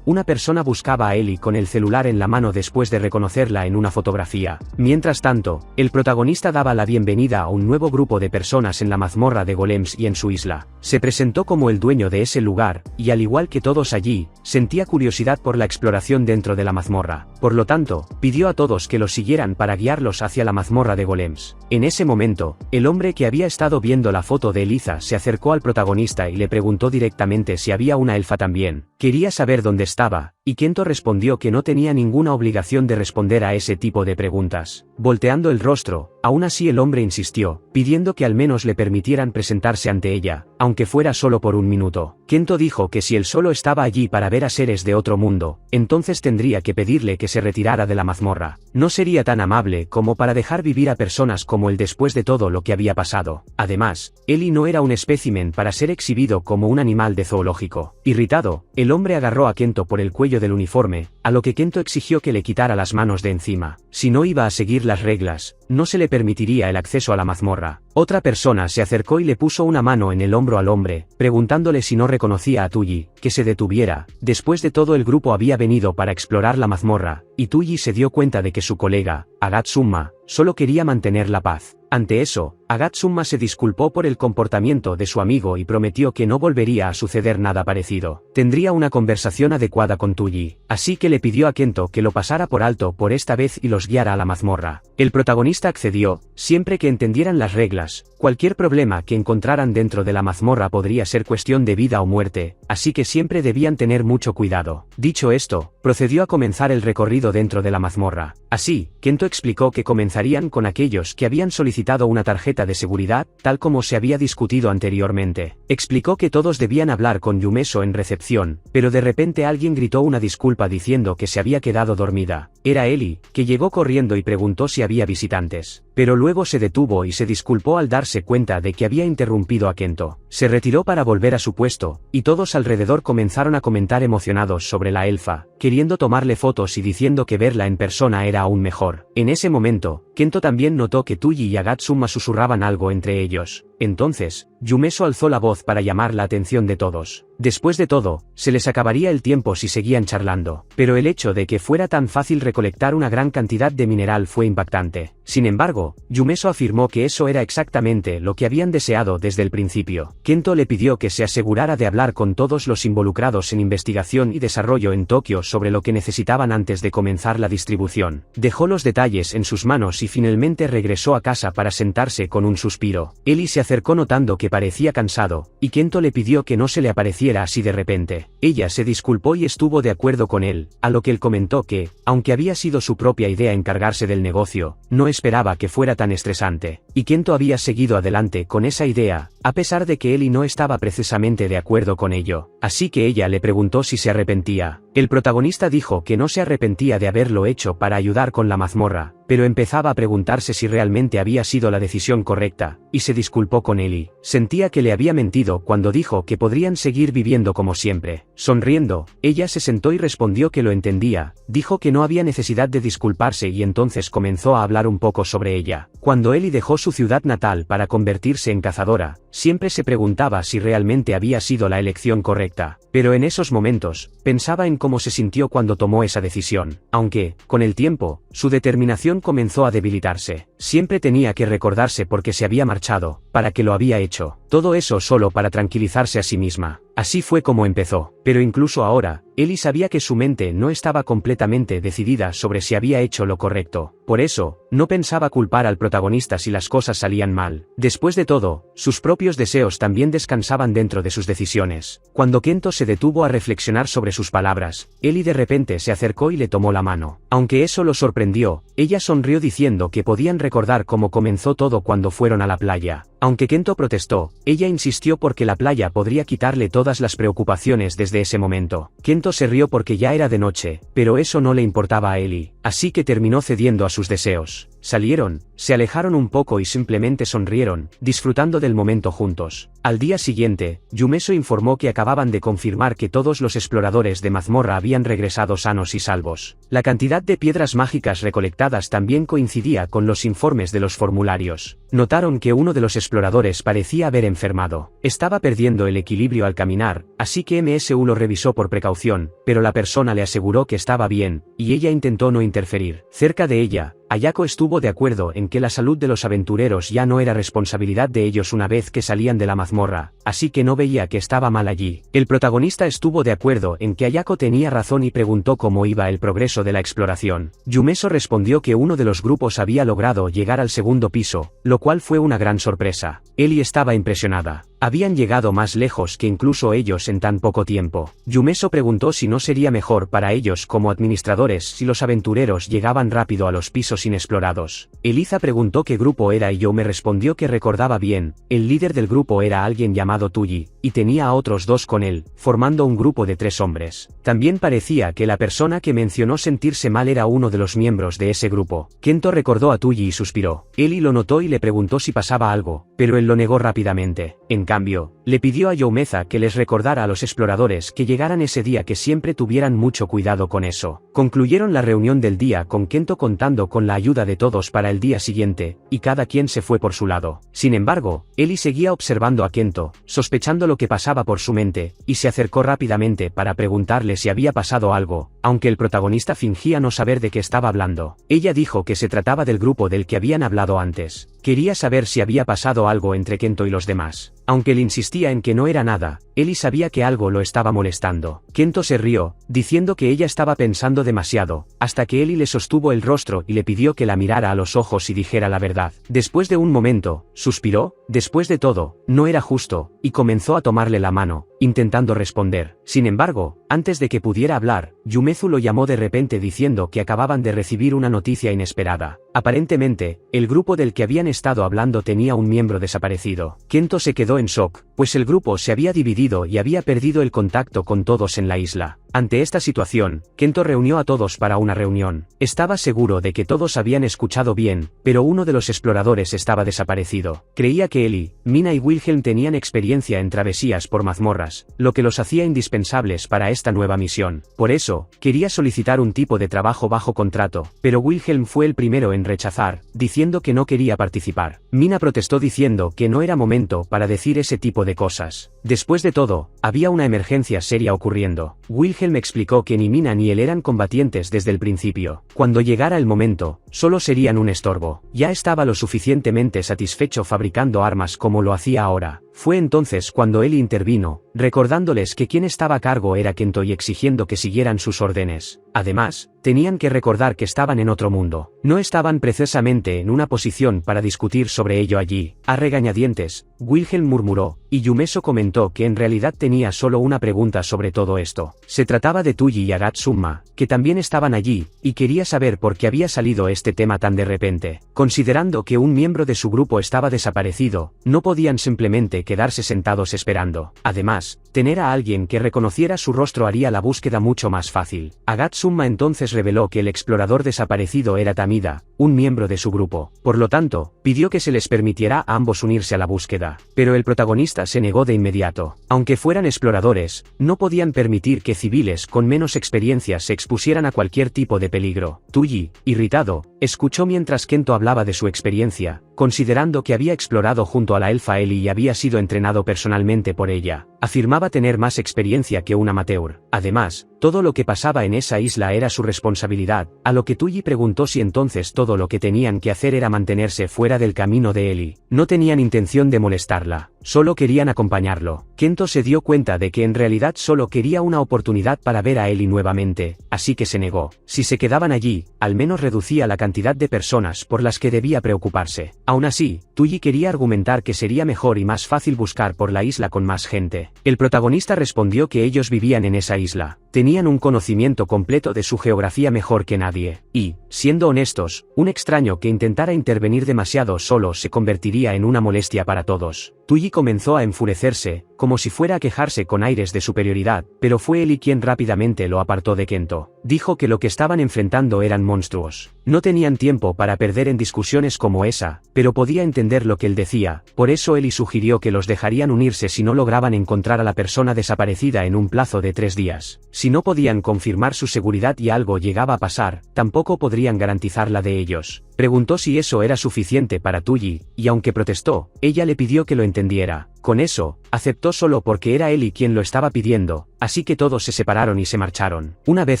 A: una persona buscaba a Ellie con el celular en la mano después de reconocerla en una fotografía. Mientras tanto, el protagonista daba la bienvenida a un nuevo grupo de personas en la mazmorra de golems y en su isla. Se presentó como el dueño de ese lugar, y al igual que todos allí, sentía curiosidad por la exploración dentro de la mazmorra. Por lo tanto, pidió a todos que los siguieran para guiarlos hacia la mazmorra de golems. En ese momento, el hombre que había estado viendo la foto de Eliza se acercó al protagonista y le preguntó directamente si había una elfa también. Quería saber dónde estaba, y Kento respondió que no tenía ninguna obligación de responder a ese tipo de preguntas. Volteando el rostro, aún así el hombre insistió, pidiendo que al menos le permitieran presentarse ante ella, aunque fuera solo por un minuto. Kento dijo que si él solo estaba allí para ver a seres de otro mundo, entonces tendría que pedirle que se retirara de la mazmorra. No sería tan amable como para dejar vivir a personas como él después de todo lo que había pasado. Además, Eli no era un espécimen para ser exhibido como un animal de zoológico. Irritado, el hombre agarró a Kento por el cuello del uniforme, a lo que Kento exigió que le quitara las manos de encima. Si no iba a seguir las reglas, no se le permitiría el acceso a la mazmorra. Otra persona se acercó y le puso una mano en el hombro al hombre, preguntándole si no reconocía a Tully, que se detuviera. Después de todo, el grupo había venido para explorar la mazmorra, y Tully se dio cuenta de que su colega, Agatsuma, solo quería mantener la paz. Ante eso, Agatsuma se disculpó por el comportamiento de su amigo y prometió que no volvería a suceder nada parecido. Tendría una conversación adecuada con Tully, así que le pidió a Kento que lo pasara por alto por esta vez y los guiara a la mazmorra. El protagonista accedió, siempre que entendieran las reglas. Cualquier problema que encontraran dentro de la mazmorra podría ser cuestión de vida o muerte, así que siempre debían tener mucho cuidado. Dicho esto, procedió a comenzar el recorrido dentro de la mazmorra. Así, Kento explicó que comenzarían con aquellos que habían solicitado una tarjeta de seguridad, tal como se había discutido anteriormente. Explicó que todos debían hablar con Yumeso en recepción, pero de repente alguien gritó una disculpa diciendo que se había quedado dormida. Era Eli, que llegó corriendo y preguntó si había visitantes. Pero luego se detuvo y se disculpó al darse cuenta de que había interrumpido a Kento. Se retiró para volver a su puesto, y todos alrededor comenzaron a comentar emocionados sobre la elfa, queriendo tomarle fotos y diciendo que verla en persona era aún mejor. En ese momento, Kento también notó que Tully y Agatsuma susurraban algo entre ellos. Entonces, Yumeso alzó la voz para llamar la atención de todos. Después de todo, se les acabaría el tiempo si seguían charlando, pero el hecho de que fuera tan fácil recolectar una gran cantidad de mineral fue impactante. Sin embargo, Yumeso afirmó que eso era exactamente lo que habían deseado desde el principio. Kento le pidió que se asegurara de hablar con todos los involucrados en investigación y desarrollo en Tokio sobre lo que necesitaban antes de comenzar la distribución. Dejó los detalles en sus manos y finalmente regresó a casa para sentarse con un suspiro. Eli se acercó notando que parecía cansado, y Kento le pidió que no se le apareciera así de repente. Ella se disculpó y estuvo de acuerdo con él, a lo que él comentó que, aunque había sido su propia idea encargarse del negocio, no esperaba que fuera tan estresante. Y Kento había seguido adelante con esa idea, a pesar de que Eli no estaba precisamente de acuerdo con ello. Así que ella le preguntó si se arrepentía. El protagonista dijo que no se arrepentía de haberlo hecho para ayudar con la mazmorra, pero empezaba a preguntarse si realmente había sido la decisión correcta, y se disculpó con Eli. Sentía que le había mentido cuando dijo que podrían seguir viviendo como siempre. Sonriendo, ella se sentó y respondió que lo entendía, dijo que no había necesidad de disculparse y entonces comenzó a hablar un poco sobre ella. Cuando Eli dejó su ciudad natal para convertirse en cazadora, siempre se preguntaba si realmente había sido la elección correcta, pero en esos momentos, pensaba en cómo se sintió cuando tomó esa decisión. Aunque, con el tiempo, su determinación comenzó a debilitarse. Siempre tenía que recordarse por qué se había marchado, para qué lo había hecho. Todo eso solo para tranquilizarse a sí misma. Así fue como empezó. Pero incluso ahora, Eli sabía que su mente no estaba completamente decidida sobre si había hecho lo correcto. Por eso, no pensaba culpar al protagonista si las cosas salían mal. Después de todo, sus propios deseos también descansaban dentro de sus decisiones. Cuando Kento se detuvo a reflexionar sobre sus palabras, Eli de repente se acercó y le tomó la mano. Aunque eso lo sorprendió, ella sonrió diciendo que podían recordar cómo comenzó todo cuando fueron a la playa. Aunque Kento protestó, ella insistió porque la playa podría quitarle todas las preocupaciones desde ese momento. Kento se rió porque ya era de noche, pero eso no le importaba a Eli, así que terminó cediendo a sus deseos. Salieron, se alejaron un poco y simplemente sonrieron, disfrutando del momento juntos. Al día siguiente, Yumeso informó que acababan de confirmar que todos los exploradores de mazmorra habían regresado sanos y salvos. La cantidad de piedras mágicas recolectadas también coincidía con los informes de los formularios. Notaron que uno de los exploradores parecía haber enfermado. Estaba perdiendo el equilibrio al caminar, así que MSU lo revisó por precaución, pero la persona le aseguró que estaba bien, y ella intentó no interferir. Cerca de ella, Ayako estuvo de acuerdo en que la salud de los aventureros ya no era responsabilidad de ellos una vez que salían de la mazmorra, así que no veía que estaba mal allí. El protagonista estuvo de acuerdo en que Ayako tenía razón y preguntó cómo iba el progreso de la exploración. Yumeso respondió que uno de los grupos había logrado llegar al segundo piso, lo cual fue una gran sorpresa. Ellie estaba impresionada. Habían llegado más lejos que incluso ellos en tan poco tiempo. Yumeso preguntó si no sería mejor para ellos como administradores si los aventureros llegaban rápido a los pisos inexplorados. Eliza preguntó qué grupo era y Yume respondió que recordaba bien, el líder del grupo era alguien llamado Tuji, y tenía a otros dos con él, formando un grupo de 3 hombres. También parecía que la persona que mencionó sentirse mal era uno de los miembros de ese grupo. Kento recordó a Tuji y suspiró. Ellie lo notó y le preguntó si pasaba algo, pero él lo negó rápidamente. En cambio, le pidió a Youmeza que les recordara a los exploradores que llegaran ese día que siempre tuvieran mucho cuidado con eso. Concluyeron la reunión del día con Kento contando con la ayuda de todos para el día siguiente, y cada quien se fue por su lado. Sin embargo, Ellie seguía observando a Kento, sospechando lo que pasaba por su mente, y se acercó rápidamente para preguntarle si había pasado algo, aunque el protagonista fingía no saber de qué estaba hablando. Ella dijo que se trataba del grupo del que habían hablado antes. Quería saber si había pasado algo entre Kento y los demás. Aunque él insistía en que no era nada, Ellie sabía que algo lo estaba molestando. Kento se rió, diciendo que ella estaba pensando demasiado, hasta que Ellie le sostuvo el rostro y le pidió que la mirara a los ojos y dijera la verdad. Después de un momento, suspiró, después de todo, no era justo, y comenzó a tomarle la mano, intentando responder. Sin embargo, antes de que pudiera hablar, Yumezu lo llamó de repente diciendo que acababan de recibir una noticia inesperada. Aparentemente, el grupo del que habían estado hablando tenía un miembro desaparecido. Kento se quedó en shock, pues el grupo se había dividido y había perdido el contacto con todos en la isla. Ante esta situación, Kento reunió a todos para una reunión. Estaba seguro de que todos habían escuchado bien, pero uno de los exploradores estaba desaparecido. Creía que Ellie, Mina y Wilhelm tenían experiencia en travesías por mazmorras, lo que los hacía indispensables para esta nueva misión. Por eso, quería solicitar un tipo de trabajo bajo contrato, pero Wilhelm fue el primero en rechazar, diciendo que no quería participar. Mina protestó diciendo que no era momento para decir ese tipo de cosas. Después de todo, había una emergencia seria ocurriendo. Wilhelm explicó que ni Mina ni él eran combatientes desde el principio. Cuando llegara el momento, solo serían un estorbo. Ya estaba lo suficientemente satisfecho fabricando armas como lo hacía ahora. Fue entonces cuando Ellie intervino, recordándoles que quien estaba a cargo era Kento y exigiendo que siguieran sus órdenes. Además, tenían que recordar que estaban en otro mundo. No estaban precisamente en una posición para discutir sobre ello allí. A regañadientes, Wilhelm murmuró, y Yumeso comentó que en realidad tenía solo una pregunta sobre todo esto. Se trataba de Tuji y Agatsuma, que también estaban allí, y quería saber por qué había salido este tema tan de repente. Considerando que un miembro de su grupo estaba desaparecido, no podían simplemente quedarse sentados esperando. Además, tener a alguien que reconociera su rostro haría la búsqueda mucho más fácil. Agatsuma entonces reveló que el explorador desaparecido era Tamida, un miembro de su grupo. Por lo tanto, pidió que se les permitiera a ambos unirse a la búsqueda. Pero el protagonista se negó de inmediato. Aunque fueran exploradores, no podían permitir que civiles con menos experiencia se expusieran a cualquier tipo de peligro. Tuji, irritado, escuchó mientras Kento hablaba de su experiencia, considerando que había explorado junto a la elfa Ellie y había sido entrenado personalmente por ella. Afirmaba tener más experiencia que un amateur. Además, todo lo que pasaba en esa isla era su responsabilidad, a lo que Tuji preguntó si entonces todo lo que tenían que hacer era mantenerse fuera del camino de Ellie. No tenían intención de molestarla, solo querían acompañarlo. Kento se dio cuenta de que en realidad solo quería una oportunidad para ver a Ellie nuevamente, así que se negó. Si se quedaban allí, al menos reducía la cantidad de personas por las que debía preocuparse. Aún así, Tuji quería argumentar que sería mejor y más fácil buscar por la isla con más gente. El protagonista respondió que ellos vivían en esa isla, tenían un conocimiento completo de su geografía mejor que nadie, y, siendo honestos, un extraño que intentara intervenir demasiado solo se convertiría en una molestia para todos. Tuji comenzó a enfurecerse, como si fuera a quejarse con aires de superioridad, pero fue Ellie quien rápidamente lo apartó de Kento. Dijo que lo que estaban enfrentando eran monstruos. No tenían tiempo para perder en discusiones como esa, pero podía entender lo que él decía, por eso Ellie sugirió que los dejarían unirse si no lograban encontrar a la persona desaparecida en un plazo de 3 días. Si no podían confirmar su seguridad y algo llegaba a pasar, tampoco podrían garantizar la de ellos. Preguntó si eso era suficiente para Tuji, y aunque protestó, ella le pidió que lo entendiera. Con eso, aceptó solo porque era Ellie quien lo estaba pidiendo, así que todos se separaron y se marcharon. Una vez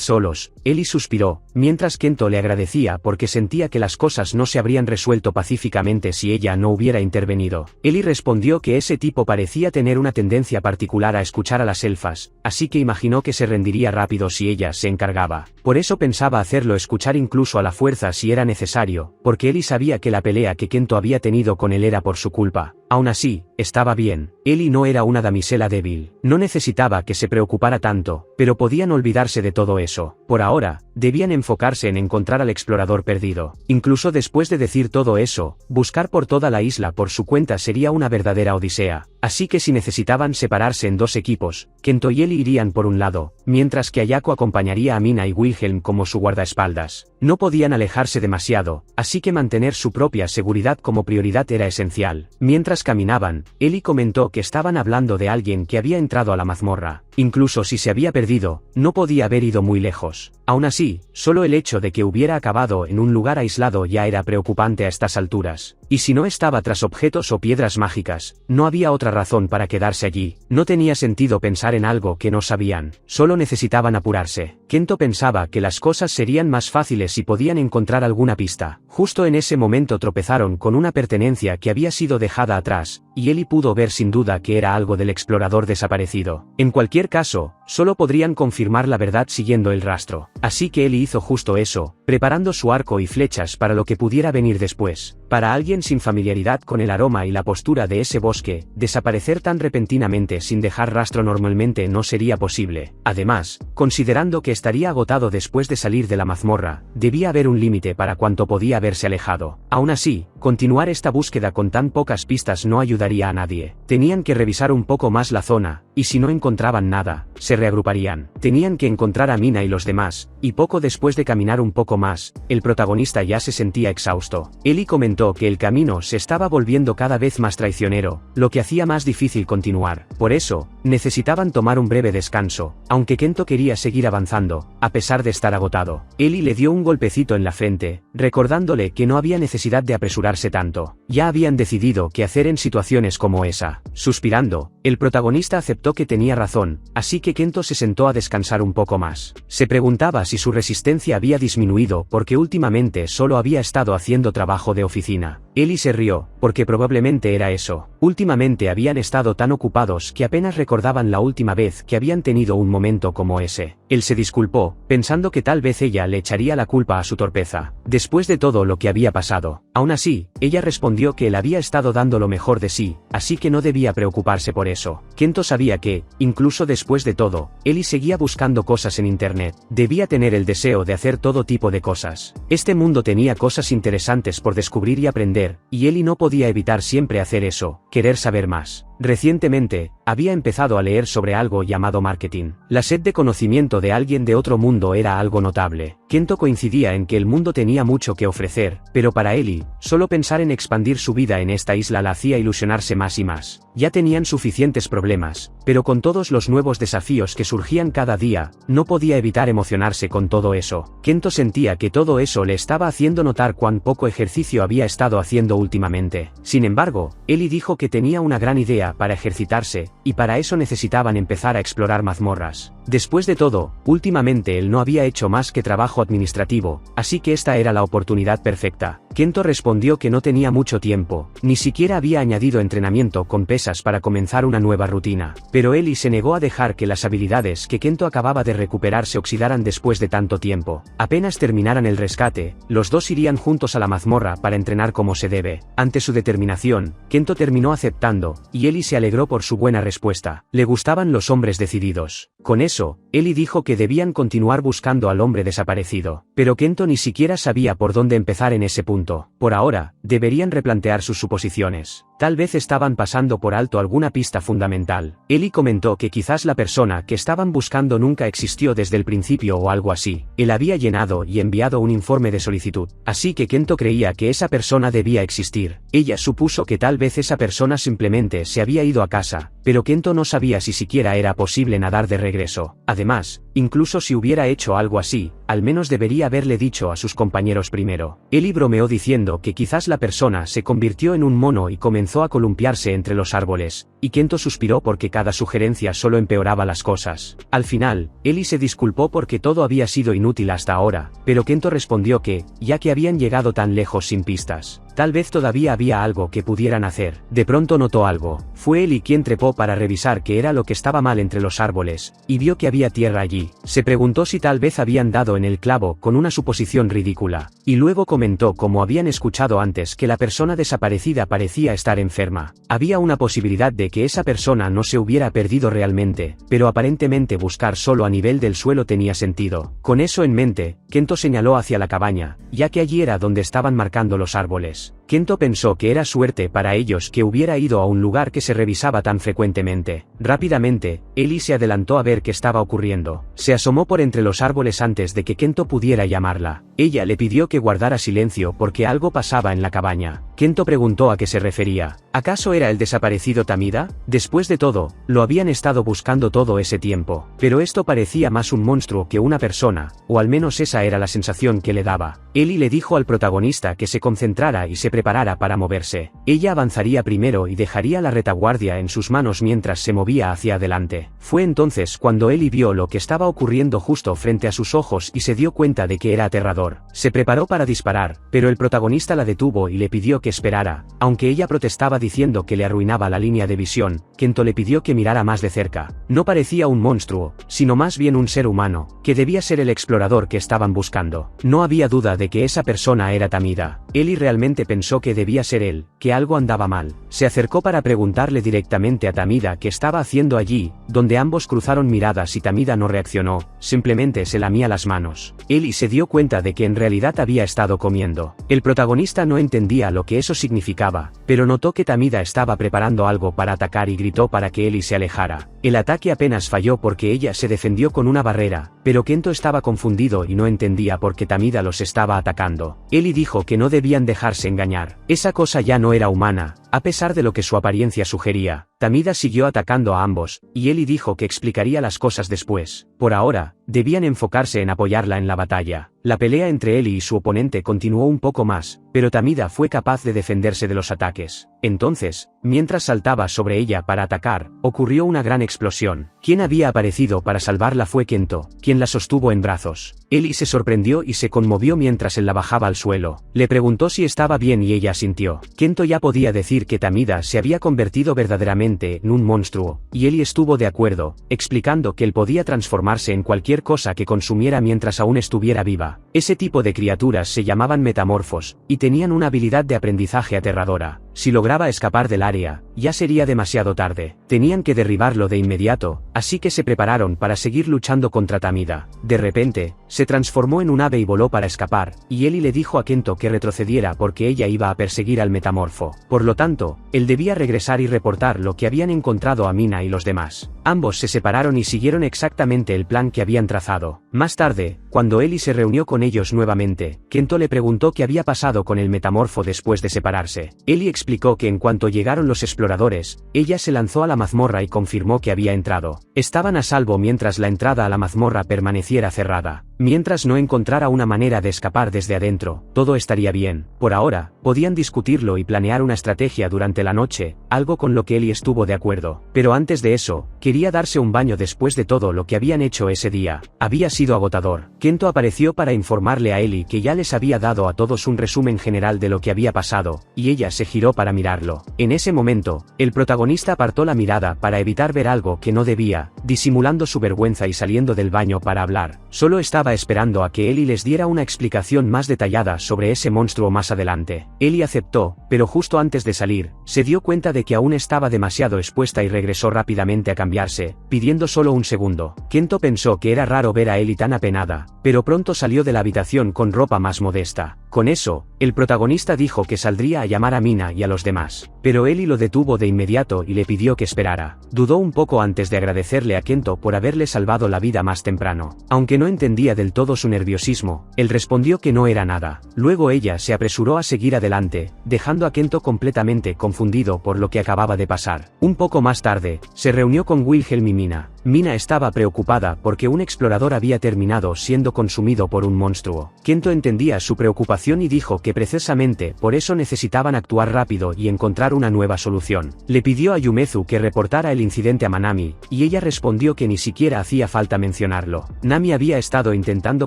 A: solos, Ellie suspiró, mientras Kento le agradecía porque sentía que las cosas no se habrían resuelto pacíficamente si ella no hubiera intervenido. Ellie respondió que ese tipo parecía tener una tendencia particular a escuchar a las elfas, así que imaginó que se rendiría rápido si ella se encargaba. Por eso pensaba hacerlo escuchar incluso a la fuerza si era necesario, porque Ellie sabía que la pelea que Kento había tenido con él era por su culpa. Aún así, estaba bien. Ellie no era una damisela débil. No necesitaba que se preocupara tanto, pero podían olvidarse de todo eso. Por ahora, debían enfocarse en encontrar al explorador perdido. Incluso después de decir todo eso, buscar por toda la isla por su cuenta sería una verdadera odisea. Así que si necesitaban separarse en dos equipos, Kento y Ellie irían por un lado, mientras que Ayako acompañaría a Mina y Wilhelm como su guardaespaldas. No podían alejarse demasiado, así que mantener su propia seguridad como prioridad era esencial. Mientras caminaban, Ellie comentó que estaban hablando de alguien que había entrado a la mazmorra. Incluso si se había perdido, no podía haber ido muy lejos. Aún así, solo el hecho de que hubiera acabado en un lugar aislado ya era preocupante a estas alturas. Y si no estaba tras objetos o piedras mágicas, no había otra razón para quedarse allí. No tenía sentido pensar en algo que no sabían, solo necesitaban apurarse. Kento pensaba que las cosas serían más fáciles si podían encontrar alguna pista. Justo en ese momento tropezaron con una pertenencia que había sido dejada atrás, y Ellie pudo ver sin duda que era algo del explorador desaparecido. En cualquier caso, solo podrían confirmar la verdad siguiendo el rastro. Así que Ellie hizo justo eso, preparando su arco y flechas para lo que pudiera venir después. Para alguien sin familiaridad con el aroma y la postura de ese bosque, desaparecer tan repentinamente sin dejar rastro normalmente no sería posible. Además, considerando que estaría agotado después de salir de la mazmorra, debía haber un límite para cuánto podía haberse alejado. Aún así, continuar esta búsqueda con tan pocas pistas no ayudaría a nadie. Tenían que revisar un poco más la zona, y si no encontraban nada, se reagruparían. Tenían que encontrar a Mina y los demás, y poco después de caminar un poco más, el protagonista ya se sentía exhausto. Ellie comentó que el camino se estaba volviendo cada vez más traicionero, lo que hacía más difícil continuar. Por eso, necesitaban tomar un breve descanso, aunque Kento quería seguir avanzando, a pesar de estar agotado. Ellie le dio un golpecito en la frente, recordándole que no había necesidad de apresurarse tanto. Ya habían decidido qué hacer en situaciones como esa. Suspirando, el protagonista aceptó que tenía razón, así que Kento se sentó a descansar un poco más. Se preguntaba si su resistencia había disminuido porque últimamente solo había estado haciendo trabajo de oficina. Ellie se rió, porque probablemente era eso. Últimamente habían estado tan ocupados que apenas recordaban la última vez que habían tenido un momento como ese. Él se disculpó, pensando que tal vez ella le echaría la culpa a su torpeza, después de todo lo que había pasado. Aún así, ella respondió que él había estado dando lo mejor de sí, así que no debía preocuparse por eso. Kento sabía que, incluso después de todo, Ellie seguía buscando cosas en internet. Debía tener el deseo de hacer todo tipo de cosas. Este mundo tenía cosas interesantes por descubrir y aprender, y Ellie no podía evitar siempre hacer eso, querer saber más. Recientemente, había empezado a leer sobre algo llamado marketing. La sed de conocimiento de alguien de otro mundo era algo notable. Kento coincidía en que el mundo tenía mucho que ofrecer, pero para Ellie, solo pensar en expandir su vida en esta isla la hacía ilusionarse más y más. Ya tenían suficientes problemas, pero con todos los nuevos desafíos que surgían cada día, no podía evitar emocionarse con todo eso. Kento sentía que todo eso le estaba haciendo notar cuán poco ejercicio había estado haciendo últimamente. Sin embargo, Ellie dijo que tenía una gran idea para ejercitarse, y para eso necesitaban empezar a explorar mazmorras. Después de todo, últimamente él no había hecho más que trabajo administrativo, así que esta era la oportunidad perfecta. Kento respondió que no tenía mucho tiempo, ni siquiera había añadido entrenamiento con pesas para comenzar una nueva rutina. Pero Ellie se negó a dejar que las habilidades que Kento acababa de recuperar se oxidaran después de tanto tiempo. Apenas terminaran el rescate, los dos irían juntos a la mazmorra para entrenar como se debe. Ante su determinación, Kento terminó aceptando, y Ellie se alegró por su buena respuesta. Le gustaban los hombres decididos. Con eso, Ellie dijo que debían continuar buscando al hombre desaparecido. Pero Kento ni siquiera sabía por dónde empezar en ese punto. Por ahora, deberían replantear sus suposiciones. Tal vez estaban pasando por alto alguna pista fundamental. Ellie comentó que quizás la persona que estaban buscando nunca existió desde el principio o algo así. Él había llenado y enviado un informe de solicitud. Así que Kento creía que esa persona debía existir. Ella supuso que tal vez esa persona simplemente se había ido a casa, pero Kento no sabía si siquiera era posible nadar de regreso. Además, Incluso si hubiera hecho algo así, al menos debería haberle dicho a sus compañeros primero. Ellie bromeó diciendo que quizás la persona se convirtió en un mono y comenzó a columpiarse entre los árboles, y Kento suspiró porque cada sugerencia solo empeoraba las cosas. Al final, Ellie se disculpó porque todo había sido inútil hasta ahora, pero Kento respondió que, ya que habían llegado tan lejos sin pistas, tal vez todavía había algo que pudieran hacer. De pronto notó algo. Fue Ellie quien trepó para revisar qué era lo que estaba mal entre los árboles, y vio que había tierra allí. Se preguntó si tal vez habían dado en el clavo con una suposición ridícula, y luego comentó cómo habían escuchado antes que la persona desaparecida parecía estar enferma. Había una posibilidad de que esa persona no se hubiera perdido realmente, pero aparentemente buscar solo a nivel del suelo tenía sentido. Con eso en mente, Kento señaló hacia la cabaña, ya que allí era donde estaban marcando los árboles. Kento pensó que era suerte para ellos que hubiera ido a un lugar que se revisaba tan frecuentemente. Rápidamente, Ellie se adelantó a ver qué estaba ocurriendo. Se asomó por entre los árboles antes de que Kento pudiera llamarla. Ella le pidió que guardara silencio porque algo pasaba en la cabaña. Kento preguntó a qué se refería. ¿Acaso era el desaparecido Tamida? Después de todo, lo habían estado buscando todo ese tiempo. Pero esto parecía más un monstruo que una persona, o al menos esa era la sensación que le daba. Ellie le dijo al protagonista que se concentrara y se preparara para moverse. Ella avanzaría primero y dejaría la retaguardia en sus manos mientras se movía hacia adelante. Fue entonces cuando Ellie vio lo que estaba ocurriendo justo frente a sus ojos y se dio cuenta de que era aterrador. Se preparó para disparar, pero el protagonista la detuvo y le pidió que esperara. Aunque ella protestaba diciendo que le arruinaba la línea de visión, Kento le pidió que mirara más de cerca. No parecía un monstruo, sino más bien un ser humano, que debía ser el explorador que estaban buscando. No había duda de que esa persona era Tamida. Ellie realmente pensó que debía ser él, que algo andaba mal. Se acercó para preguntarle directamente a Tamida qué estaba haciendo allí, donde ambos cruzaron miradas y Tamida no reaccionó, simplemente se lamía las manos. Ellie se dio cuenta de que en realidad había estado comiendo. El protagonista no entendía lo que eso significaba, pero notó que Tamida estaba preparando algo para atacar y gritó para que Ellie se alejara. El ataque apenas falló porque ella se defendió con una barrera, pero Kento estaba confundido y no entendía por qué Tamida los estaba atacando. Ellie dijo que no debían dejarse engañar. Esa cosa ya no era humana, a pesar de lo que su apariencia sugería. Tamida siguió atacando a ambos, y Ellie dijo que explicaría las cosas después. Por ahora, debían enfocarse en apoyarla en la batalla. La pelea entre Ellie y su oponente continuó un poco más, pero Tamida fue capaz de defenderse de los ataques. Entonces, mientras saltaba sobre ella para atacar, ocurrió una gran explosión. Quien había aparecido para salvarla fue Kento, quien la sostuvo en brazos. Ellie se sorprendió y se conmovió mientras él la bajaba al suelo. Le preguntó si estaba bien y ella asintió. Kento ya podía decir que Tamida se había convertido verdaderamente en un monstruo, y Ellie estuvo de acuerdo, explicando que él podía transformarse en cualquier cosa que consumiera mientras aún estuviera viva. Ese tipo de criaturas se llamaban metamorfos, y tenían una habilidad de aprendizaje aterradora. Si lograba escapar del área, ya sería demasiado tarde. Tenían que derribarlo de inmediato, así que se prepararon para seguir luchando contra Tamida. De repente, se transformó en un ave y voló para escapar, y Ellie le dijo a Kento que retrocediera porque ella iba a perseguir al metamorfo. Por lo tanto, él debía regresar y reportar lo que habían encontrado a Mina y los demás. Ambos se separaron y siguieron exactamente el plan que habían trazado. Más tarde, cuando Ellie se reunió con ellos nuevamente, Kento le preguntó qué había pasado con el metamorfo después de separarse. Ellie explicó que en cuanto llegaron los exploradores, ella se lanzó a la mazmorra y confirmó que había entrado. Estaban a salvo mientras la entrada a la mazmorra permaneciera cerrada. Mientras no encontrara una manera de escapar desde adentro, todo estaría bien. Por ahora, podían discutirlo y planear una estrategia durante la noche, algo con lo que Ellie estuvo de acuerdo. Pero antes de eso, quería darse un baño después de todo lo que habían hecho ese día. Había sido agotador. Kento apareció para informarle a Ellie que ya les había dado a todos un resumen general de lo que había pasado, y ella se giró para mirarlo. En ese momento, el protagonista apartó la mirada para evitar ver algo que no debía, disimulando su vergüenza y saliendo del baño para hablar. Solo estaba esperando a que Ellie les diera una explicación más detallada sobre ese monstruo más adelante. Ellie aceptó, pero justo antes de salir, se dio cuenta de que aún estaba demasiado expuesta y regresó rápidamente a cambiarse, pidiendo solo un segundo. Kento pensó que era raro ver a Ellie tan apenada, pero pronto salió de la habitación con ropa más modesta. Con eso, el protagonista dijo que saldría a llamar a Mina y a los demás, pero Ellie lo detuvo de inmediato y le pidió que esperara. Dudó un poco antes de agradecerle a Kento por haberle salvado la vida más temprano. Aunque no entendía del todo su nerviosismo, él respondió que no era nada. Luego ella se apresuró a seguir adelante, dejando a Kento completamente confundido por lo que acababa de pasar. Un poco más tarde, se reunió con Wilhelm y Mina. Mina estaba preocupada porque un explorador había terminado siendo consumido por un monstruo. Kento entendía su preocupación y dijo que precisamente por eso necesitaban actuar rápido y encontrar una nueva solución. Le pidió a Yumezu que reportara el incidente a Manami, y ella respondió que ni siquiera hacía falta mencionarlo. Nami había estado intentando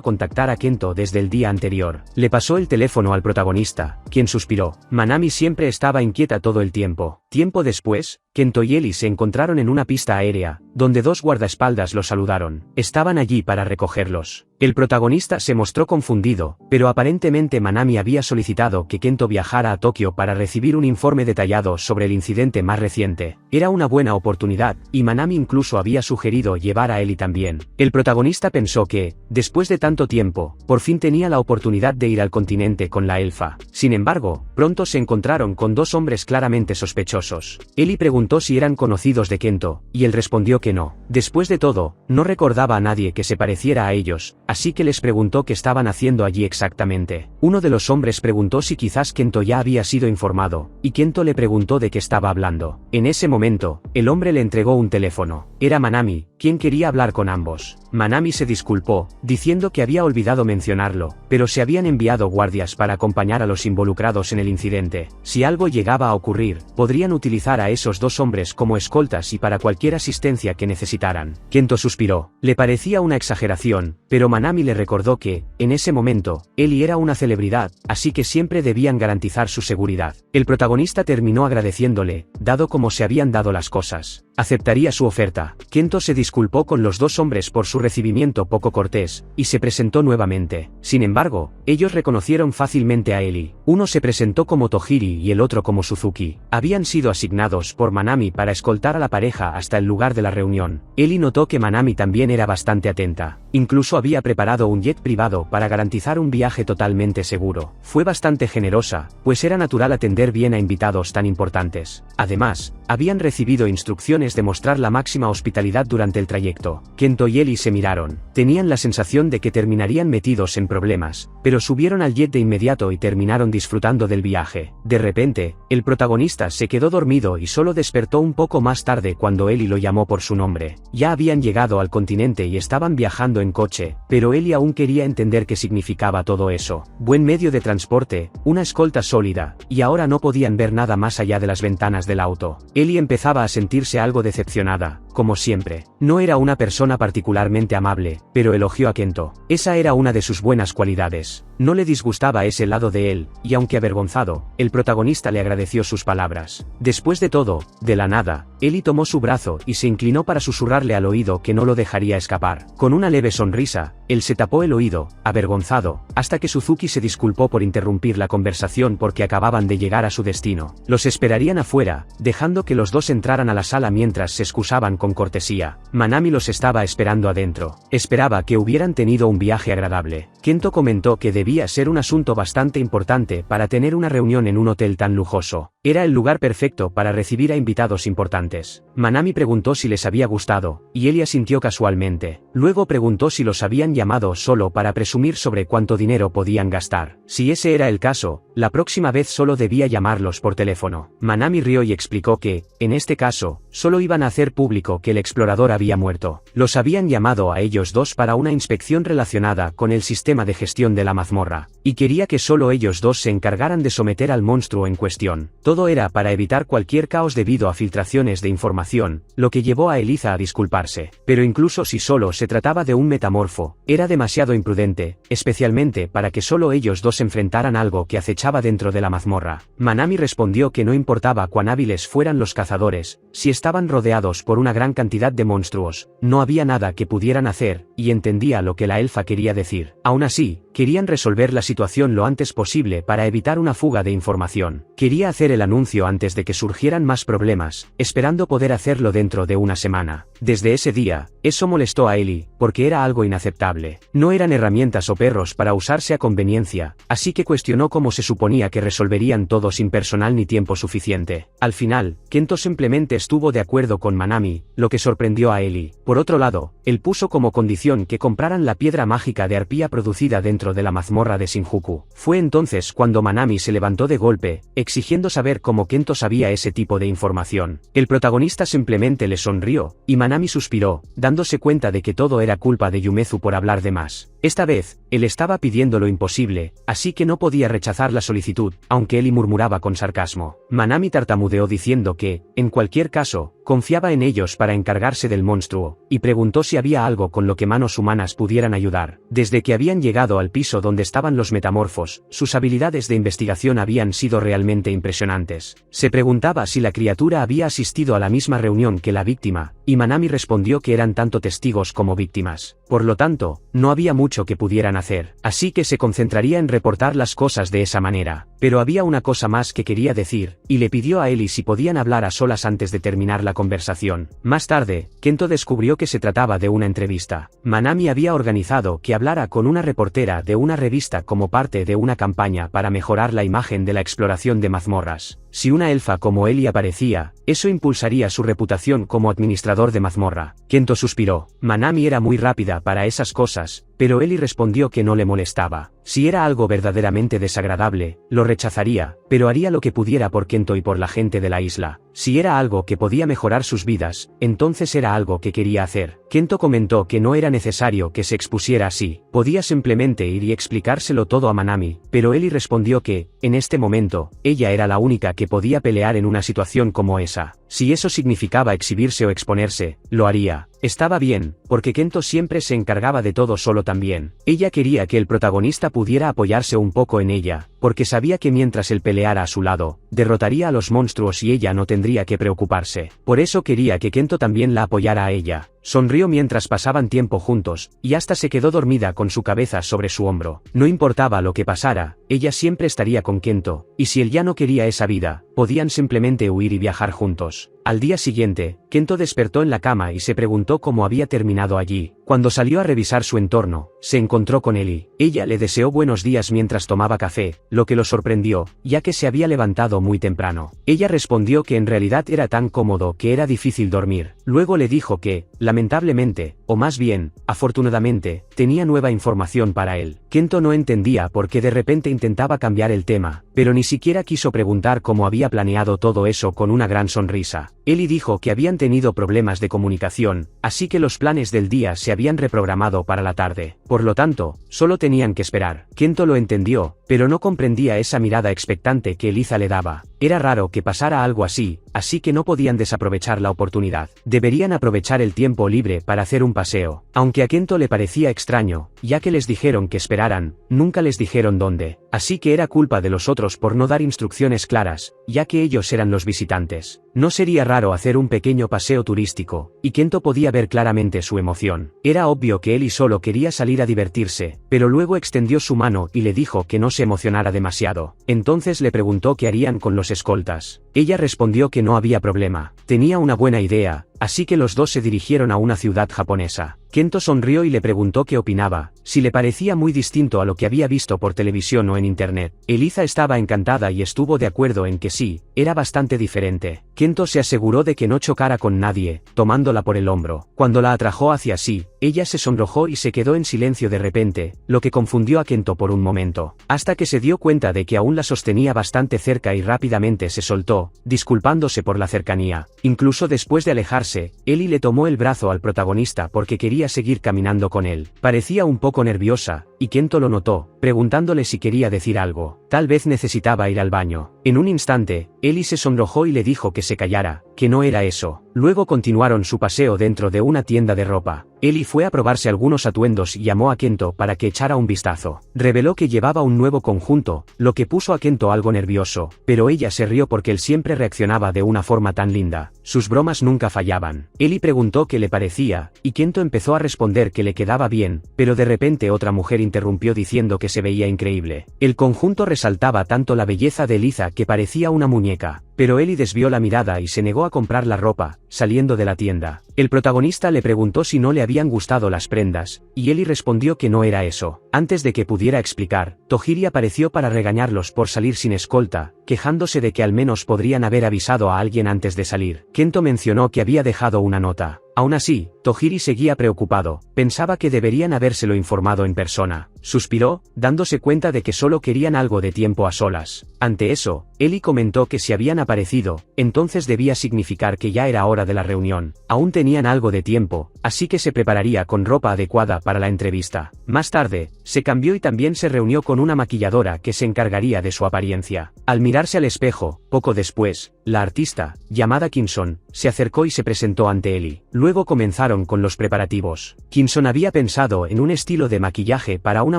A: contactar a Kento desde el día anterior. Le pasó el teléfono al protagonista, quien suspiró. Manami siempre estaba inquieta todo el tiempo. Tiempo después, Kento y Ellie se encontraron en una pista aérea, donde dos guardaespaldas los saludaron. Estaban allí para recogerlos. El protagonista se mostró confundido, pero aparentemente Manami había solicitado que Kento viajara a Tokio para recibir un informe detallado sobre el incidente más reciente. Era una buena oportunidad, y Manami incluso había sugerido llevar a Ellie también. El protagonista pensó que, después de tanto tiempo, por fin tenía la oportunidad de ir al continente con la elfa. Sin embargo, pronto se encontraron con dos hombres claramente sospechosos. Ellie preguntó si eran conocidos de Kento, y él respondió que no. Después de todo, no recordaba a nadie que se pareciera a ellos, así que les preguntó qué estaban haciendo allí exactamente. Uno de los hombres preguntó si quizás Kento ya había sido informado, y Kento le preguntó de qué estaba hablando. En ese momento, el hombre le entregó un teléfono. Era Manami, quien quería hablar con ambos. Manami se disculpó, diciendo que había olvidado mencionarlo, pero se habían enviado guardias para acompañar a los involucrados en el incidente. Si algo llegaba a ocurrir, podrían utilizar a esos dos hombres como escoltas y para cualquier asistencia que necesitaran. Kento suspiró. Le parecía una exageración, pero Manami le recordó que, en ese momento, Ellie era una celebridad, así que siempre debían garantizar su seguridad. El protagonista terminó agradeciéndole, dado como se habían dado las cosas. Aceptaría su oferta. Kento se disculpó con los dos hombres por su recibimiento poco cortés, y se presentó nuevamente. Sin embargo, ellos reconocieron fácilmente a Ellie. Uno se presentó como Tohiri y el otro como Suzuki. Habían sido asignados por Manami para escoltar a la pareja hasta el lugar de la reunión. Ellie notó que Manami también era bastante atenta. Incluso había preparado un jet privado para garantizar un viaje totalmente seguro. Fue bastante generosa, pues era natural atender bien a invitados tan importantes. Además, habían recibido instrucciones de mostrar la máxima hospitalidad durante el trayecto. Kento y Ellie se miraron. Tenían la sensación de que terminarían metidos en problemas, pero subieron al jet de inmediato y terminaron disfrutando del viaje. De repente, el protagonista se quedó dormido y solo despertó un poco más tarde cuando Ellie lo llamó por su nombre. Ya habían llegado al continente y estaban viajando en coche, pero Ellie aún quería entender qué significaba todo eso. Buen medio de transporte, una escolta sólida, y ahora no podían ver nada más allá de las ventanas del auto. Ellie empezaba a sentirse algo decepcionada, como siempre. No era una persona particularmente amable, pero elogió a Kento. Esa era una de sus buenas cualidades. No le disgustaba ese lado de él, y aunque avergonzado, el protagonista le agradeció sus palabras. Después de todo, de la nada, Ellie tomó su brazo y se inclinó para susurrarle al oído que no lo dejaría escapar. Con una leve sonrisa, él se tapó el oído, avergonzado, hasta que Suzuki se disculpó por interrumpir la conversación porque acababan de llegar a su destino. Los esperarían afuera, dejando que los dos entraran a la sala mientras se excusaban con cortesía. Manami los estaba esperando adentro. Esperaba que hubieran tenido un viaje agradable. Kento comentó que debía ser un asunto bastante importante para tener una reunión en un hotel tan lujoso. Era el lugar perfecto para recibir a invitados importantes. Manami preguntó si les había gustado, y Ellie asintió casualmente. Luego preguntó si los habían llamado solo para presumir sobre cuánto dinero podían gastar. Si ese era el caso, la próxima vez solo debía llamarlos por teléfono. Manami rió y explicó que, en este caso, solo iban a hacer público que el explorador había muerto. Los habían llamado a ellos dos para una inspección relacionada con el sistema de gestión de la mazmorra, y quería que solo ellos dos se encargaran de someter al monstruo en cuestión. Todo era para evitar cualquier caos debido a filtraciones de información, lo que llevó a Eliza a disculparse. Pero incluso si solo se trataba de un metamorfo, era demasiado imprudente, especialmente para que solo ellos dos enfrentaran algo que acechaba dentro de la mazmorra. Manami respondió que no importaba cuán hábiles fueran los cazadores, si estaban rodeados por una gran cantidad de monstruos, no había nada que pudieran hacer, y entendía lo que la elfa quería decir. Aún así, querían resolver la situación lo antes posible para evitar una fuga de información. Quería hacer el anuncio antes de que surgieran más problemas, esperando poder hacerlo dentro de una semana. Desde ese día, eso molestó a Ellie, porque era algo inaceptable. No eran herramientas o perros para usarse a conveniencia, así que cuestionó cómo se suponía que resolverían todo sin personal ni tiempo suficiente. Al final, Kento simplemente estuvo de acuerdo con Manami, lo que sorprendió a Ellie. Por otro lado, él puso como condición que compraran la piedra mágica de arpía producida dentro dentro de la mazmorra de Shinjuku. Fue entonces cuando Manami se levantó de golpe, exigiendo saber cómo Kento sabía ese tipo de información. El protagonista simplemente le sonrió, y Manami suspiró, dándose cuenta de que todo era culpa de Yumezu por hablar de más. Esta vez, él estaba pidiendo lo imposible, así que no podía rechazar la solicitud, aunque Eli murmuraba con sarcasmo. Manami tartamudeó diciendo que, en cualquier caso, confiaba en ellos para encargarse del monstruo, y preguntó si había algo con lo que manos humanas pudieran ayudar. Desde que habían llegado al piso donde estaban los metamorfos, sus habilidades de investigación habían sido realmente impresionantes. Se preguntaba si la criatura había asistido a la misma reunión que la víctima, y Manami respondió que eran tanto testigos como víctimas. Por lo tanto, no había mucho que pudieran hacer, así que se concentraría en reportar las cosas de esa manera. Pero había una cosa más que quería decir, y le pidió a Eli si podían hablar a solas antes de terminar la conversación. Más tarde, Kento descubrió que se trataba de una entrevista. Manami había organizado que hablara con una reportera de una revista como parte de una campaña para mejorar la imagen de la exploración de mazmorras. Si una elfa como Eli aparecía, eso impulsaría su reputación como administrador de mazmorra. Kento suspiró. Manami era muy rápida para esas cosas, pero Eli respondió que no le molestaba. Si era algo verdaderamente desagradable, lo rechazaría, pero haría lo que pudiera por Kento y por la gente de la isla. Si era algo que podía mejorar sus vidas, entonces era algo que quería hacer. Kento comentó que no era necesario que se expusiera así, podía simplemente ir y explicárselo todo a Manami, pero Eli respondió que, en este momento, ella era la única que podía pelear en una situación como esa. Si eso significaba exhibirse o exponerse, lo haría. Estaba bien, porque Kento siempre se encargaba de todo solo también. Ella quería que el protagonista pudiera apoyarse un poco en ella, porque sabía que mientras él peleara a su lado, derrotaría a los monstruos y ella no tendría que preocuparse. Por eso quería que Kento también la apoyara a ella. Sonrió mientras pasaban tiempo juntos, y hasta se quedó dormida con su cabeza sobre su hombro. No importaba lo que pasara, ella siempre estaría con Kento, y si él ya no quería esa vida, podían simplemente huir y viajar juntos. Al día siguiente, Kento despertó en la cama y se preguntó cómo había terminado allí. Cuando salió a revisar su entorno, se encontró con Eli. Ella le deseó buenos días mientras tomaba café, lo que lo sorprendió, ya que se había levantado muy temprano. Ella respondió que en realidad era tan cómodo que era difícil dormir. Luego le dijo que, lamentablemente, o más bien, afortunadamente, tenía nueva información para él. Kento no entendía por qué de repente intentaba cambiar el tema, pero ni siquiera quiso preguntar cómo había planeado todo eso con una gran sonrisa. Eli dijo que habían tenido problemas de comunicación, así que los planes del día se habían reprogramado para la tarde. Por lo tanto, solo tenían que esperar. Kento lo entendió, pero no comprendía esa mirada expectante que Eliza le daba. Era raro que pasara algo así que no podían desaprovechar la oportunidad. Deberían aprovechar el tiempo libre para hacer un paseo. Aunque a Kento le parecía extraño, ya que les dijeron que esperaran, nunca les dijeron dónde. Así que era culpa de los otros por no dar instrucciones claras, ya que ellos eran los visitantes. No sería raro hacer un pequeño paseo turístico, y Kento podía ver claramente su emoción. Era obvio que Eli solo quería salir a divertirse, pero luego extendió su mano y le dijo que no se emocionara demasiado. Entonces le preguntó qué harían con los escoltas. Ella respondió que no había problema. Tenía una buena idea, así que los dos se dirigieron a una ciudad japonesa. Kento sonrió y le preguntó qué opinaba, si le parecía muy distinto a lo que había visto por televisión o en internet. Eliza estaba encantada y estuvo de acuerdo en que sí, era bastante diferente. Kento se aseguró de que no chocara con nadie, tomándola por el hombro. Cuando la atrajo hacia sí, ella se sonrojó y se quedó en silencio de repente, lo que confundió a Kento por un momento, hasta que se dio cuenta de que aún la sostenía bastante cerca y rápidamente se soltó, disculpándose por la cercanía. Incluso después de alejarse, Eli le tomó el brazo al protagonista porque quería seguir caminando con él. Parecía un poco nerviosa, y Kento lo notó, preguntándole si quería decir algo. Tal vez necesitaba ir al baño. En un instante, Eli se sonrojó y le dijo que se callara, que no era eso. Luego continuaron su paseo dentro de una tienda de ropa. Eli fue a probarse algunos atuendos y llamó a Kento para que echara un vistazo. Reveló que llevaba un nuevo conjunto, lo que puso a Kento algo nervioso, pero ella se rió porque él siempre reaccionaba de una forma tan linda. Sus bromas nunca fallaban. Eli preguntó qué le parecía, y Kento empezó a responder que le quedaba bien, pero de repente otra mujer interrumpió diciendo que se veía increíble. El conjunto resaltaba tanto la belleza de Eliza que parecía una muñeca, pero Eli desvió la mirada y se negó a comprar la ropa, saliendo de la tienda. El protagonista le preguntó si no le habían gustado las prendas, y Eli respondió que no era eso. Antes de que pudiera explicar, Tojiri apareció para regañarlos por salir sin escolta, quejándose de que al menos podrían haber avisado a alguien antes de salir. Kento mencionó que había dejado una nota. Aún así, Tohiri seguía preocupado, pensaba que deberían habérselo informado en persona. Suspiró, dándose cuenta de que solo querían algo de tiempo a solas. Ante eso, Eli comentó que si habían aparecido, entonces debía significar que ya era hora de la reunión. Aún tenían algo de tiempo, así que se prepararía con ropa adecuada para la entrevista. Más tarde, se cambió y también se reunió con una maquilladora que se encargaría de su apariencia. Al mirarse al espejo, poco después, la artista, llamada Kinson, se acercó y se presentó ante Eli. Luego comenzaron con los preparativos. Kinson había pensado en un estilo de maquillaje para una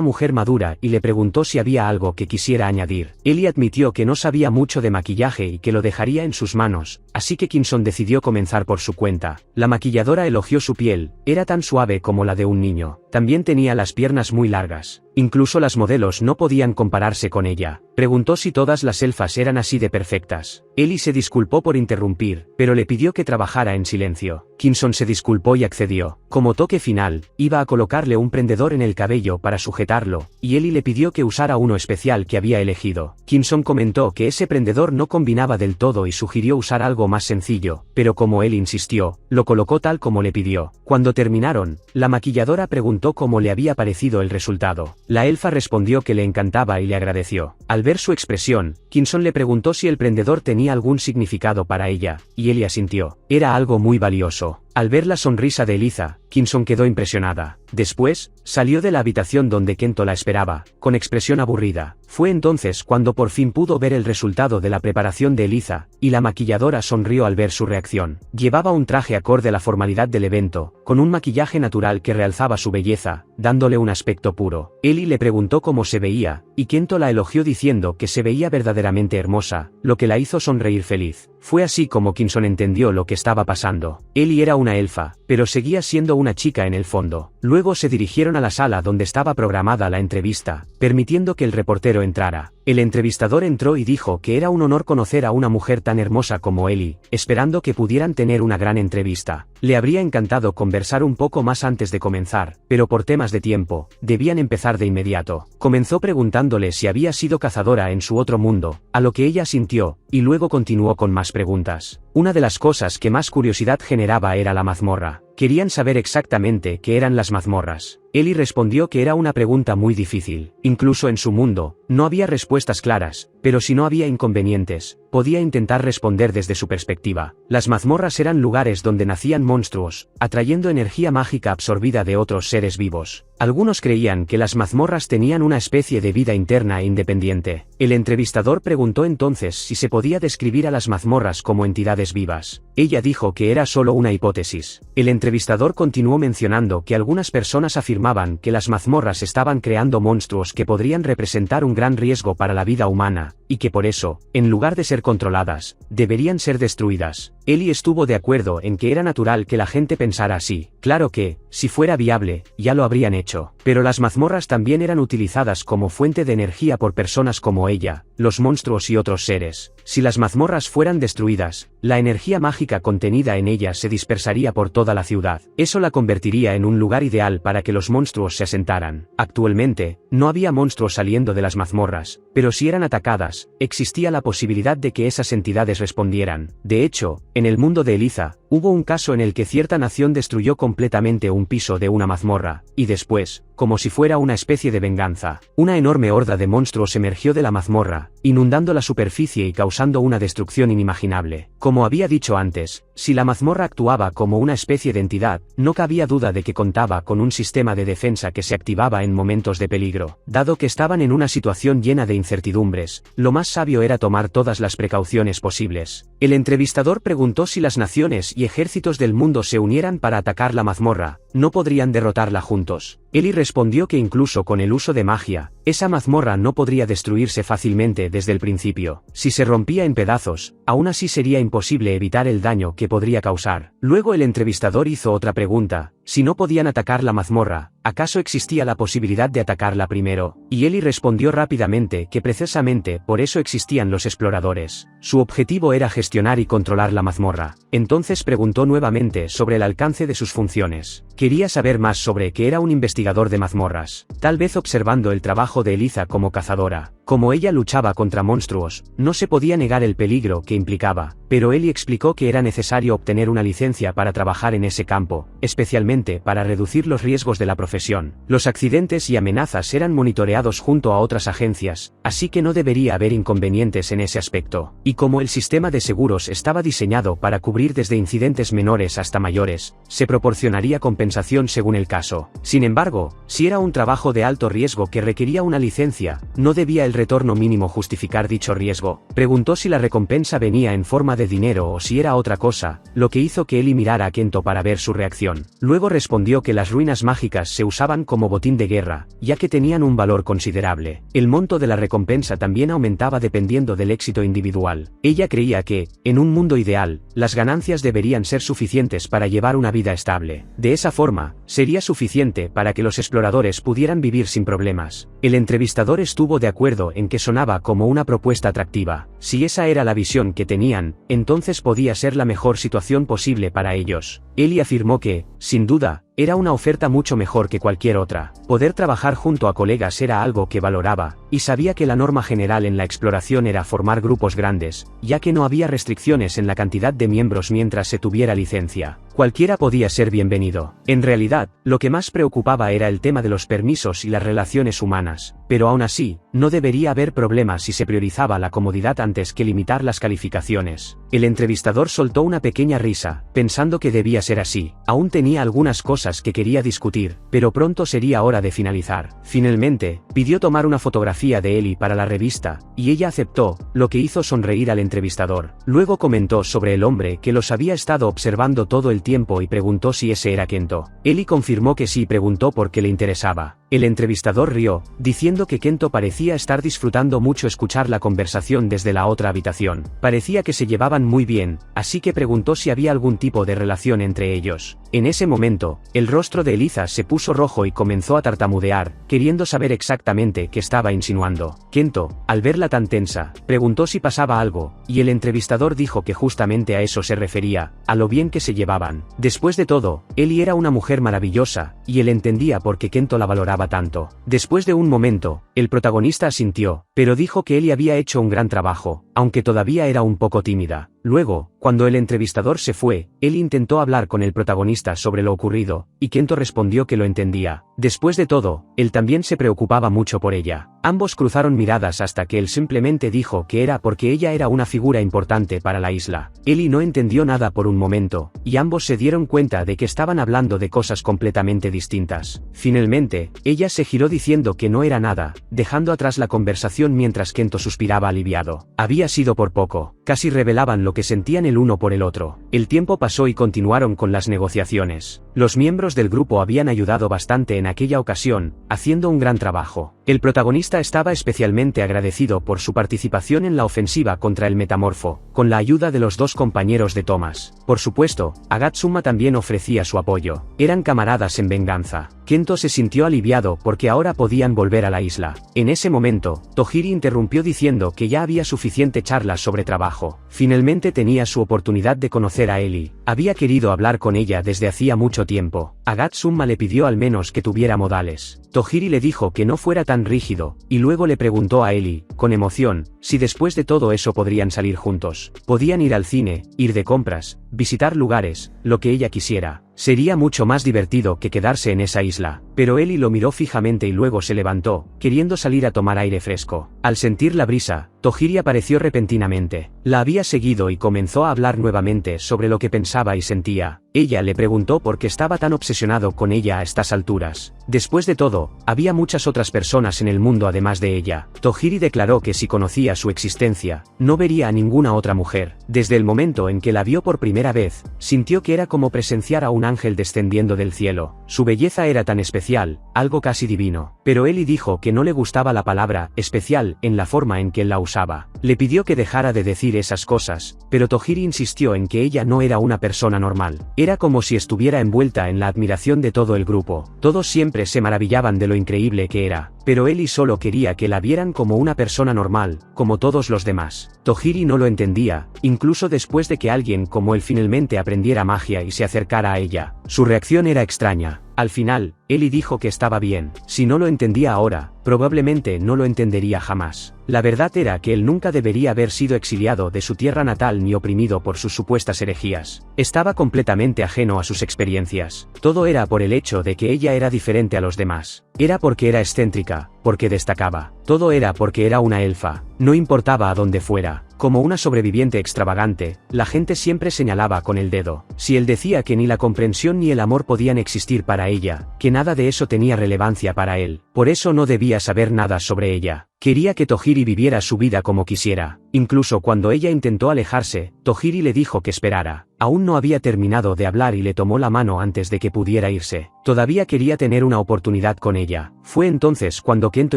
A: mujer madura y le preguntó si había algo que quisiera añadir. Eli admitió que no sabía mucho de maquillaje y que lo dejaría en sus manos, así que Kinson decidió comenzar por su cuenta. La maquilladora elogió su piel, era tan suave como la de un niño. También tenía las piernas muy largas. Incluso las modelos no podían compararse con ella. Preguntó si todas las elfas eran así de perfectas. Eli se disculpó por interrumpir, pero le pidió que trabajara en silencio. Kinson se disculpó y accedió. Como toque final, iba a colocarle un prendedor en el cabello para sujetarlo, y Eli le pidió que usara uno especial que había elegido. Kinson comentó que ese prendedor no combinaba del todo y sugirió usar algo más sencillo, pero como él insistió, lo colocó tal como le pidió. Cuando terminaron, la maquilladora preguntó cómo le había parecido el resultado. La elfa respondió que le encantaba y le agradeció. Al ver su expresión, Kinson le preguntó si el prendedor tenía algún significado para ella, y Eli asintió. Era algo muy valioso. Al ver la sonrisa de Eliza, Kinson quedó impresionada. Después, salió de la habitación donde Kento la esperaba, con expresión aburrida. Fue entonces cuando por fin pudo ver el resultado de la preparación de Eliza, y la maquilladora sonrió al ver su reacción. Llevaba un traje acorde a la formalidad del evento, con un maquillaje natural que realzaba su belleza, dándole un aspecto puro. Eli le preguntó cómo se veía, y Kento la elogió diciendo que se veía verdaderamente hermosa, lo que la hizo sonreír feliz. Fue así como Kinson entendió lo que estaba pasando. Eli era una elfa, pero seguía siendo una chica en el fondo. Luego se dirigieron a la sala donde estaba programada la entrevista, permitiendo que el reportero entrara. El entrevistador entró y dijo que era un honor conocer a una mujer tan hermosa como Eli, esperando que pudieran tener una gran entrevista. Le habría encantado conversar un poco más antes de comenzar, pero por temas de tiempo, debían empezar de inmediato. Comenzó preguntándole si había sido cazadora en su otro mundo, a lo que ella asintió, y luego continuó con más preguntas. Una de las cosas que más curiosidad generaba era la mazmorra. Querían saber exactamente qué eran las mazmorras. Eli respondió que era una pregunta muy difícil. Incluso en su mundo, no había respuestas claras, pero si no había inconvenientes, podía intentar responder desde su perspectiva. Las mazmorras eran lugares donde nacían monstruos, atrayendo energía mágica absorbida de otros seres vivos. Algunos creían que las mazmorras tenían una especie de vida interna e independiente. El entrevistador preguntó entonces si se podía describir a las mazmorras como entidades vivas. Ella dijo que era solo una hipótesis. El entrevistador continuó mencionando que algunas personas afirmaban que las mazmorras estaban creando monstruos que podrían representar un gran riesgo para la vida humana, y que por eso, en lugar de ser controladas, deberían ser destruidas. Eli estuvo de acuerdo en que era natural que la gente pensara así. Claro que, si fuera viable, ya lo habrían hecho. Pero las mazmorras también eran utilizadas como fuente de energía por personas como ella, los monstruos y otros seres. Si las mazmorras fueran destruidas, la energía mágica contenida en ellas se dispersaría por toda la ciudad. Eso la convertiría en un lugar ideal para que los monstruos se asentaran. Actualmente, no había monstruos saliendo de las mazmorras, pero si eran atacadas, existía la posibilidad de que esas entidades respondieran. De hecho, en el mundo de Eliza, hubo un caso en el que cierta nación destruyó completamente un piso de una mazmorra, y después, como si fuera una especie de venganza, una enorme horda de monstruos emergió de la mazmorra, inundando la superficie y causando una destrucción inimaginable. Como había dicho antes, si la mazmorra actuaba como una especie de entidad, no cabía duda de que contaba con un sistema de defensa que se activaba en momentos de peligro. Dado que estaban en una situación llena de incertidumbres, lo más sabio era tomar todas las precauciones posibles. El entrevistador preguntó si las naciones y ejércitos del mundo se unieran para atacar la mazmorra, ¿no podrían derrotarla juntos? Eli respondió que incluso con el uso de magia, esa mazmorra no podría destruirse fácilmente desde el principio. Si se rompía en pedazos, aún así sería imposible evitar el daño que podría causar. Luego el entrevistador hizo otra pregunta: si no podían atacar la mazmorra, ¿acaso existía la posibilidad de atacarla primero? Y Eli respondió rápidamente que precisamente por eso existían los exploradores. Su objetivo era gestionar y controlar la mazmorra. Entonces preguntó nuevamente sobre el alcance de sus funciones. Quería saber más sobre que era un investigador de mazmorras, tal vez observando el trabajo de Eliza como cazadora. Como ella luchaba contra monstruos, no se podía negar el peligro que implicaba, pero Ellie explicó que era necesario obtener una licencia para trabajar en ese campo, especialmente para reducir los riesgos de la profesión. Los accidentes y amenazas eran monitoreados junto a otras agencias, así que no debería haber inconvenientes en ese aspecto. Y como el sistema de seguros estaba diseñado para cubrir desde incidentes menores hasta mayores, se proporcionaría compensación según el caso. Sin embargo, si era un trabajo de alto riesgo que requería una licencia, ¿no debía el retorno mínimo justificar dicho riesgo? Preguntó si la recompensa venía en forma de dinero o si era otra cosa, lo que hizo que Ellie mirara a Kento para ver su reacción. Luego respondió que las ruinas mágicas se usaban como botín de guerra, ya que tenían un valor considerable. El monto de la recompensa también aumentaba dependiendo del éxito individual. Ella creía que, en un mundo ideal, las ganancias deberían ser suficientes para llevar una vida estable. De esa forma, sería suficiente para que los exploradores pudieran vivir sin problemas. El entrevistador estuvo de acuerdo en que sonaba como una propuesta atractiva. Si esa era la visión que tenían, entonces podía ser la mejor situación posible para ellos. Ellie afirmó que, sin duda, era una oferta mucho mejor que cualquier otra. Poder trabajar junto a colegas era algo que valoraba, y sabía que la norma general en la exploración era formar grupos grandes, ya que no había restricciones en la cantidad de miembros mientras se tuviera licencia. Cualquiera podía ser bienvenido. En realidad, lo que más preocupaba era el tema de los permisos y las relaciones humanas, pero aún así, no debería haber problemas si se priorizaba la comodidad antes que limitar las calificaciones. El entrevistador soltó una pequeña risa, pensando que debía ser así. Aún tenía algunas cosas que quería discutir, pero pronto sería hora de finalizar. Finalmente, pidió tomar una fotografía de Ellie para la revista, y ella aceptó, lo que hizo sonreír al entrevistador. Luego comentó sobre el hombre que los había estado observando todo el tiempo y preguntó si ese era Kento. Ellie confirmó que sí y preguntó por qué le interesaba. El entrevistador rió, diciendo que Kento parecía estar disfrutando mucho escuchar la conversación desde la otra habitación. Parecía que se llevaban muy bien, así que preguntó si había algún tipo de relación entre ellos. En ese momento, el rostro de Eliza se puso rojo y comenzó a tartamudear, queriendo saber exactamente qué estaba insinuando. Kento, al verla tan tensa, preguntó si pasaba algo, y el entrevistador dijo que justamente a eso se refería, a lo bien que se llevaban. Después de todo, Ellie era una mujer maravillosa, y él entendía por qué Kento la valoraba tanto. Después de un momento, el protagonista asintió, pero dijo que Ellie había hecho un gran trabajo, aunque todavía era un poco tímida. Luego, cuando el entrevistador se fue, Ellie intentó hablar con el protagonista sobre lo ocurrido, y Kento respondió que lo entendía. Después de todo, él también se preocupaba mucho por ella. Ambos cruzaron miradas hasta que él simplemente dijo que era porque ella era una figura importante para la isla. Ellie no entendió nada por un momento, y ambos se dieron cuenta de que estaban hablando de cosas completamente distintas. Finalmente, ella se giró diciendo que no era nada, dejando atrás la conversación mientras Kento suspiraba aliviado. Había sido por poco, casi revelaban lo que sentían el uno por el otro. El tiempo pasó y continuaron con las negociaciones. Los miembros del grupo habían ayudado bastante en aquella ocasión, haciendo un gran trabajo. El protagonista estaba especialmente agradecido por su participación en la ofensiva contra el metamorfo, con la ayuda de los dos compañeros de Thomas. Por supuesto, Agatsuma también ofrecía su apoyo. Eran camaradas en venganza. Kento se sintió aliviado porque ahora podían volver a la isla. En ese momento, Tohiri interrumpió diciendo que ya había suficiente charlas sobre trabajo. Finalmente tenía su oportunidad de conocer a Ellie. Había querido hablar con ella desde hacía mucho tiempo. Agatsuma le pidió al menos que tuviera modales. Tohiri le dijo que no fuera tan rígido, y luego le preguntó a Ellie, con emoción, si después de todo eso podrían salir juntos. Podían ir al cine, ir de compras, visitar lugares, lo que ella quisiera. Sería mucho más divertido que quedarse en esa isla. Pero Ellie lo miró fijamente y luego se levantó, queriendo salir a tomar aire fresco. Al sentir la brisa, Tohiri apareció repentinamente. La había seguido y comenzó a hablar nuevamente sobre lo que pensaba y sentía. Ella le preguntó por qué estaba tan obsesionado con ella a estas alturas. Después de todo, había muchas otras personas en el mundo además de ella. Tohiri declaró que si conocía su existencia, no vería a ninguna otra mujer. Desde el momento en que la vio por primera vez, sintió que era como presenciar a un ángel descendiendo del cielo. Su belleza era tan especial, algo casi divino. Pero Ellie dijo que no le gustaba la palabra especial en la forma en que él la usaba. Le pidió que dejara de decir esas cosas, pero Tohiri insistió en que ella no era una persona normal. Era Era como si estuviera envuelta en la admiración de todo el grupo. Todos siempre se maravillaban de lo increíble que era, pero Ellie solo quería que la vieran como una persona normal, como todos los demás. Tohiri no lo entendía, incluso después de que alguien como él finalmente aprendiera magia y se acercara a ella. Su reacción era extraña. Al final, Ellie dijo que estaba bien. Si no lo entendía ahora, probablemente no lo entendería jamás. La verdad era que él nunca debería haber sido exiliado de su tierra natal ni oprimido por sus supuestas herejías. Estaba completamente ajeno a sus experiencias. Todo era por el hecho de que ella era diferente a los demás. Era porque era excéntrica, porque destacaba. Todo era porque era una elfa. No importaba a dónde fuera. Como una sobreviviente extravagante, la gente siempre señalaba con el dedo. Si él decía que ni la comprensión ni el amor podían existir para ella, que nada de eso tenía relevancia para él, por eso no debía saber nada sobre ella. Quería que Tohiri viviera su vida como quisiera. Incluso cuando ella intentó alejarse, Tohiri le dijo que esperara. Aún no había terminado de hablar y le tomó la mano antes de que pudiera irse. Todavía quería tener una oportunidad con ella. Fue entonces cuando Kento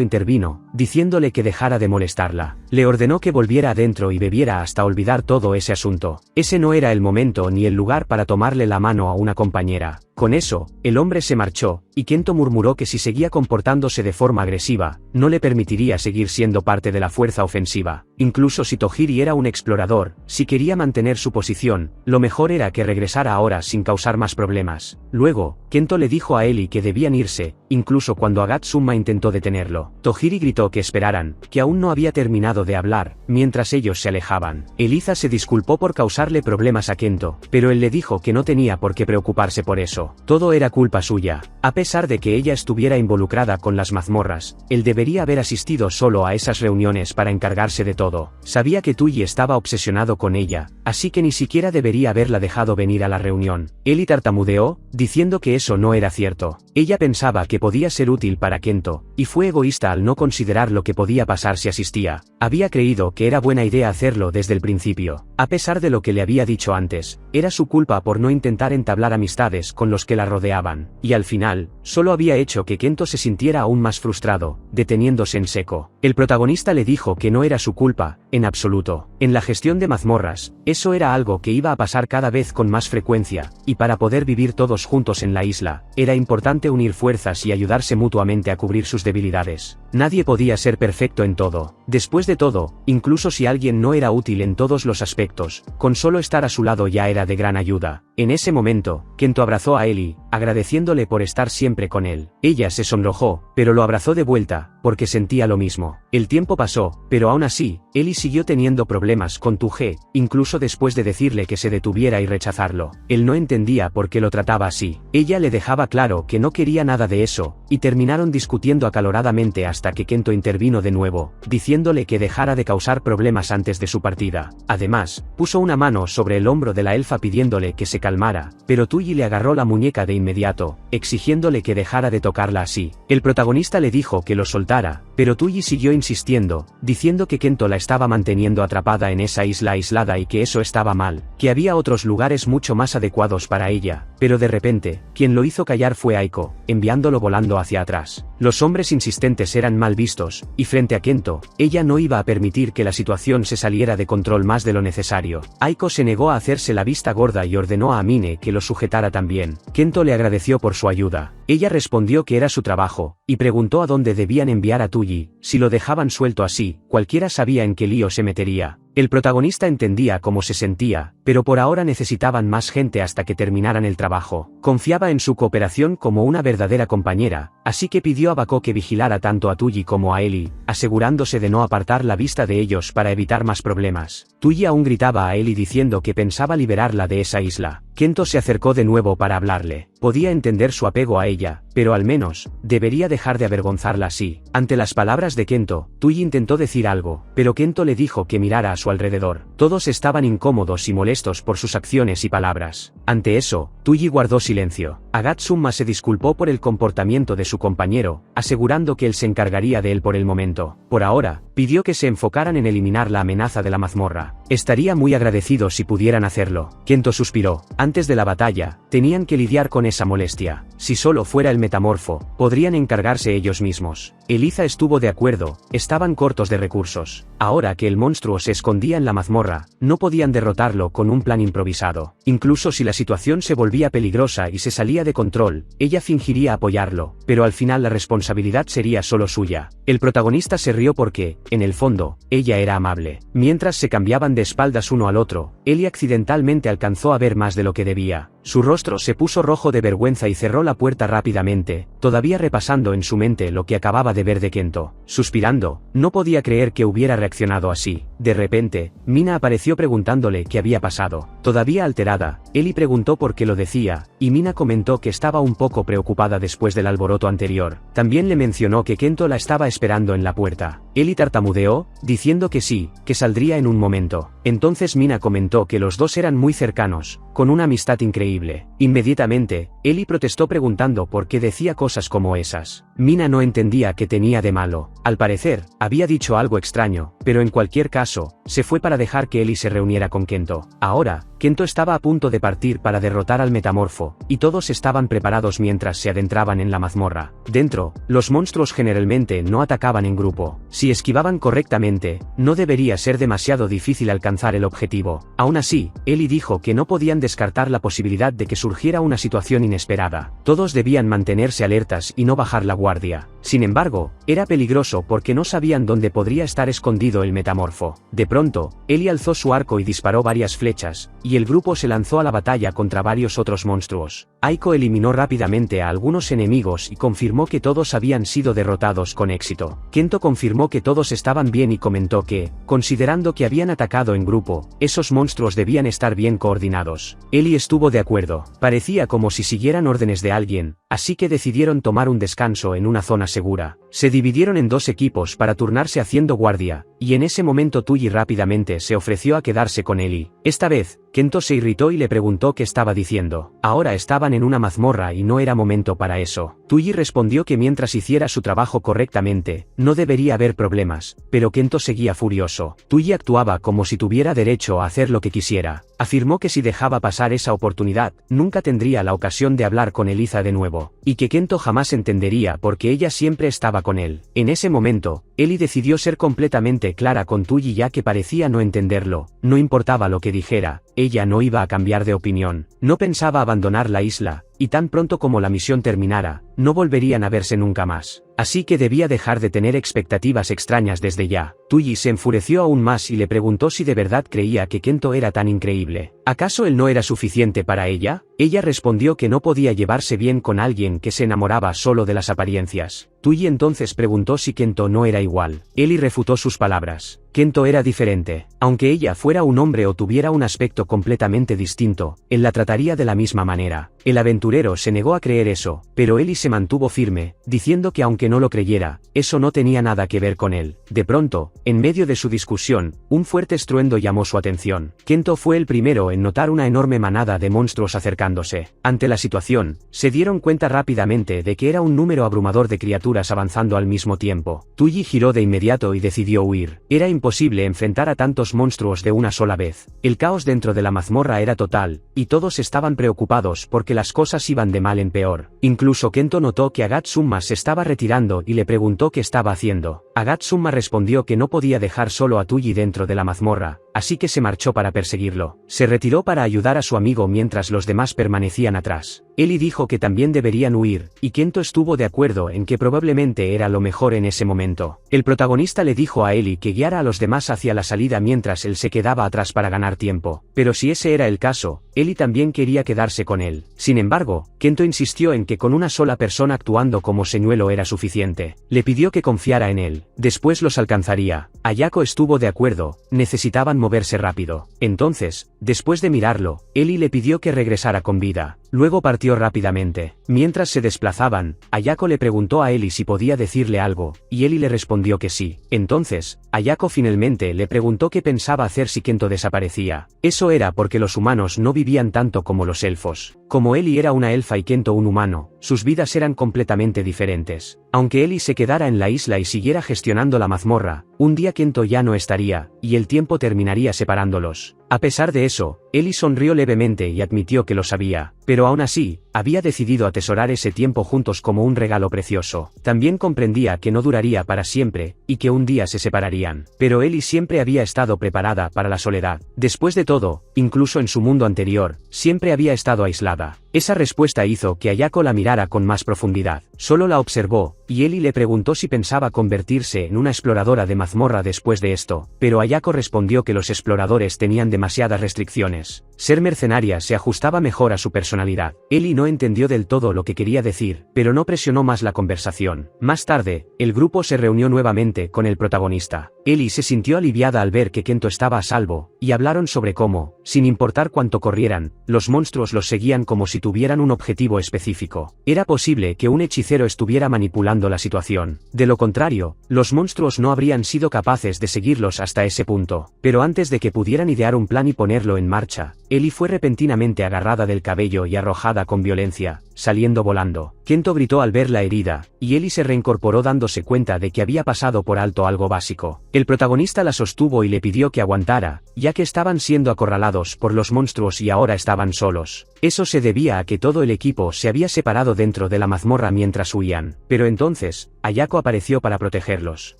A: intervino, diciéndole que dejara de molestarla. Le ordenó que volviera adentro y bebiera hasta olvidar todo ese asunto. Ese no era el momento ni el lugar para tomarle la mano a una compañera. Con eso, el hombre se marchó, y Kento murmuró que si seguía comportándose de forma agresiva, no le permitiría seguir siendo parte de la fuerza ofensiva. Incluso si Tohiri era un explorador, si quería mantener su posición, lo mejor era que regresara ahora sin causar más problemas. Luego, Kento le dijo a Ellie que debían irse, incluso cuando Agatsuma intentó detenerlo. Tohiri gritó que esperaran, que aún no había terminado de hablar, mientras ellos se alejaban. Eliza se disculpó por causarle problemas a Kento, pero él le dijo que no tenía por qué preocuparse por eso. Todo era culpa suya. A pesar de que ella estuviera involucrada con las mazmorras, él debería haber asistido solo a esas reuniones para encargarse de todo. Sabía que Tuyi estaba obsesionado con ella, así que ni siquiera debería haberla dejado venir a la reunión. Ellie tartamudeó, diciendo que eso no era cierto. Ella pensaba que podía ser útil para Kento, y fue egoísta al no considerar lo que podía pasar si asistía. Había creído que era buena idea hacerlo desde el principio. A pesar de lo que le había dicho antes, era su culpa por no intentar entablar amistades con los que la rodeaban, y al final, solo había hecho que Kento se sintiera aún más frustrado, deteniéndose en seco. El protagonista le dijo que no era su culpa, en absoluto. En la gestión de mazmorras, eso era algo que iba a pasar cada vez con más frecuencia, y para poder vivir todos juntos en la isla, era importante unir fuerzas y ayudarse mutuamente a cubrir sus debilidades. Nadie podía ser perfecto en todo. Después de todo, incluso si alguien no era útil en todos los aspectos, con solo estar a su lado ya era de gran ayuda. En ese momento, Kento abrazó a Ellie, agradeciéndole por estar siempre con él. Ella se sonrojó, pero lo abrazó de vuelta, porque sentía lo mismo. El tiempo pasó, pero aún así, Ellie siguió teniendo problemas con Tuji, incluso después de decirle que se detuviera y rechazarlo. Él no entendía por qué lo trataba así. Ella le dejaba claro que no quería nada de eso, y terminaron discutiendo acaloradamente hasta que Kento intervino de nuevo, diciéndole que dejara de causar problemas antes de su partida. Además, puso una mano sobre el hombro de la elfa pidiéndole que se calmara, pero Tuyi le agarró la muñeca de inmediato, exigiéndole que dejara de tocarla así. El protagonista le dijo que lo soltara, pero Tuyi siguió insistiendo, diciendo que Kento la estaba manteniendo atrapada en esa isla aislada y que eso estaba mal, que había otros lugares mucho más adecuados para ella, pero de repente, quien lo hizo callar fue Aiko, enviándolo volando hacia atrás. Los hombres insistentes eran mal vistos, y frente a Kento, ella no iba a permitir que la situación se saliera de control más de lo necesario. Aiko se negó a hacerse la vista gorda y ordenó a Amine que lo sujetara también. Kento le agradeció por su ayuda. Ella respondió que era su trabajo, y preguntó a dónde debían enviar a Tuyi. Si lo dejaban suelto así, cualquiera sabía en qué lío se metería. El protagonista entendía cómo se sentía, pero por ahora necesitaban más gente hasta que terminaran el trabajo. Confiaba en su cooperación como una verdadera compañera, así que pidió a Bako que vigilara tanto a Tuyi como a Ellie, asegurándose de no apartar la vista de ellos para evitar más problemas. Tuyi aún gritaba a Ellie diciendo que pensaba liberarla de esa isla. Kento se acercó de nuevo para hablarle. Podía entender su apego a ella, pero al menos, debería dejar de avergonzarla así. Ante las palabras de Kento, Tuyi intentó decir algo, pero Kento le dijo que mirara a su alrededor. Todos estaban incómodos y molestos por sus acciones y palabras. Ante eso, Tuyi guardó silencio. Agatsuma se disculpó por el comportamiento de su compañero, asegurando que él se encargaría de él por el momento. Por ahora, pidió que se enfocaran en eliminar la amenaza de la mazmorra. Estaría muy agradecido si pudieran hacerlo. Kento suspiró. Antes de la batalla, tenían que lidiar con esa molestia. Si solo fuera el metamorfo, podrían encargarse ellos mismos. Eliza estuvo de acuerdo, estaban cortos de recursos. Ahora que el monstruo se escondía en la mazmorra, no podían derrotarlo con un plan improvisado. Incluso si la situación se volvía peligrosa y se salía de control, ella fingiría apoyarlo, pero al final la responsabilidad sería solo suya. El protagonista se rió porque, en el fondo, ella era amable. Mientras se cambiaban de espaldas uno al otro, Ellie accidentalmente alcanzó a ver más de lo que debía. Su rostro se puso rojo de vergüenza y cerró la puerta rápidamente, todavía repasando en su mente lo que acababa de ver de Kento. Suspirando, no podía creer que hubiera reaccionado así. De repente, Mina apareció preguntándole qué había pasado. Todavía alterada, Ellie preguntó por qué lo decía, y Mina comentó que estaba un poco preocupada después del alboroto anterior. También le mencionó que Kento la estaba esperando en la puerta. Ellie tartamudeó, diciendo que sí, que saldría en un momento. Entonces Mina comentó que los dos eran muy cercanos, con una amistad increíble. Inmediatamente, Ellie protestó preguntando por qué decía cosas como esas. Mina no entendía qué tenía de malo. Al parecer, había dicho algo extraño, pero en cualquier caso, se fue para dejar que Ellie se reuniera con Kento. Ahora, Kento estaba a punto de partir para derrotar al metamorfo, y todos estaban preparados mientras se adentraban en la mazmorra. Dentro, los monstruos generalmente no atacaban en grupo. Si esquivaban correctamente, no debería ser demasiado difícil alcanzar el objetivo. Aún así, Ellie dijo que no podían descartar la posibilidad de que surgiera una situación inesperada. Todos debían mantenerse alertas y no bajar la guardia. Sin embargo, era peligroso porque no sabían dónde podría estar escondido el metamorfo. De pronto, Ellie alzó su arco y disparó varias flechas, y el grupo se lanzó a la batalla contra varios otros monstruos. Aiko eliminó rápidamente a algunos enemigos y confirmó que todos habían sido derrotados con éxito. Kento confirmó que todos estaban bien y comentó que, considerando que habían atacado en grupo, esos monstruos debían estar bien coordinados. Ellie estuvo de acuerdo. Parecía como si siguieran órdenes de alguien, así que decidieron tomar un descanso en una zona segura. Se dividieron en dos equipos para turnarse haciendo guardia, y en ese momento Tuyi rápidamente se ofreció a quedarse con Ellie. Esta vez, Kento se irritó y le preguntó qué estaba diciendo. Ahora estaban en una mazmorra y no era momento para eso. Tuyi respondió que mientras hiciera su trabajo correctamente, no debería haber problemas, pero Kento seguía furioso. Tuyi actuaba como si tuviera derecho a hacer lo que quisiera. Afirmó que si dejaba pasar esa oportunidad, nunca tendría la ocasión de hablar con Eliza de nuevo, y que Kento jamás entendería porque ella siempre estaba con él. En ese momento, Ellie decidió ser completamente clara con Tuyi ya que parecía no entenderlo. No importaba lo que dijera, ella no iba a cambiar de opinión. No pensaba abandonar la isla, y tan pronto como la misión terminara, no volverían a verse nunca más. Así que debía dejar de tener expectativas extrañas desde ya. Tuyi se enfureció aún más y le preguntó si de verdad creía que Kento era tan increíble. ¿Acaso él no era suficiente para ella? Ella respondió que no podía llevarse bien con alguien que se enamoraba solo de las apariencias. Tuyi entonces preguntó si Kento no era igual. Ellie refutó sus palabras. Kento era diferente. Aunque ella fuera un hombre o tuviera un aspecto completamente distinto, él la trataría de la misma manera. El aventurero se negó a creer eso, pero Ellie se mantuvo firme, diciendo que aunque no lo creyera, eso no tenía nada que ver con él. De pronto, en medio de su discusión, un fuerte estruendo llamó su atención. Kento fue el primero en notar una enorme manada de monstruos acercándose. Ante la situación, se dieron cuenta rápidamente de que era un número abrumador de criaturas avanzando al mismo tiempo. Tuyi giró de inmediato y decidió huir. Era imposible enfrentar a tantos monstruos de una sola vez. El caos dentro de la mazmorra era total, y todos estaban preocupados porque las cosas iban de mal en peor. Incluso Kento notó que Agatsuma se estaba retirando y le preguntó qué estaba haciendo. Agatsuma respondió que no podía dejar solo a Tuyi dentro de la mazmorra, así que se marchó para perseguirlo. Se retiró para ayudar a su amigo mientras los demás permanecían atrás. Ellie dijo que también deberían huir, y Kento estuvo de acuerdo en que probablemente era lo mejor en ese momento. El protagonista le dijo a Ellie que guiara a los demás hacia la salida mientras él se quedaba atrás para ganar tiempo. Pero si ese era el caso, Ellie también quería quedarse con él. Sin embargo, Kento insistió en que con una sola persona actuando como señuelo era suficiente. Le pidió que confiara en él. Después los alcanzaría. Ayako estuvo de acuerdo, necesitaban moverse rápido. Entonces, después de mirarlo, Ellie le pidió que regresara con vida. Luego partió rápidamente. Mientras se desplazaban, Ayako le preguntó a Ellie si podía decirle algo, y Ellie le respondió que sí. Entonces, Ayako finalmente le preguntó qué pensaba hacer si Kento desaparecía. Eso era porque los humanos no vivían tanto como los elfos. Como Ellie era una elfa y Kento un humano, sus vidas eran completamente diferentes. Aunque Ellie se quedara en la isla y siguiera gestionando la mazmorra, un día Kento ya no estaría, y el tiempo terminaría separándolos. A pesar de eso, Ellie sonrió levemente y admitió que lo sabía, pero aún así, había decidido atesorar ese tiempo juntos como un regalo precioso. También comprendía que no duraría para siempre, y que un día se separarían. Pero Ellie siempre había estado preparada para la soledad. Después de todo, incluso en su mundo anterior, siempre había estado aislada. Esa respuesta hizo que Ayako la mirara con más profundidad. Solo la observó, y Ellie le preguntó si pensaba convertirse en una exploradora de mazmorra después de esto, pero Ayako respondió que los exploradores tenían demasiadas restricciones. Ser mercenaria se ajustaba mejor a su personalidad. Ellie no entendió del todo lo que quería decir, pero no presionó más la conversación. Más tarde, el grupo se reunió nuevamente con el protagonista. Ellie se sintió aliviada al ver que Kento estaba a salvo, y hablaron sobre cómo, sin importar cuánto corrieran, los monstruos los seguían como si tuvieran un objetivo específico. Era posible que un hechicero estuviera manipulando la situación. De lo contrario, los monstruos no habrían sido capaces de seguirlos hasta ese punto. Pero antes de que pudieran idear un plan y ponerlo en marcha, Ellie fue repentinamente agarrada del cabello y arrojada con violencia, saliendo volando. Kento gritó al ver la herida, y Ellie se reincorporó dándose cuenta de que había pasado por alto algo básico. El protagonista la sostuvo y le pidió que aguantara, ya que estaban siendo acorralados por los monstruos y ahora estaban solos. Eso se debía a que todo el equipo se había separado dentro de la mazmorra mientras huían. Pero entonces, Ayako apareció para protegerlos.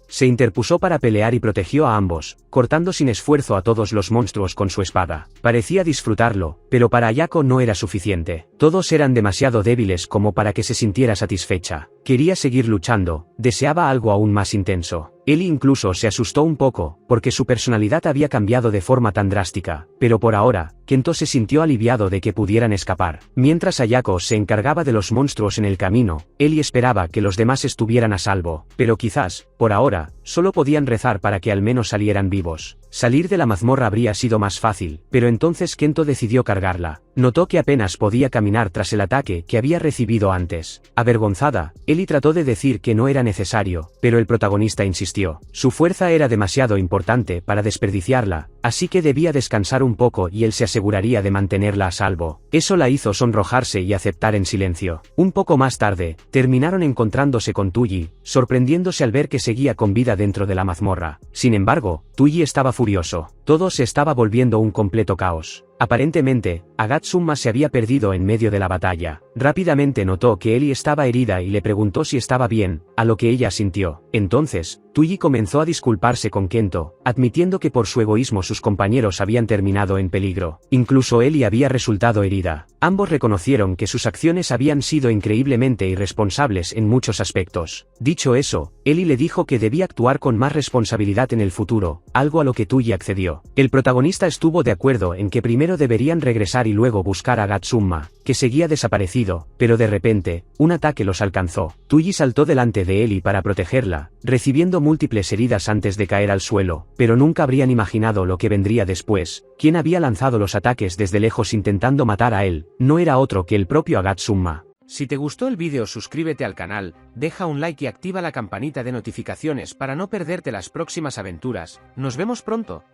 A: Se interpuso para pelear y protegió a ambos, cortando sin esfuerzo a todos los monstruos con su espada. Parecía disfrutarlo, pero para Ayako no era suficiente. Todos eran demasiado débiles como para que se sintiera satisfecha. Quería seguir luchando, deseaba algo aún más intenso. Ellie incluso se asustó un poco, porque su personalidad había cambiado de forma tan drástica, pero por ahora, Kento se sintió aliviado de que pudieran escapar. Mientras Ayako se encargaba de los monstruos en el camino, Ellie esperaba que los demás estuvieran a salvo, pero quizás, por ahora, solo podían rezar para que al menos salieran vivos. Salir de la mazmorra habría sido más fácil, pero entonces Kento decidió cargarla. Notó que apenas podía caminar tras el ataque que había recibido antes. Avergonzada, Ellie trató de decir que no era necesario, pero el protagonista insistió. Su fuerza era demasiado importante para desperdiciarla, así que debía descansar un poco y él se aseguraría de mantenerla a salvo. Eso la hizo sonrojarse y aceptar en silencio. Un poco más tarde, terminaron encontrándose con Tuyi, sorprendiéndose al ver que seguía con vida dentro de la mazmorra. Sin embargo, Tuyi estaba furioso. Todo se estaba volviendo un completo caos. Agatsuma Agatsuma se había perdido en medio de la batalla. Rápidamente notó que Ellie estaba herida y le preguntó si estaba bien, a lo que ella asintió. Entonces, Tuyi comenzó a disculparse con Kento, admitiendo que por su egoísmo sus compañeros habían terminado en peligro. Incluso Ellie había resultado herida. Ambos reconocieron que sus acciones habían sido increíblemente irresponsables en muchos aspectos. Dicho eso, Ellie le dijo que debía actuar con más responsabilidad en el futuro, algo a lo que Tuyi accedió. El protagonista estuvo de acuerdo en que primero deberían regresar y luego buscar a Agatsuma, que seguía desaparecido, pero de repente, un ataque los alcanzó. Tuyi saltó delante de Ellie para protegerla, recibiendo múltiples heridas antes de caer al suelo, pero nunca habrían imaginado lo que vendría después. Quien había lanzado los ataques desde lejos intentando matar a él, no era otro que el propio Agatsuma.
B: Si te gustó el vídeo, suscríbete al canal, deja un like y activa la campanita de notificaciones para no perderte las próximas aventuras. Nos vemos pronto.